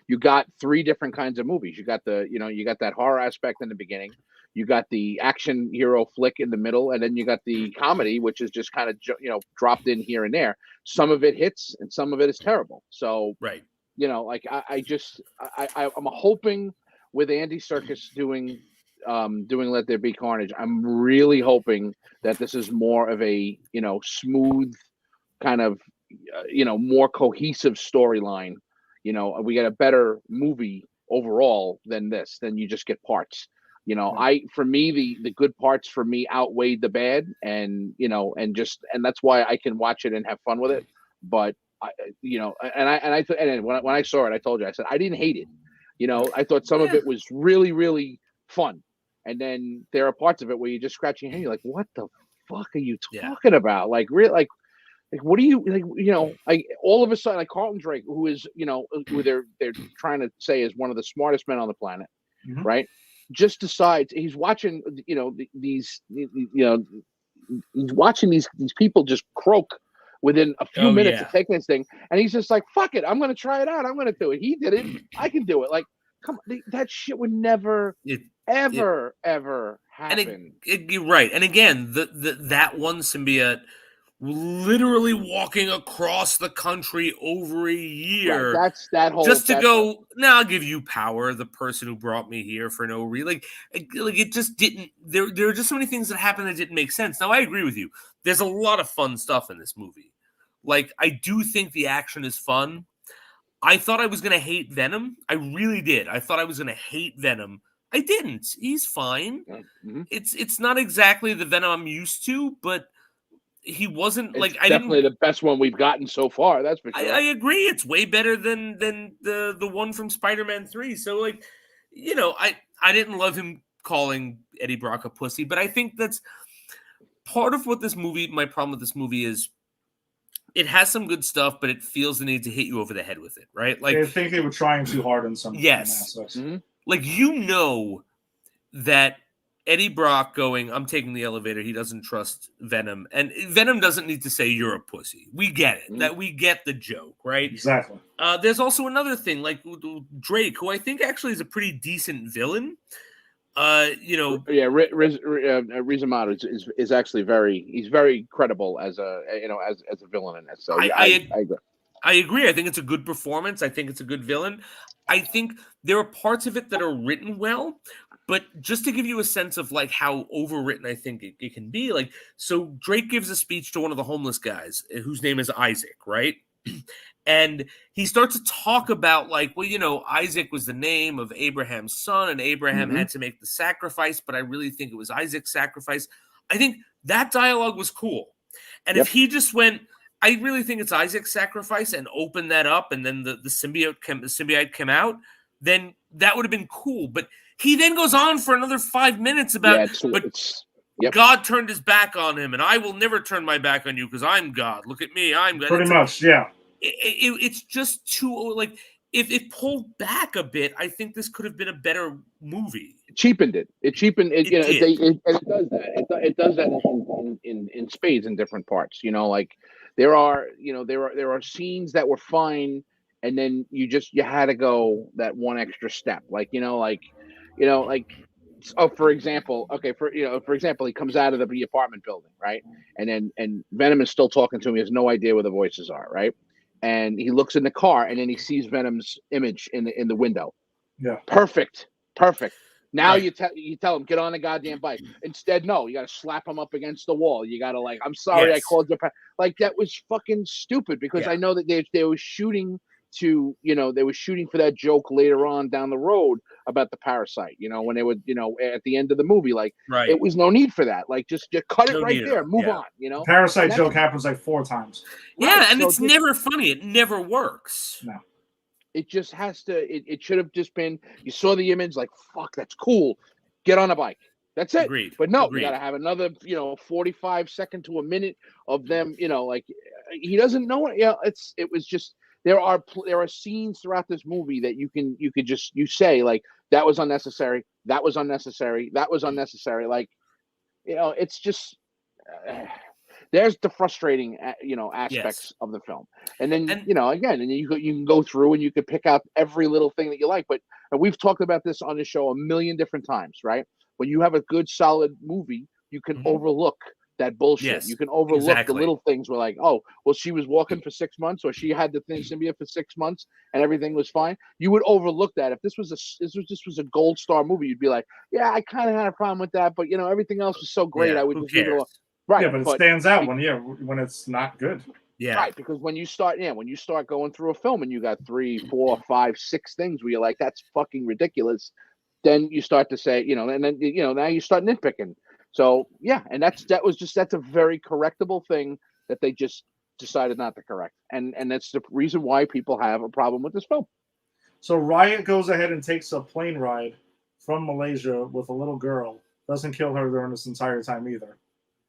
you got three different kinds of movies. You got you got that horror aspect in the beginning. You got the action hero flick in the middle, and then you got the comedy, which is just kind of, dropped in here and there. Some of it hits and some of it is terrible. So, right. Like I'm hoping with Andy Serkis doing Let There Be Carnage, I'm really hoping that this is more of a, smooth kind of, more cohesive storyline. We get a better movie overall than this. Then you just get parts. For me, the good parts for me outweighed the bad, and and that's why I can watch it and have fun with it. But when I saw it, I told you, I said I didn't hate it. I thought some of it was really, really fun, and then there are parts of it where you're just scratching your head. You're like, what the fuck are you talking about? Like, really, like what do you like? All of a sudden, like Carlton Drake, who is who they're trying to say is one of the smartest men on the planet, right? Just decides he's watching he's watching these people just croak within a few minutes of taking this thing, and he's just like, fuck it, I'm gonna try it out, I'm gonna do it. He did it, I can do it. Like, come on, that shit would never ever happen. You're right. And again, that one symbiote literally walking across the country over a year, right, that whole just to go, now I'll give you power, the person who brought me here for no reason. Like it just didn't. There are just so many things that happened that didn't make sense. Now I agree with you. There's a lot of fun stuff in this movie. Like I do think the action is fun. I thought I was gonna hate Venom. I really did. I thought I was gonna hate Venom. I didn't. He's fine. Mm-hmm. It's not exactly the Venom I'm used to, but he wasn't like definitely the best one we've gotten so far. That's for sure. I agree. It's way better than the one from Spider-Man 3. So like, I didn't love him calling Eddie Brock a pussy, but I think that's part of what this movie. My problem with this movie is it has some good stuff, but it feels the need to hit you over the head with it, right? Like I think they were trying too hard in some aspects. Mm-hmm. Like that. Eddie Brock going, I'm taking the elevator. He doesn't trust Venom. And Venom doesn't need to say you're a pussy. We get it. That we get the joke, right? Exactly. There's also another thing, like Drake, who I think actually is a pretty decent villain. Yeah, Rizamato is actually he's very credible as a as a villain in this. So yeah, I agree. I agree. I think it's a good performance. I think it's a good villain. I think there are parts of it that are written well, but just to give you a sense of like how overwritten I think it can be, like, so Drake gives a speech to one of the homeless guys whose name is Isaac, right? And he starts to talk about like, well, Isaac was the name of Abraham's son, and Abraham had to make the sacrifice, but I really think it was Isaac's sacrifice. I think that dialogue was cool. And if he just went, I really think it's Isaac's sacrifice, and opened that up, and then the symbiote came out, then that would have been cool. But he then goes on for another 5 minutes about, God turned his back on him, and I will never turn my back on you because I'm God. Look at me, I'm God. Pretty much, yeah. It's just too, like, if it pulled back a bit, I think this could have been a better movie. It cheapened it. It does that. It does that in spades in different parts. Like there are scenes that were fine, and then you had to go that one extra step. For example, he comes out of the apartment building, right? And Venom is still talking to him. He has no idea where the voices are, right? And he looks in the car, and then he sees Venom's image in the window. Yeah, perfect. Now you tell him, get on the goddamn bike. Instead, no, you got to slap him up against the wall. You got to I'm sorry, I called you. Like, that was fucking stupid, because I know that they were shooting to, they were shooting for that joke later on down the road about the parasite, when they would, at the end of the movie, like, it was no need for that. Like, just cut it right there, move on, Parasite joke happens like 4 times. Yeah, and it's never funny. It never works. No. It just has to, it should have just been, you saw the image, like, fuck, that's cool. Get on a bike. That's it. Agreed. But no, Agreed. You got to have another, 45 seconds to a minute of them, like, he doesn't know it. It was just, there are scenes throughout this movie that you say, like, that was unnecessary. That was unnecessary. That was unnecessary. Like, it's just, there's the frustrating, aspects of the film. And then, again, and you can go through and you can pick out every little thing that you like. But we've talked about this on the show a million different times, right? When you have a good, solid movie, you can overlook that bullshit. Yes, you can overlook the little things where, like, oh, well, she was walking for 6 months, or she had the thing symbiote for 6 months and everything was fine. You would overlook that. If this was a gold star movie, you'd be like, yeah, I kind of had a problem with that, but everything else was so great. I would just leave it alone. Right. Yeah, but it stands out when it's not good. Yeah. Right, because when you start going through a film and you got 3, 4, 5, 6 things where you're like, that's fucking ridiculous, then you start to say, and then now you start nitpicking. So yeah, and that's a very correctable thing that they just decided not to correct, and that's the reason why people have a problem with this film. So Riot goes ahead and takes a plane ride from Malaysia with a little girl. Doesn't kill her during this entire time either.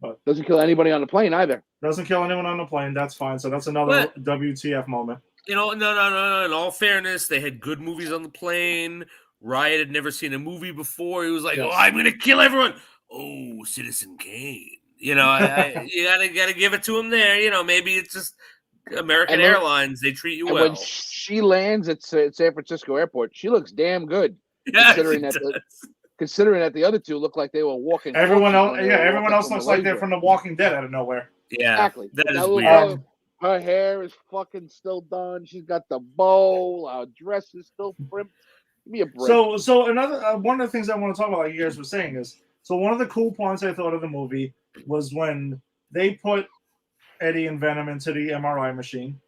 But doesn't kill anybody on the plane either. Doesn't kill anyone on the plane. That's fine. So that's another WTF moment. No. In all fairness, they had good movies on the plane. Riot had never seen a movie before. He was like, "Oh, I'm gonna kill everyone." Oh, Citizen Kane. You gotta give it to him there. Maybe it's just American Airlines. They treat you well. When she lands at San Francisco Airport, she looks damn good. Yeah, Considering that the other two look like they were walking. Everyone else looks like they're from The Walking Dead out of nowhere. Yeah, exactly. That is weird. Her hair is fucking still done. She's got the bow. Her dress is still primped. Give me a break. So another one of the things I want to talk about, like you guys were saying, is one of the cool points I thought of the movie was when they put Eddie and Venom into the MRI machine.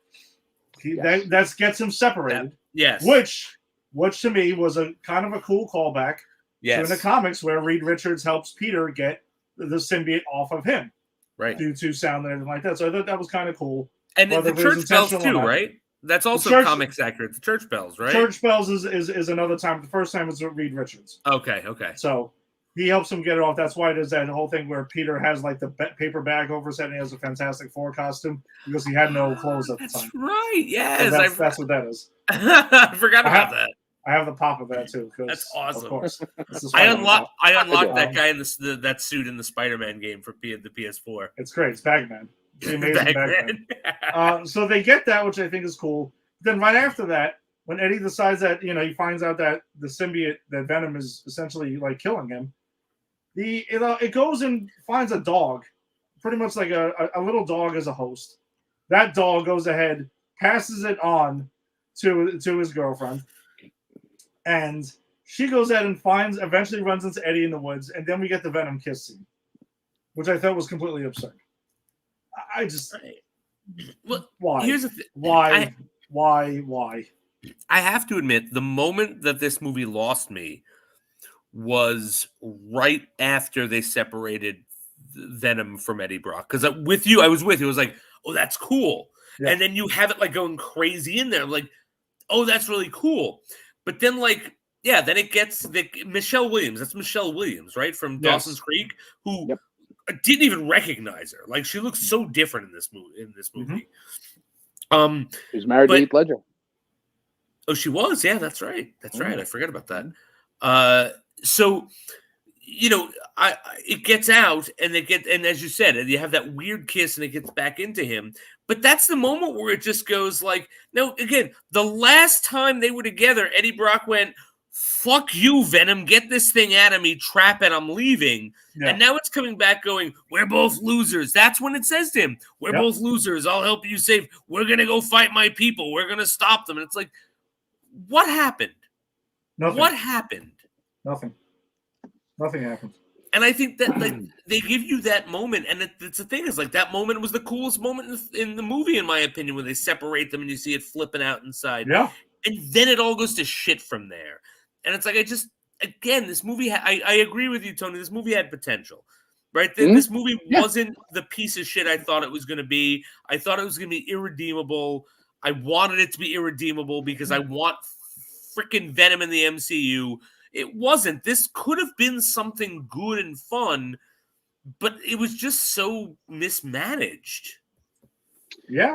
That gets him separated. Yes. Which to me was a kind of a cool callback. Yes. To in the comics where Reed Richards helps Peter get the symbiote off of him. Right. Due to sound and everything like that. So I thought that was kind of cool. And the church bells too, right? That's also comics accurate. The church bells, right? Church bells is another time. The first time was with Reed Richards. Okay. So he helps him get it off. That's why there's that whole thing where Peter has like the paper bag over his head and he has a Fantastic Four costume because he had no clothes at the time. That's right. Yes. So that's what that is. I forgot about that. I have the pop of that too. That's awesome. Of course. I unlocked that guy in that suit in the Spider-Man game for the PS4. It's great. It's Bagman. It's the amazing Bagman. So they get that, which I think is cool. Then right after that, when Eddie decides that, he finds out that the symbiote, that Venom is essentially like killing him, it goes and finds a dog, pretty much like a little dog as a host. That dog goes ahead, passes it on to his girlfriend, and she goes ahead and eventually runs into Eddie in the woods, and then we get the Venom kiss scene, which I thought was completely absurd. I just, why? Here's the why? I have to admit, the moment that this movie lost me was right after they separated Venom from Eddie Brock. Because I was with you. I was like, oh, that's cool. Yeah. And then you have it like going crazy in there. I'm like, oh, that's really cool. But then then it gets Michelle Williams. That's Michelle Williams, right? From Dawson's Creek, who I didn't even recognize her. Like, she looks so different in this movie. Mm-hmm. She's married to Heath Ledger. Oh, she was? Yeah, that's right. That's right. I forgot about that. So, it gets out, and and as you said, you have that weird kiss, and it gets back into him. But that's the moment where it just goes like, no, again, the last time they were together, Eddie Brock went, fuck you, Venom, get this thing out of me, trap it, I'm leaving. Yeah. And now it's coming back going, we're both losers. That's when it says to him, we're both losers. I'll help you save. We're going to go fight my people. We're going to stop them. And it's like, what happened? Nothing. What happened? Nothing happened. And I think that they give you that moment, and it's the thing is that moment was the coolest moment in the movie, in my opinion, when they separate them and you see it flipping out inside. Yeah. And then it all goes to shit from there. And it's like, this movie, I agree with you, Tony. This movie had potential, right? This movie wasn't the piece of shit I thought it was going to be. I thought it was going to be irredeemable. I wanted it to be irredeemable because I want freaking Venom in the MCU. It wasn't. This could have been something good and fun, but it was just so mismanaged. Yeah.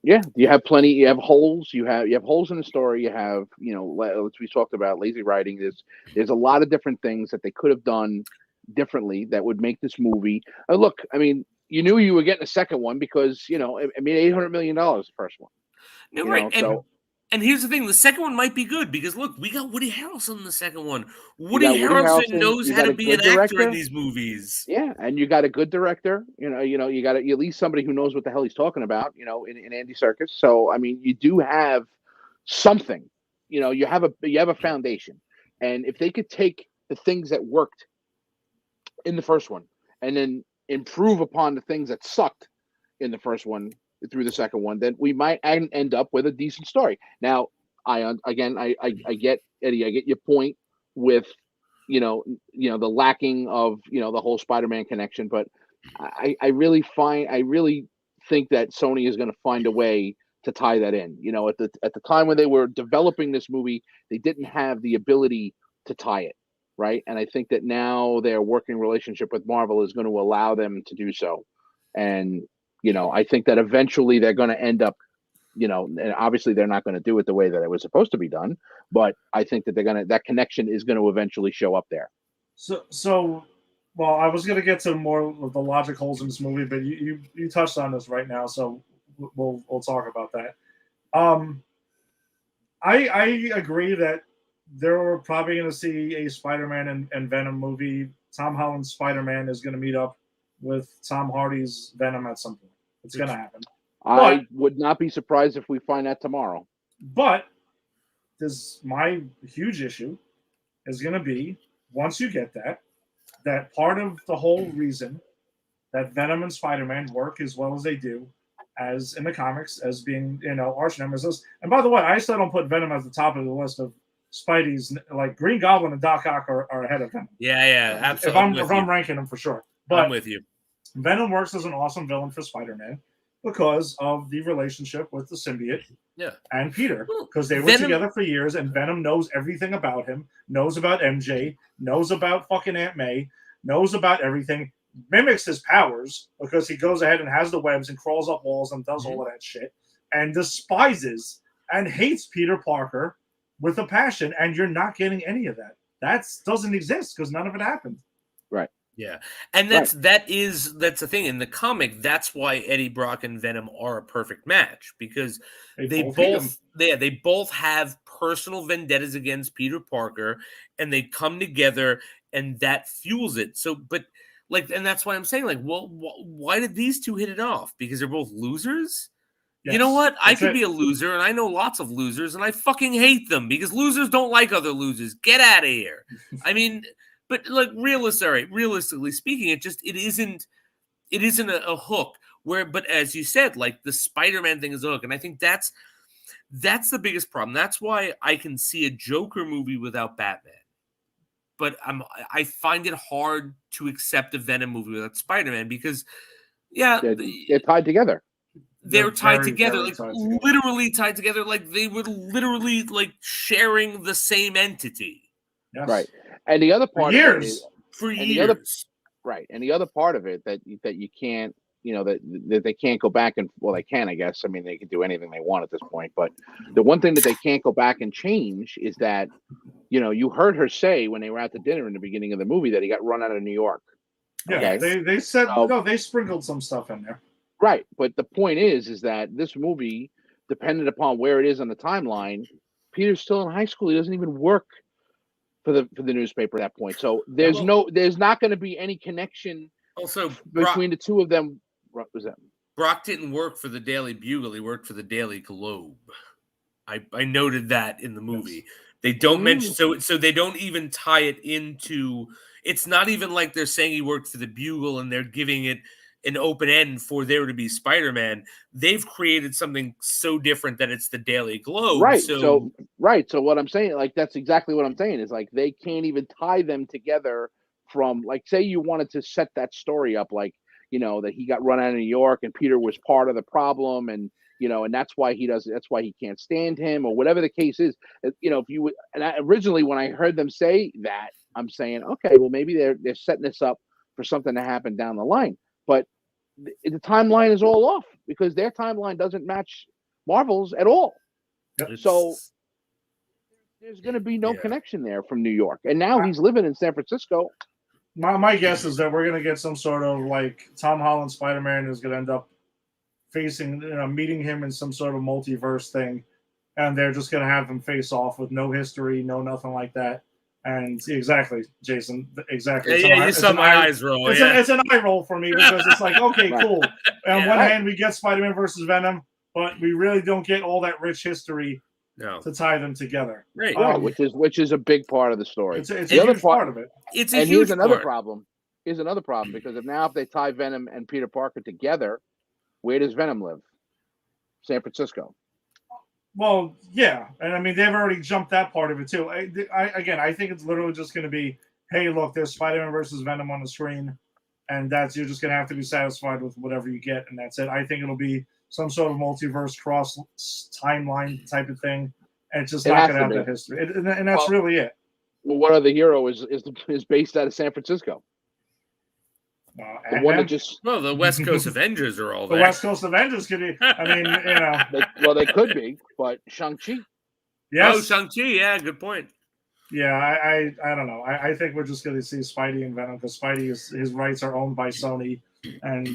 Yeah. You have plenty. You have holes. You have holes in the story. You have, as we talked about, lazy writing. There's a lot of different things that they could have done differently that would make this movie. Look, I mean, you knew you were getting a second one because it made $800 million the first one. No, right. And here's the thing: the second one might be good because look, we got Woody Harrelson in the second one. Woody Harrelson knows how to be an actor in these movies. Yeah, and you got a good director. You got at least somebody who knows what the hell he's talking about. In Andy Serkis. So I mean, you do have something. You have a foundation, and if they could take the things that worked in the first one and then improve upon the things that sucked in the first one through the second one, then we might end up with a decent story. Now, I get Eddie, I get your point with the lacking of the whole Spider-Man connection, but I really think that Sony is going to find a way to tie that in. At the time when they were developing this movie, they didn't have the ability to tie it, right? And I think that now their working relationship with Marvel is going to allow them to do so. And I think that eventually they're going to end up, and obviously they're not going to do it the way that it was supposed to be done, but I think that that connection is going to eventually show up there. So, well, I was going to get to more of the logic holes in this movie, but you touched on this right now, so we'll talk about that. I agree that they're probably going to see a Spider-Man and Venom movie. Tom Holland's Spider-Man is going to meet up with Tom Hardy's Venom at some point. It's going to happen. I would not be surprised if we find that tomorrow. But my huge issue is going to be, once you get that part of the whole reason that Venom and Spider-Man work as well as they do, as in the comics, as being, arch nemesis. And by the way, I still don't put Venom at the top of the list of Spidey's. Like Green Goblin and Doc Ock are ahead of Venom. Yeah, absolutely. If I'm ranking them for sure. But I'm with you. Venom works as an awesome villain for Spider-Man because of the relationship with the symbiote and Peter. Because they were together for years, and Venom knows everything about him, knows about MJ, knows about fucking Aunt May, knows about everything, mimics his powers because he goes ahead and has the webs and crawls up walls and does all of that shit, and despises and hates Peter Parker with a passion, and you're not getting any of that. That doesn't exist because none of it happened. Right. Yeah, and that's the thing in the comic. That's why Eddie Brock and Venom are a perfect match because They both hate him. they both have personal vendettas against Peter Parker, and they come together, and that fuels it. So, but like, and that's why I'm saying, like, well, why did these two hit it off? Because they're both losers. You know Yes, what? I that's could it. be a loser, and I know lots of losers, and I fucking hate them because losers don't like other losers. Get out of here. I mean, but like realistically speaking, it isn't a hook. But as you said, like the Spider-Man thing is a hook, and I think that's the biggest problem. That's why I can see a Joker movie without Batman, but I find it hard to accept a Venom movie without Spider-Man because they're tied together. They're tied together, very like tied together. literally tied together, like they were literally like sharing the same entity. Yes. Right. And the other part of it is, For and years. the other part of it that you can't, that they can't go back and, well, they can, I guess. I mean, they can do anything they want at this point, but the one thing that they can't go back and change is that, you heard her say when they were at the dinner in the beginning of the movie that he got run out of New York. Yeah, Okay? they said they sprinkled some stuff in there. Right, but the point is that this movie, depending upon where it is on the timeline, Peter's still in high school. He doesn't even work for the newspaper at that point. So there's not going to be any connection Also, between the two of them. What was that? Brock didn't work for the Daily Bugle. He worked for the Daily Globe. I noted that in the movie. Yes. They don't mention so they don't even tie it into. It's not even like they're saying he worked for the Bugle and they're giving it an open end for there to be Spider-Man. They've created something so different that it's the Daily Globe. Right. So what I'm saying, like, that's exactly what I'm saying is like they can't even tie them together from, like, say you wanted to set that story up, like, that he got run out of New York and Peter was part of the problem, and and that's why he can't stand him, or whatever the case is. If you would, and originally when I heard them say that, I'm saying, okay, well, maybe they're setting this up for something to happen down the line. But the timeline is all off because their timeline doesn't match Marvel's at all. So there's going to be no connection there from New York. And now he's living in San Francisco. My guess is that we're going to get some sort of, like, Tom Holland Spider-Man is going to end up meeting him in some sort of multiverse thing. And they're just going to have them face off with no history, no nothing like that. And exactly, Jason. Exactly. Yeah, you saw my eyes roll. It's an eye roll for me because it's like, okay, cool. On one hand, we get Spider-Man versus Venom, but we really don't get all that rich history to tie them together. Right. Which is a big part of the story. It's a huge part of it. It's a huge part. Here's another problem because if they tie Venom and Peter Parker together, where does Venom live? San Francisco. Well, yeah, and I mean they've already jumped that part of it too. I think it's literally just going to be, hey, look, there's Spider-Man versus Venom on the screen, and you're just going to have to be satisfied with whatever you get, and that's it. I think it'll be some sort of multiverse cross timeline type of thing, and it's just not going to have that history, and that's really it. Well, what other hero is based out of San Francisco? The one that the West Coast Avengers are all there. The West Coast Avengers could be. I mean, they could be, but Shang-Chi. Yes. Oh, Shang-Chi. Yeah, good point. Yeah, I don't know. I think we're just going to see Spidey and Venom because Spidey his rights are owned by Sony, and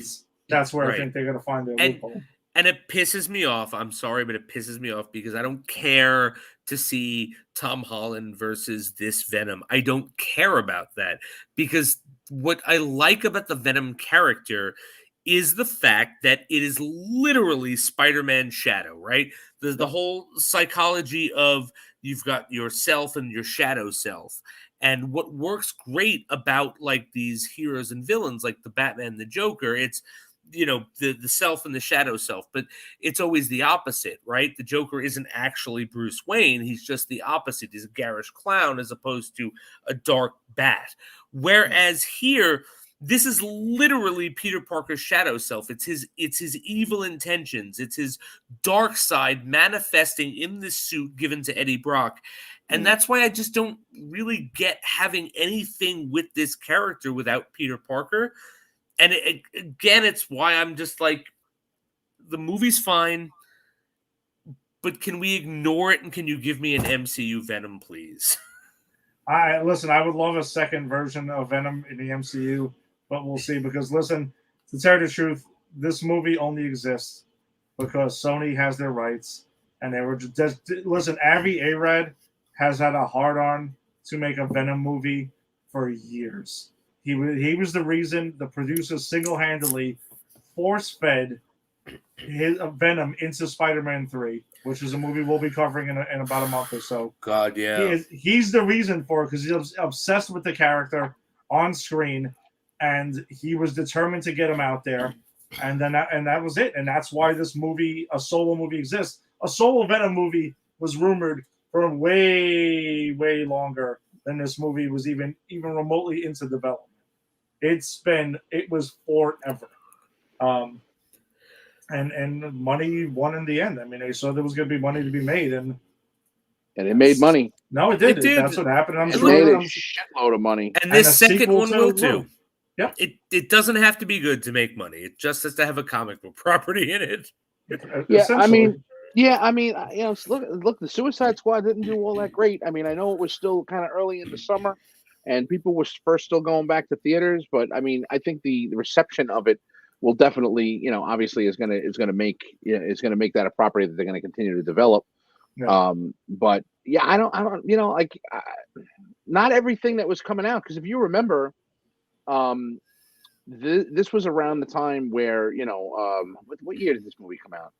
that's where I think they're going to find their loophole. And it pisses me off. I'm sorry, but it pisses me off because I don't care to see Tom Holland versus this Venom. I don't care about that because what I like about the Venom character is the fact that it is literally Spider-Man's shadow, right? The whole psychology of you've got yourself and your shadow self. And what works great about like these heroes and villains like the Batman and the Joker, it's the self and the shadow self, but it's always the opposite, right? The Joker isn't actually Bruce Wayne. He's just the opposite. He's a garish clown as opposed to a dark bat. Whereas here, this is literally Peter Parker's shadow self. It's his evil intentions. It's his dark side manifesting in this suit given to Eddie Brock. And that's why I just don't really get having anything with this character without Peter Parker. And again, it's why I'm just like, the movie's fine, but can we ignore it and can you give me an MCU Venom, please? I listen. I would love a second version of Venom in the MCU, but we'll see. Because listen, to tell you the truth, this movie only exists because Sony has their rights, and they were just listen. Avi Arad has had a hard on to make a Venom movie for years. He was the reason the producers single handedly force fed his Venom into Spider-Man 3, which is a movie we'll be covering in about a month or so. God, yeah. He's the reason for it because he's obsessed with the character on screen, and he was determined to get him out there. And that was it. And that's why this movie, a solo movie, exists. A solo Venom movie was rumored for way, way longer than this movie was even remotely into development. It was forever. And money won in the end. I mean, they saw there was going to be money to be made, and it made money. No, it did. It did. That's what happened. I'm It sure. made a shitload of money. And this second sequel one will too. too. Yep. It doesn't have to be good to make money. It just has to have a comic book property in it. Yeah, Essentially. Look, the Suicide Squad didn't do all that great. I mean, I know it was still kind of early in the summer, and people were first still going back to theaters. But I mean, I think the reception of it will definitely, obviously is gonna make that a property that they're gonna continue to develop. Yeah. But yeah, I don't, not everything that was coming out, because if you remember, this was around the time where what year did this movie come out?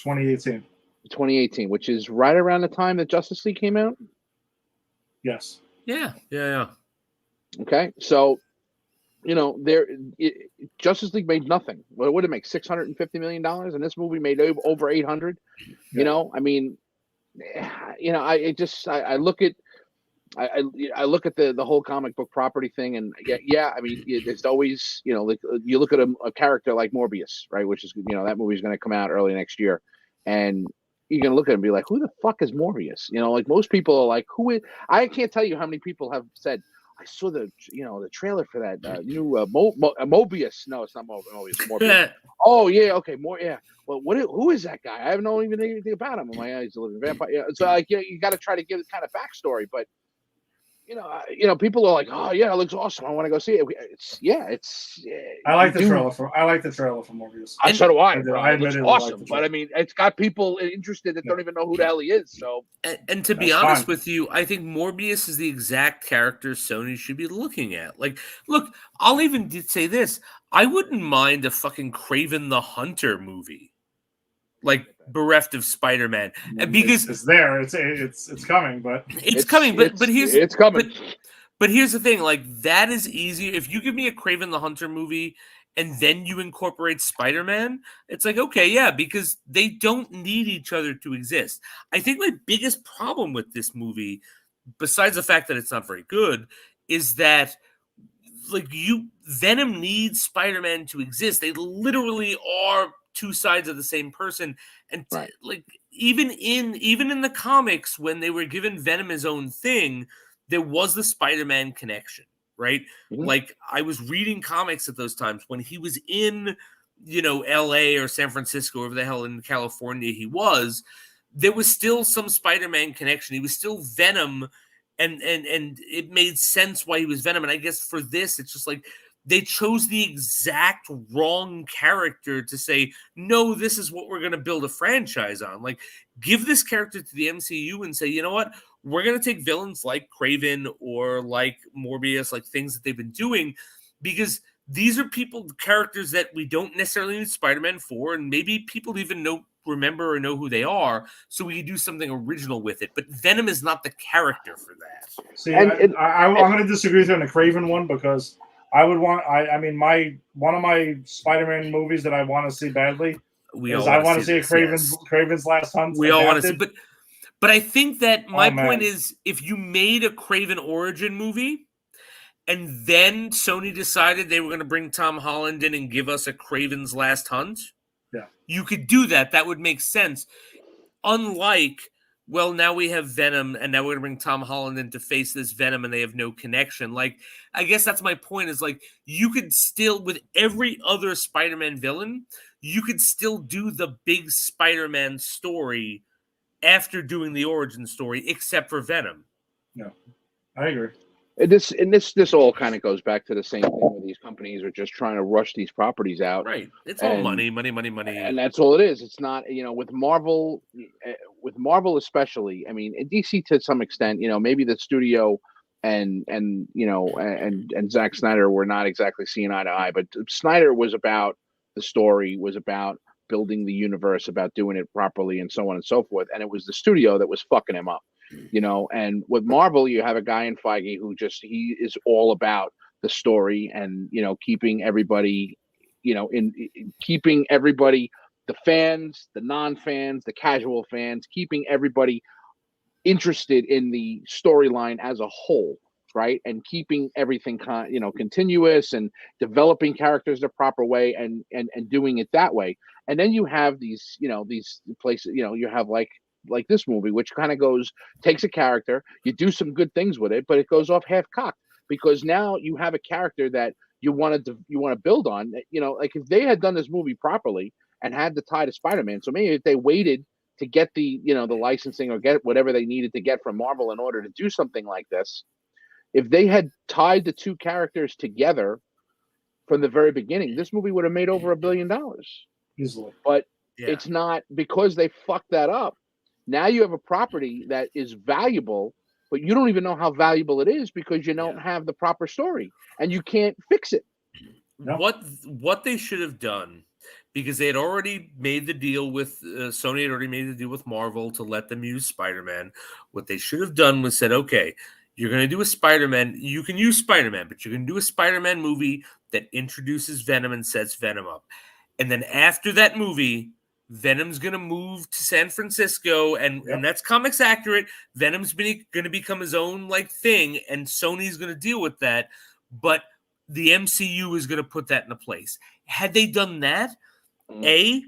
2018. 2018, which is right around the time that Justice League came out. Yes. Yeah. Okay, so Justice League made nothing. What would it make? $650 million, and this movie made over 800. Yeah. I mean, I look at the whole comic book property thing, and I mean, it's always, like you look at a character like Morbius, right? Which is, that movie's going to come out early next year, and you're going to look at it and be like, who the fuck is Morbius? Like most people are like, who is? I can't tell you how many people have said, I saw the trailer for that new Mobius. No, it's not Mobius. Morbius. Oh yeah, okay, yeah. Well, who is that guy? I haven't known even anything about him. I'm like, he's a living vampire. Yeah, so like, you got to try to give it kind of backstory, but people are like, oh yeah, it looks awesome. I want to go see it. I like the trailer for Morbius. So do I. I It looks admittedly awesome, like the but I mean, it's got people interested that don't even know who the hell he is. So, and to be That's honest fine. with you, I think Morbius is the exact character Sony should be looking at. Like, look, I'll even say this: I wouldn't mind a fucking Kraven the Hunter movie, like bereft of Spider-Man, because it's there. It's coming, but it's coming. But here's it's coming. But here's the thing: like, that is easier. If you give me a Kraven the Hunter movie and then you incorporate Spider-Man, it's like, okay, yeah, because they don't need each other to exist. I think my biggest problem with this movie, besides the fact that it's not very good, is that Venom needs Spider-Man to exist. They literally are two sides of the same person. And Right. even in the comics, when they were given Venom his own thing, there was the Spider-Man connection, right? Mhm. Like, I was reading comics at those times when he was in, LA or San Francisco, wherever the hell in California he was, there was still some Spider-Man connection. He was still Venom, and it made sense why he was Venom. And I guess for this, it's just like they chose the exact wrong character to say, no, this is what we're going to build a franchise on. Like, give this character to the MCU and say, you know what? We're going to take villains like Kraven or like Morbius, like things that they've been doing, because these are characters that we don't necessarily need Spider-Man for, and maybe people even remember or know who they are, so we can do something original with it. But Venom is not the character for that. See, I'm going to disagree with you on the Kraven one because I would want. I mean, one of my Spider-Man movies that I want to see badly I want to see Kraven's Last Hunt. We all want to see, but I think that my point is, if you made a Kraven origin movie, and then Sony decided they were going to bring Tom Holland in and give us a Kraven's Last Hunt, you could do that. That would make sense. Unlike, well, now we have Venom, and now we're going to bring Tom Holland in to face this Venom, and they have no connection. Like, I guess that's my point, is like, you could still, with every other Spider-Man villain, you could still do the big Spider-Man story after doing the origin story, except for Venom. No. I agree. This all kind of goes back to the same thing where these companies are just trying to rush these properties out. Right. It's all money. And that's all it is. It's not, with Marvel especially. I mean, and DC to some extent, maybe the studio and Zack Snyder were not exactly seeing eye to eye, but Snyder was about the story, was about building the universe, about doing it properly, and so on and so forth. And it was the studio that was fucking him up. And with Marvel, you have a guy in Feige who he is all about the story and, keeping everybody, keeping everybody, the fans, the non-fans, the casual fans, keeping everybody interested in the storyline as a whole, right? And keeping everything, continuous and developing characters the proper way and doing it that way. And then you have these places, you have like this movie, which kind of takes a character, you do some good things with it, but it goes off half-cocked because now you have a character that you want to build on. Like if they had done this movie properly and had the tie to Spider-Man, so maybe if they waited to get the licensing or get whatever they needed to get from Marvel in order to do something like this, if they had tied the two characters together from the very beginning, this movie would have made over $1 billion easily. But it's not, because they fucked that up. Now you have a property that is valuable, but you don't even know how valuable it is because you don't have the proper story and you can't fix it. No. What they should have done, because they had already made the deal with Sony had already made the deal with Marvel to let them use Spider-Man. What they should have done was said, okay, you're going to do a Spider-Man. You can use Spider-Man, but you're going to do a Spider-Man movie that introduces Venom and sets Venom up. And then after that movie, Venom's going to move to San Francisco, and that's comics accurate. Venom's going to become his own thing, and Sony's going to deal with that. But the MCU is going to put that into place. Had they done that, I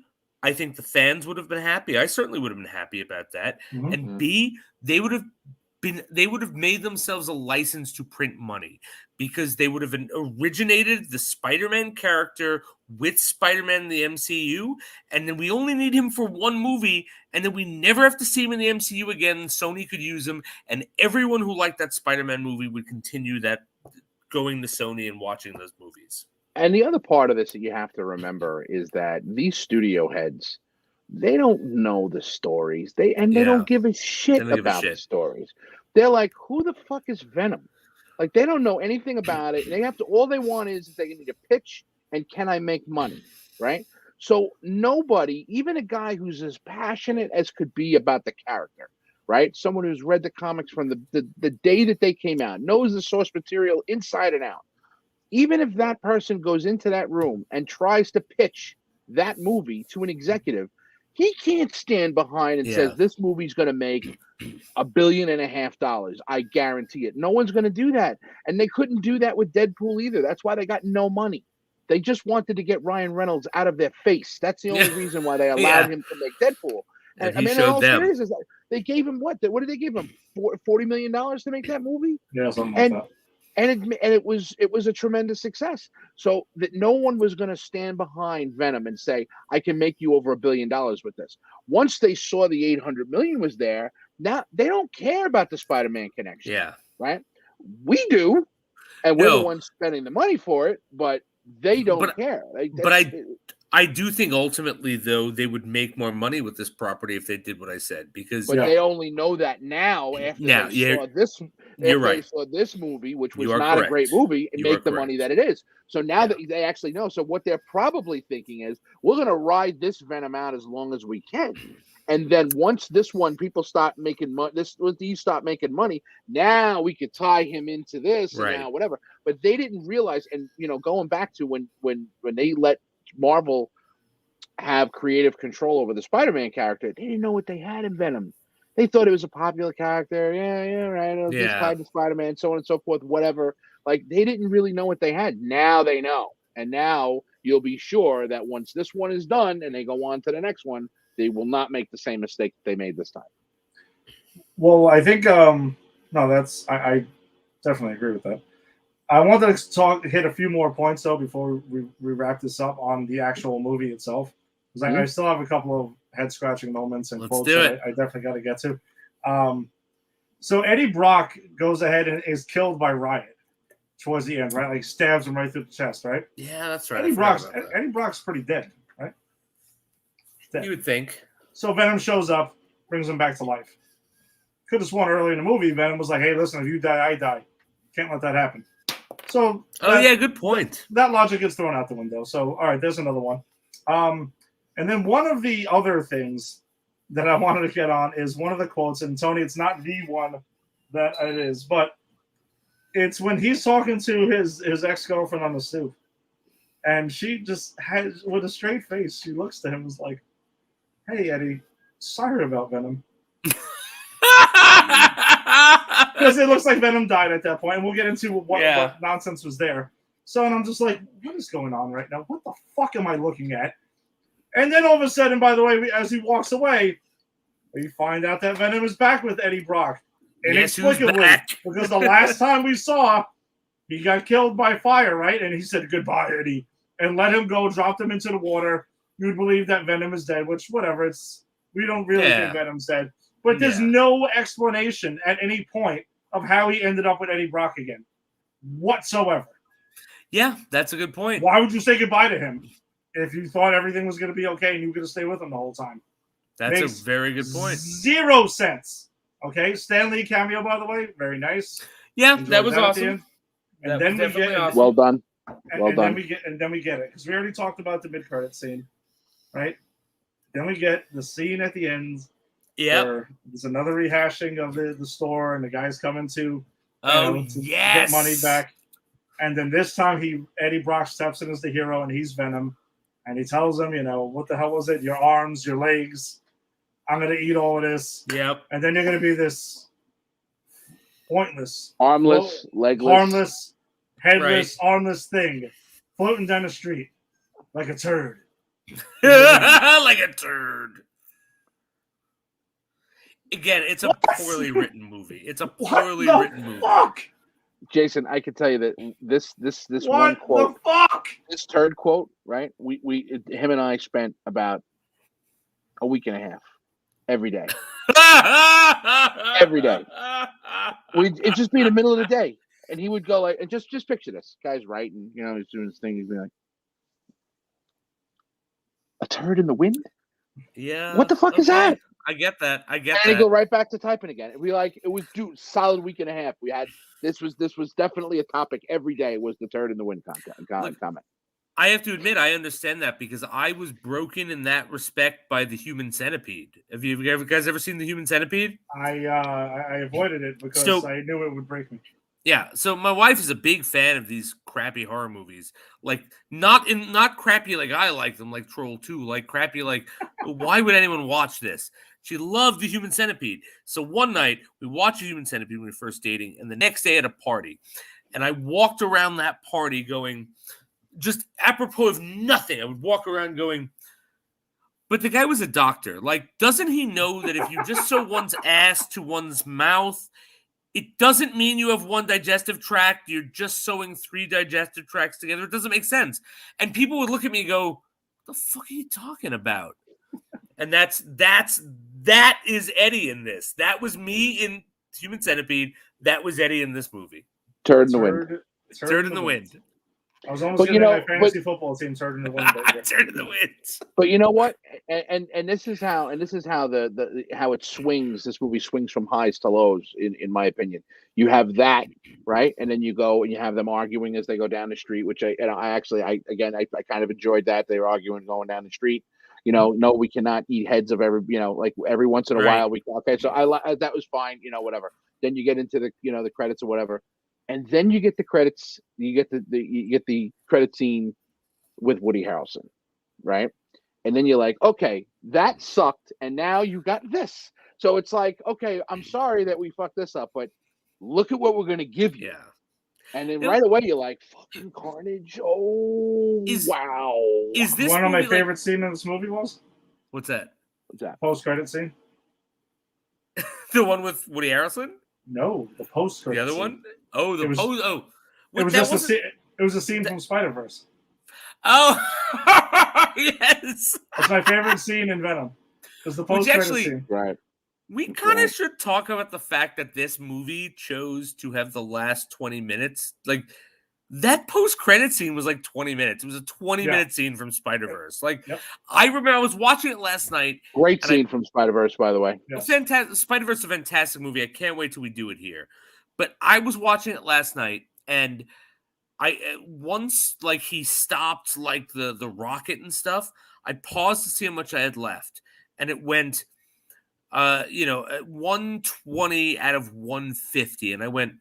think the fans would have been happy. I certainly would have been happy about that. Mm-hmm. And B, they would have made themselves a license to print money because they would have originated the Spider-Man character with Spider-Man in the MCU, and then we only need him for one movie, and then we never have to see him in the MCU again. Sony could use him, and everyone who liked that Spider-Man movie would continue that going to Sony and watching those movies. And the other part of this that you have to remember is that these studio heads, they don't know the stories. They don't give a shit about the stories. They're like, who the fuck is Venom? Like, they don't know anything about it. All they want is they need a pitch and can I make money, right? So nobody, even a guy who's as passionate as could be about the character, right? Someone who's read the comics from the day that they came out, knows the source material inside and out. Even if that person goes into that room and tries to pitch that movie to an executive, he can't stand behind and says this movie's going to make $1.5 billion. I guarantee it. No one's going to do that. And they couldn't do that with Deadpool either. That's why they got no money. They just wanted to get Ryan Reynolds out of their face. That's the only reason why they allowed him to make Deadpool. And I mean, in all seriousness, they gave him what? What did they give him? $40 million to make that movie? Yeah, something like that. And it was a tremendous success. So that no one was going to stand behind Venom and say, I can make you over $1 billion with this. Once they saw the $800 million was there, now they don't care about the Spider-Man connection. Yeah. Right? We do. And we're the ones spending the money for it, but they don't care. I do think ultimately, though, they would make more money with this property if they did what I said. But they only know that now after they saw this. They saw this movie, which was not a great movie, and make the money that it is. So now that they actually know, so what they're probably thinking is, we're going to ride this Venom out as long as we can, and then once this one people start making money, these start making money, now we could tie him into this and now whatever. But they didn't realize, and going back to when they let Marvel have creative control over the Spider-Man character, they didn't know what they had in Venom. They thought it was a popular character. Just tied to Spider-Man, so on and so forth, whatever. Like, they didn't really know what they had. Now they know. And now you'll be sure that once this one is done and they go on to the next one, they will not make the same mistake that they made this time. Well, I think, I definitely agree with that. I wanted to hit a few more points, though, before we wrap this up on the actual movie itself. Because I still have a couple of head-scratching moments and quotes that I definitely got to get to. So Eddie Brock goes ahead and is killed by Riot towards the end, right? Like stabs him right through the chest, right? Yeah, that's right. Eddie Brock's pretty dead, right? Dead. You would think. So Venom shows up, brings him back to life. Could have sworn early in the movie, Venom was like, "Hey, listen, if you die, I die. Can't let that happen." So, good point. That logic gets thrown out the window. So, all right, there's another one. And then one of the other things that I wanted to get on is one of the quotes, and Tony, it's not the one that it is, but it's when he's talking to his ex-girlfriend on the stoop, and she just has, with a straight face, she looks to him and is like, "Hey, Eddie, sorry about Venom." Because it looks like Venom died at that point, and we'll get into what nonsense was there. So, and I'm just like, what is going on right now? What the fuck am I looking at? And then all of a sudden, by the way, as he walks away, we find out that Venom is back with Eddie Brock. Inexplicably, because the last time we saw, he got killed by fire, right? And he said, "Goodbye, Eddie," and let him go, dropped him into the water. You would believe that Venom is dead, which, whatever, we don't really think Venom's dead. But there's no explanation at any point of how he ended up with Eddie Brock again, whatsoever. Yeah, that's a good point. Why would you say goodbye to him if you thought everything was going to be okay and you were going to stay with him the whole time? That's a very good point. 0 sense. Okay, Stan Lee cameo, by the way, very nice. Yeah, that was awesome. And then we get awesome. Well done. Well done. Then we get it, because we already talked about the mid-credit scene, right? Then we get the scene at the end. Yeah, there's another rehashing of the store, and the guy's coming to yes, get money back. And then this time, Eddie Brock steps in as the hero, and he's Venom, and he tells him, what the hell was it? Your arms, your legs. I'm gonna eat all of this. Yep. And then you're gonna be this pointless, armless, legless, harmless, headless, armless thing floating down the street like a turd. Like a turd. Again, it's a poorly written movie. It's a poorly written movie. Fuck? Jason, I can tell you that this what one quote, the fuck? This turd quote, right? Him and I spent about a week and a half every day. Every day. It'd just be in the middle of the day. And he would go like, and just picture this. Guy's writing, he's doing his thing. He'd be like, a turd in the wind? Yeah. What the fuck is that? I get that. And he'd go right back to typing again. It was solid week and a half. We had this was definitely a topic every day, was the turd in the wind comment. I have to admit, I understand that, because I was broken in that respect by the Human Centipede. Have you guys ever seen the Human Centipede? I avoided it because I knew it would break me. Yeah, so my wife is a big fan of these crappy horror movies. Like, not crappy like I like them, like Troll 2, like crappy like, why would anyone watch this? She loved the Human Centipede. So one night, we watched the Human Centipede when we were first dating, and the next day at a party. And I walked around that party going, just apropos of nothing, I would walk around going, but the guy was a doctor. Like, doesn't he know that if you just sew one's ass to one's mouth, it doesn't mean you have one digestive tract. You're just sewing 3 digestive tracts together. It doesn't make sense. And people would look at me and go, what the fuck are you talking about? And that is Eddie in this. That was me in Human Centipede. That was Eddie in this movie. Turd in the wind. Turd in the wind. I was almost going to my fantasy football team turd in the wind. Turd in the wind. But you know what? And this is how the how it swings. This movie swings from highs to lows, in my opinion. You have that, right, and then you go and you have them arguing as they go down the street, which I kind of enjoyed that. They were arguing going down the street. No, we cannot eat heads of every, like every once in a while. So that was fine. Whatever. Then you get into the, the credits or whatever. And then you get the credits. You get the credit scene with Woody Harrelson, right? And then you're like, okay, that sucked, and now you got this. So it's like, okay, I'm sorry that we fucked this up, but look at what we're gonna give you. Yeah. And then right away you're like, fucking carnage! Oh, wow! Is this one of my favorite scenes in this movie was? What's that? Post-credit scene. The one with Woody Harrelson? No, the post-credit. The other scene. one? Oh, the post. Oh, it was just a scene. It was a scene from Spider-Verse. Oh, yes. It's my favorite scene in Venom. It's the post-credit scene. Right. We kind of should talk about the fact that this movie chose to have the last 20 minutes. Like, that post-credit scene was like 20 minutes. It was a 20-minute scene from Spider-Verse. Like, I remember I was watching it last night. Great scene from Spider-Verse, by the way. Fantastic. Spider-Verse is a fantastic movie. I can't wait till we do it here. But I was watching it last night, and once like he stopped like the rocket and stuff, I paused to see how much I had left, and it went at 120 out of 150, and I went,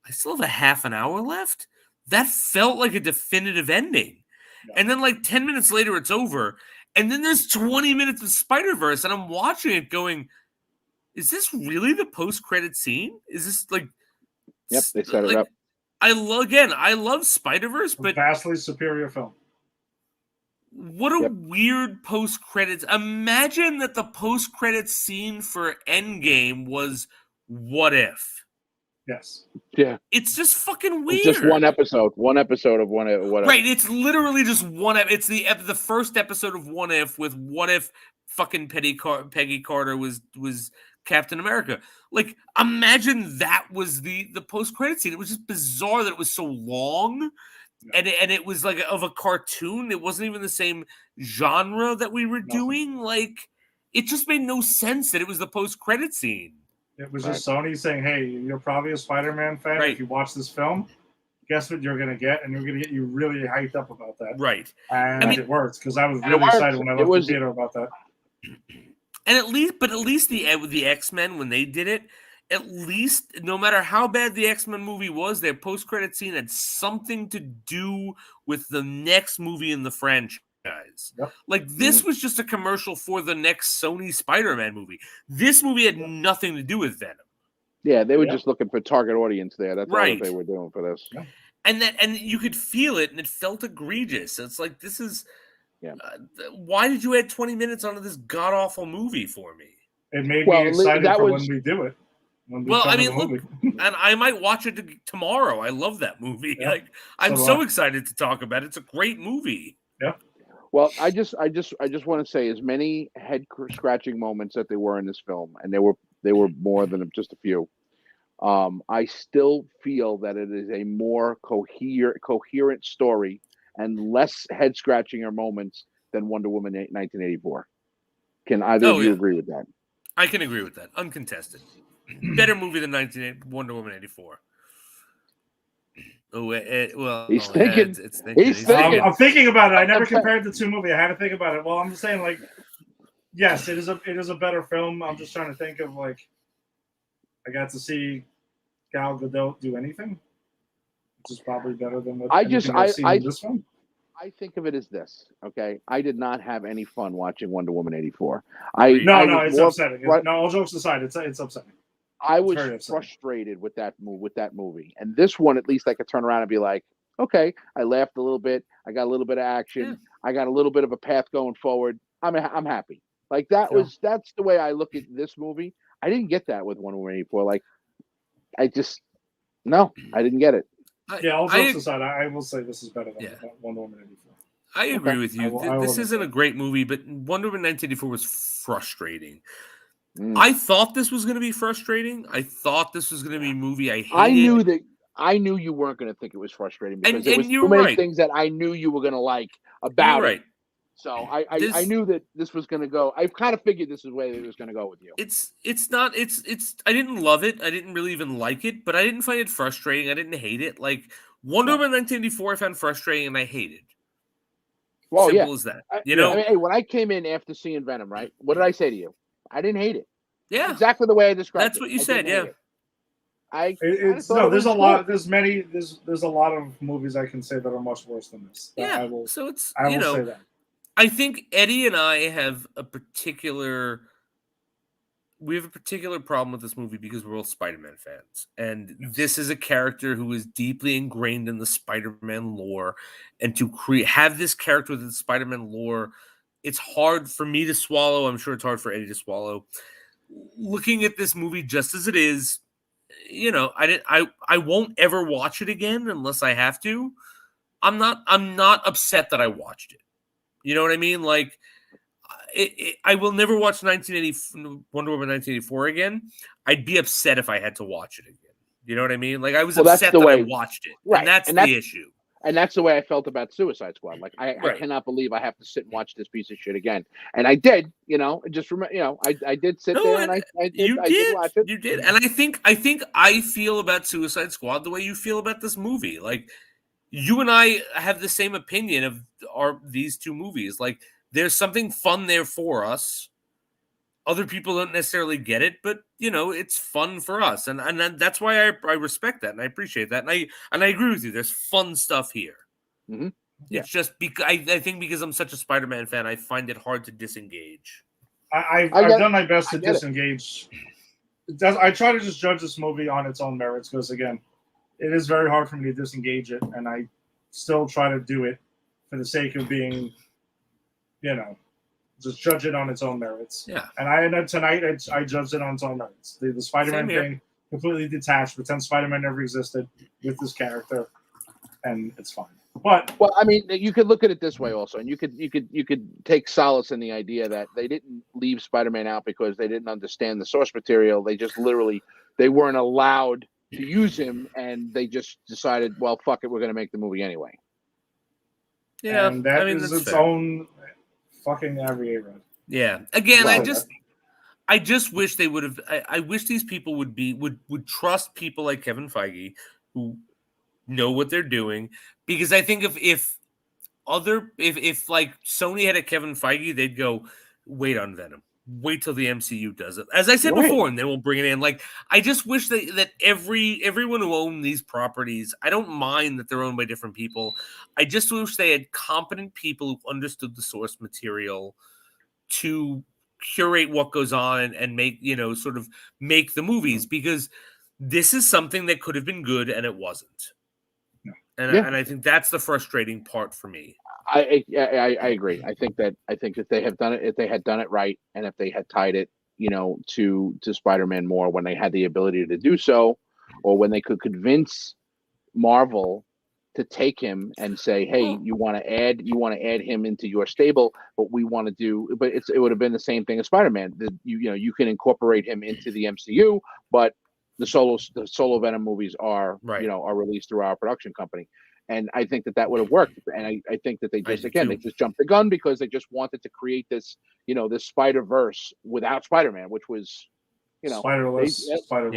I still have a half an hour left. That felt like a definitive ending. And then like 10 minutes later it's over, and then there's 20 minutes of Spider-Verse, and I'm watching it going, is this really the post-credit scene? Is this like they set it up. I love Spider-Verse, but vastly superior film. What a weird post-credits. Imagine that the post-credits scene for Endgame was What If. Yes. Yeah. It's just fucking weird. It's just one episode of What If. Right, it's literally just One If. It's the first episode of What If with What If fucking Peggy Carter was Captain America. Like, imagine that was the post-credit scene. It was just bizarre that it was so long. And it was like of a cartoon. It wasn't even the same genre that we were doing. Like, it just made no sense that it was the post-credit scene. It was just Sony saying, hey, you're probably a Spider-Man fan. Right. If you watch this film, guess what you're going to get? And you're going to get you really hyped up about that. Right. And it worked, because I was really excited when I left the theater about that. And at least the X-Men, when they did it, at least no matter how bad the X-Men movie was, their post-credit scene had something to do with the next movie in the franchise. Yep. Like, this was just a commercial for the next Sony Spider-Man movie. This movie had nothing to do with Venom. Yeah, they were just looking for target audience there. That's all Right. that they were doing for this. Yeah. And you could feel it, and it felt egregious. It's like, this is... why did you add 20 minutes onto this god-awful movie for me? It made me excited for when we do it. Well, I mean, look, and I might watch it tomorrow. I love that movie. Yeah. Like, I'm so excited to talk about it. It's a great movie. Yeah. Well, I just want to say, as many head scratching moments that there were in this film, and they were more than just a few. I still feel that it is a more coherent story and less head scratching or moments than Wonder Woman 1984. Can either of you agree with that? I can agree with that. Uncontested. Better movie than Wonder Woman 84. Oh, well, he's thinking. It's thinking. He's thinking. I'm thinking about it. I never compared the two movies. I had to think about it. Well, I'm just saying, like, yes, it is a better film. I'm just trying to think of, like, I got to see Gal Gadot do anything, which is probably better than what I've seen in this film. I think of it as this, okay? I did not have any fun watching Wonder Woman 84. It's upsetting. No, all jokes aside, it's upsetting. I was frustrated with that movie, and this one, at least I could turn around and be like, okay, I laughed a little bit, I got a little bit of action, I got a little bit of a path going forward. I'm happy. Like that's the way I look at this movie. I didn't get that with Wonder Woman 84. Like, I didn't get it. All jokes aside, I will say this is better than Wonder Woman 84. I agree with you. This isn't a great movie, but Wonder Woman 1984 was frustrating. I thought this was going to be frustrating. I thought this was going to be a movie I hated. I knew you weren't going to think it was frustrating because there was too many things that I knew you were going to like about it. So I knew that this was going to go. I kind of figured this is the way it was going to go with you. It's not. I didn't love it. I didn't really even like it, but I didn't find it frustrating. I didn't hate it. Like Wonder Woman 1984, I found frustrating and I hated. Well, Simple as that. You know. I mean, hey, when I came in after seeing Venom, right? What did I say to you? I didn't hate it. Yeah, exactly the way I described it. That's what you said. Yeah. There's a lot. There's a lot of movies I can say that are much worse than this. Yeah. I will say that. I think Eddie and I have a particular problem with this movie because we're both Spider-Man fans. And this is a character who is deeply ingrained in the Spider-Man lore. And to have this character within the Spider-Man lore, it's hard for me to swallow. I'm sure it's hard for Eddie to swallow. Looking at this movie just as it is, I won't ever watch it again unless I have to. I'm not upset that I watched it. You know what I mean? Like, I will never watch Wonder Woman 1984 again. I'd be upset if I had to watch it again. You know what I mean? Like I was Well, that's upset the that I way- watched it, right, and that's and the issue. And that's the way I felt about Suicide Squad. Like I Right. cannot believe I have to sit and watch this piece of shit again. And I did, just remember, I did sit there and I did watch it. You did, and I think I feel about Suicide Squad the way you feel about this movie. Like you and I have the same opinion of these two movies. Like there's something fun there for us. Other people don't necessarily get it, but it's fun for us, and that's why I respect that and I appreciate that, and I agree with you. There's fun stuff here. Mm-hmm. Yeah. It's just because I think because I'm such a Spider-Man fan, I find it hard to disengage. I've done my best to disengage. I try to just judge this movie on its own merits because, again, it is very hard for me to disengage it, and I still try to do it for the sake of being, just judge it on its own merits. Yeah. And tonight, I judged it on its own merits. The Spider-Man thing, completely detached, pretend Spider-Man never existed with this character, and it's fine. But well, I mean, you could look at it this way also, and you could take solace in the idea that they didn't leave Spider-Man out because they didn't understand the source material. They just literally they weren't allowed to use him, and they just decided, well, fuck it, we're going to make the movie anyway. Yeah, and that is its own fucking aggregator. Yeah. Again, I just wish they would have. I wish these people would trust people like Kevin Feige who know what they're doing, because I think if like Sony had a Kevin Feige, they'd go wait on Venom. Wait till the MCU does it. As I said before, and then we'll bring it in. Like, I just wish that everyone who owned these properties, I don't mind that they're owned by different people. I just wish they had competent people who understood the source material to curate what goes on and make, sort of make the movies, because this is something that could have been good and it wasn't. And I think that's the frustrating part for me. I agree. I think that if they had done it right, and if they had tied it, to Spider-Man more when they had the ability to do so, or when they could convince Marvel to take him and say, hey, you want to add him into your stable, but it would have been the same thing as Spider-Man. You can incorporate him into the MCU, but the solo Venom movies are released through our production company. And I think that would have worked. And I think that they just jumped the gun because they just wanted to create this, this Spider-Verse without Spider-Man, which was, Spider-Verse.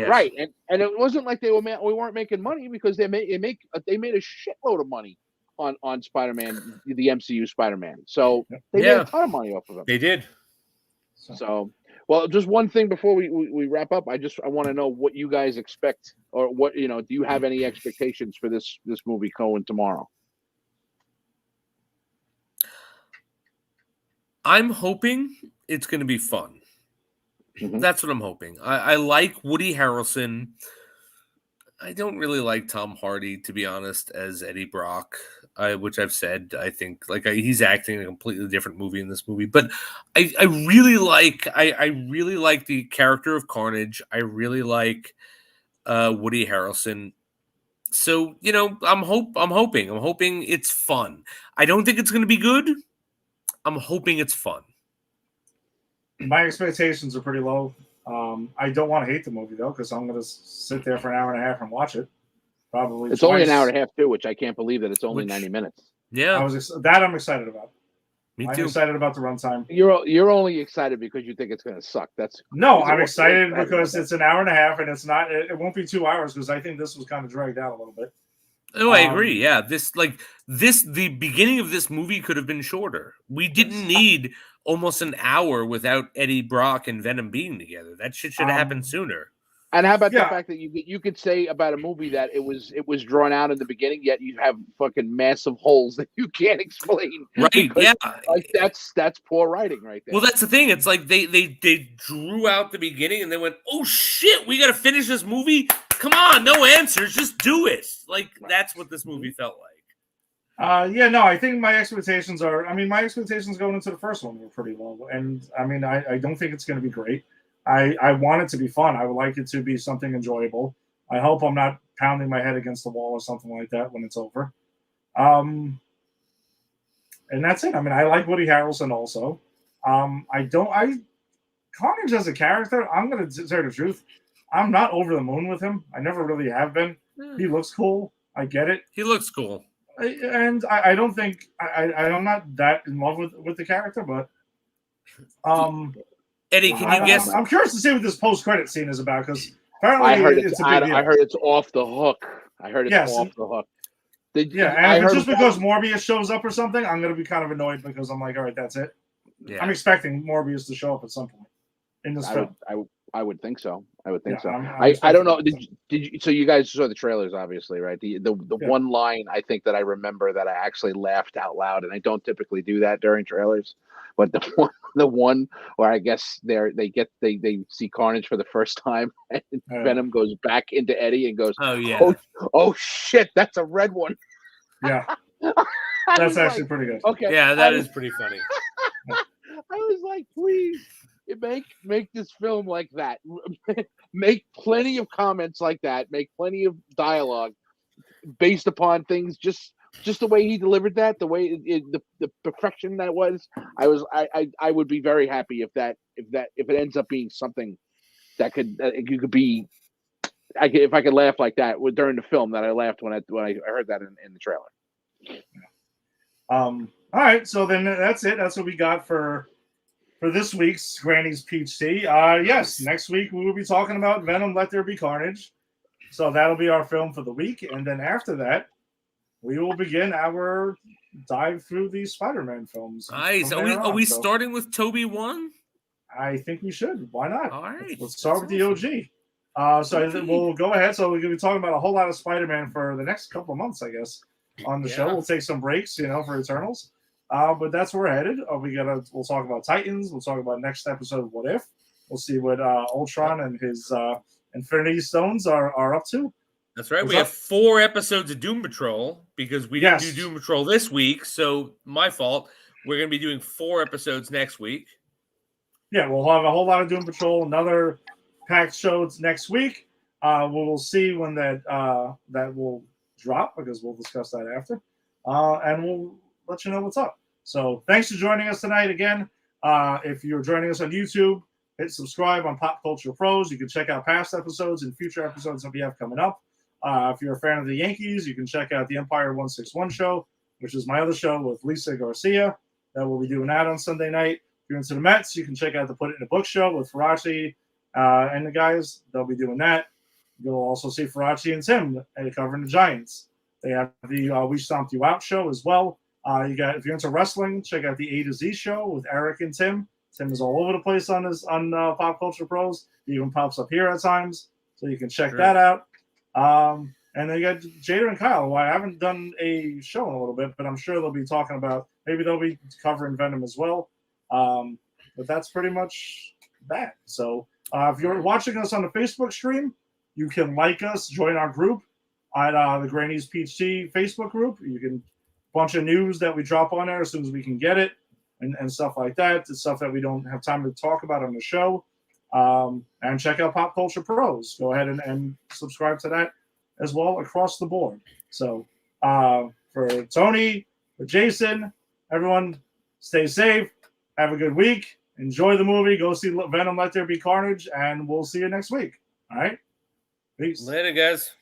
Right. And it wasn't like we weren't making money, because they made a shitload of money on Spider-Man, the MCU Spider-Man. So they made a ton of money off of him. They did. So well, just one thing before we wrap up. I want to know what you guys expect, or what, do you have any expectations for this movie going tomorrow? I'm hoping it's going to be fun. Mm-hmm. That's what I'm hoping. I like Woody Harrelson. I don't really like Tom Hardy, to be honest, as Eddie Brock, which I've said. I think he's acting in a completely different movie in this movie. But I really like the character of Carnage. I really like Woody Harrelson. So I'm hoping it's fun. I don't think it's going to be good. I'm hoping it's fun. My expectations are pretty low. I don't want to hate the movie, though, because I'm going to sit there for an hour and a half and watch it. Probably it's only an hour and a half too, which I can't believe that it's only 90 minutes. Yeah, I'm excited about. Me too. I'm excited about the runtime. You're only excited because you think it's going to suck. I'm excited because it's an hour and a half, and it's not. It won't be 2 hours, because I think this was kind of dragged out a little bit. Oh, I agree. Yeah, the beginning of this movie could have been shorter. We didn't need almost an hour without Eddie Brock and Venom being together. That shit should have happened sooner. And how about the fact that you could say about a movie that it was drawn out in the beginning, yet you have fucking massive holes that you can't explain. Right? Because, yeah. That's poor writing right there. Well, that's the thing. It's like they drew out the beginning and they went, "Oh shit, we got to finish this movie. Come on, no answers, just do it." That's what this movie felt like. I think my expectations are. My expectations going into the first one were pretty low, and I don't think it's going to be great. I want it to be fun. I would like it to be something enjoyable. I hope I'm not pounding my head against the wall or something like that when it's over. And that's it. I like Woody Harrelson also. Carnage as a character, I'm going to tell you the truth. I'm not over the moon with him. I never really have been. He looks cool. I get it. He looks cool. And I don't think I'm not that in love with the character, but Eddie, can you guess? I'm curious to see what this post-credit scene is about, because apparently I heard it's a big deal. I heard it's off the hook. I heard it's off the hook. And if it's just because Morbius shows up or something, I'm going to be kind of annoyed, because I'm like, all right, that's it. Yeah. I'm expecting Morbius to show up at some point in this film. I would think so. I would think so. I'm I don't know. Did you? So you guys saw the trailers, obviously, right? The one line I think that I remember that I actually laughed out loud, and I don't typically do that during trailers, but the one where I guess they see Carnage for the first time, and Venom goes back into Eddie and goes, oh shit, that's a red one. Yeah, that's actually pretty good. Okay, yeah, that is pretty funny. I was like, please. Make this film like that. Make plenty of comments like that. Make plenty of dialogue based upon things. Just the way he delivered that, the way the perfection that was. I would be very happy if it ends up being something that could be. If I could laugh like that during the film, that I laughed when I heard that in the trailer. All right, so then that's it. That's what we got for this week's Granny's Peach Tea. Yes, next week we will be talking about Venom, Let There Be Carnage. So that'll be our film for the week. And then after that, we will begin our dive through these Spider-Man films. Nice. Are we starting with Toby 1? I think we should. Why not? All right. Let's start with the OG. So we'll go ahead. So we're going to be talking about a whole lot of Spider-Man for the next couple of months, I guess, on the show. We'll take some breaks, for Eternals. But that's where we're headed. We'll talk about Titans. We'll talk about next episode of What If. We'll see what Ultron and his Infinity Stones are up to. That's right. We have 4 episodes of Doom Patrol because we didn't do Doom Patrol this week. So my fault. We're going to be doing 4 episodes next week. Yeah, we'll have a whole lot of Doom Patrol. Another packed shows next week. We'll see when that will drop, because we'll discuss that after. And we'll let you know what's up. So thanks for joining us tonight again. If you're joining us on YouTube, hit subscribe on Pop Culture Pros. You can check out past episodes and future episodes that we have coming up. If you're a fan of the Yankees, you can check out the Empire 161 show, which is my other show with Lisa Garcia. That we'll be doing that on Sunday night. If you're into the Mets, you can check out the Put It in a Book show with Faraci and the guys. They'll be doing that. You'll also see Faraci and Tim covering the Giants. They have the We Stomped You Out show as well. If you're into wrestling, check out the A to Z show with Eric and Tim. Tim is all over the place on Pop Culture Pros. He even pops up here at times, so you can check that out. And then you got Jada and Kyle, who I haven't done a show in a little bit, but I'm sure they'll be talking about, maybe they'll be covering Venom as well. But that's pretty much that. So if you're watching us on the Facebook stream, you can like us, join our group at the Granny's Peach Tea Facebook group. You can bunch of news that we drop on there as soon as we can get it, and stuff like that. The stuff that we don't have time to talk about on the show. And check out Pop Culture Pros. Go ahead and subscribe to that as well across the board. So for Tony, for Jason, everyone, stay safe. Have a good week. Enjoy the movie. Go see Venom, Let There Be Carnage, and we'll see you next week. All right? Peace. Later, guys.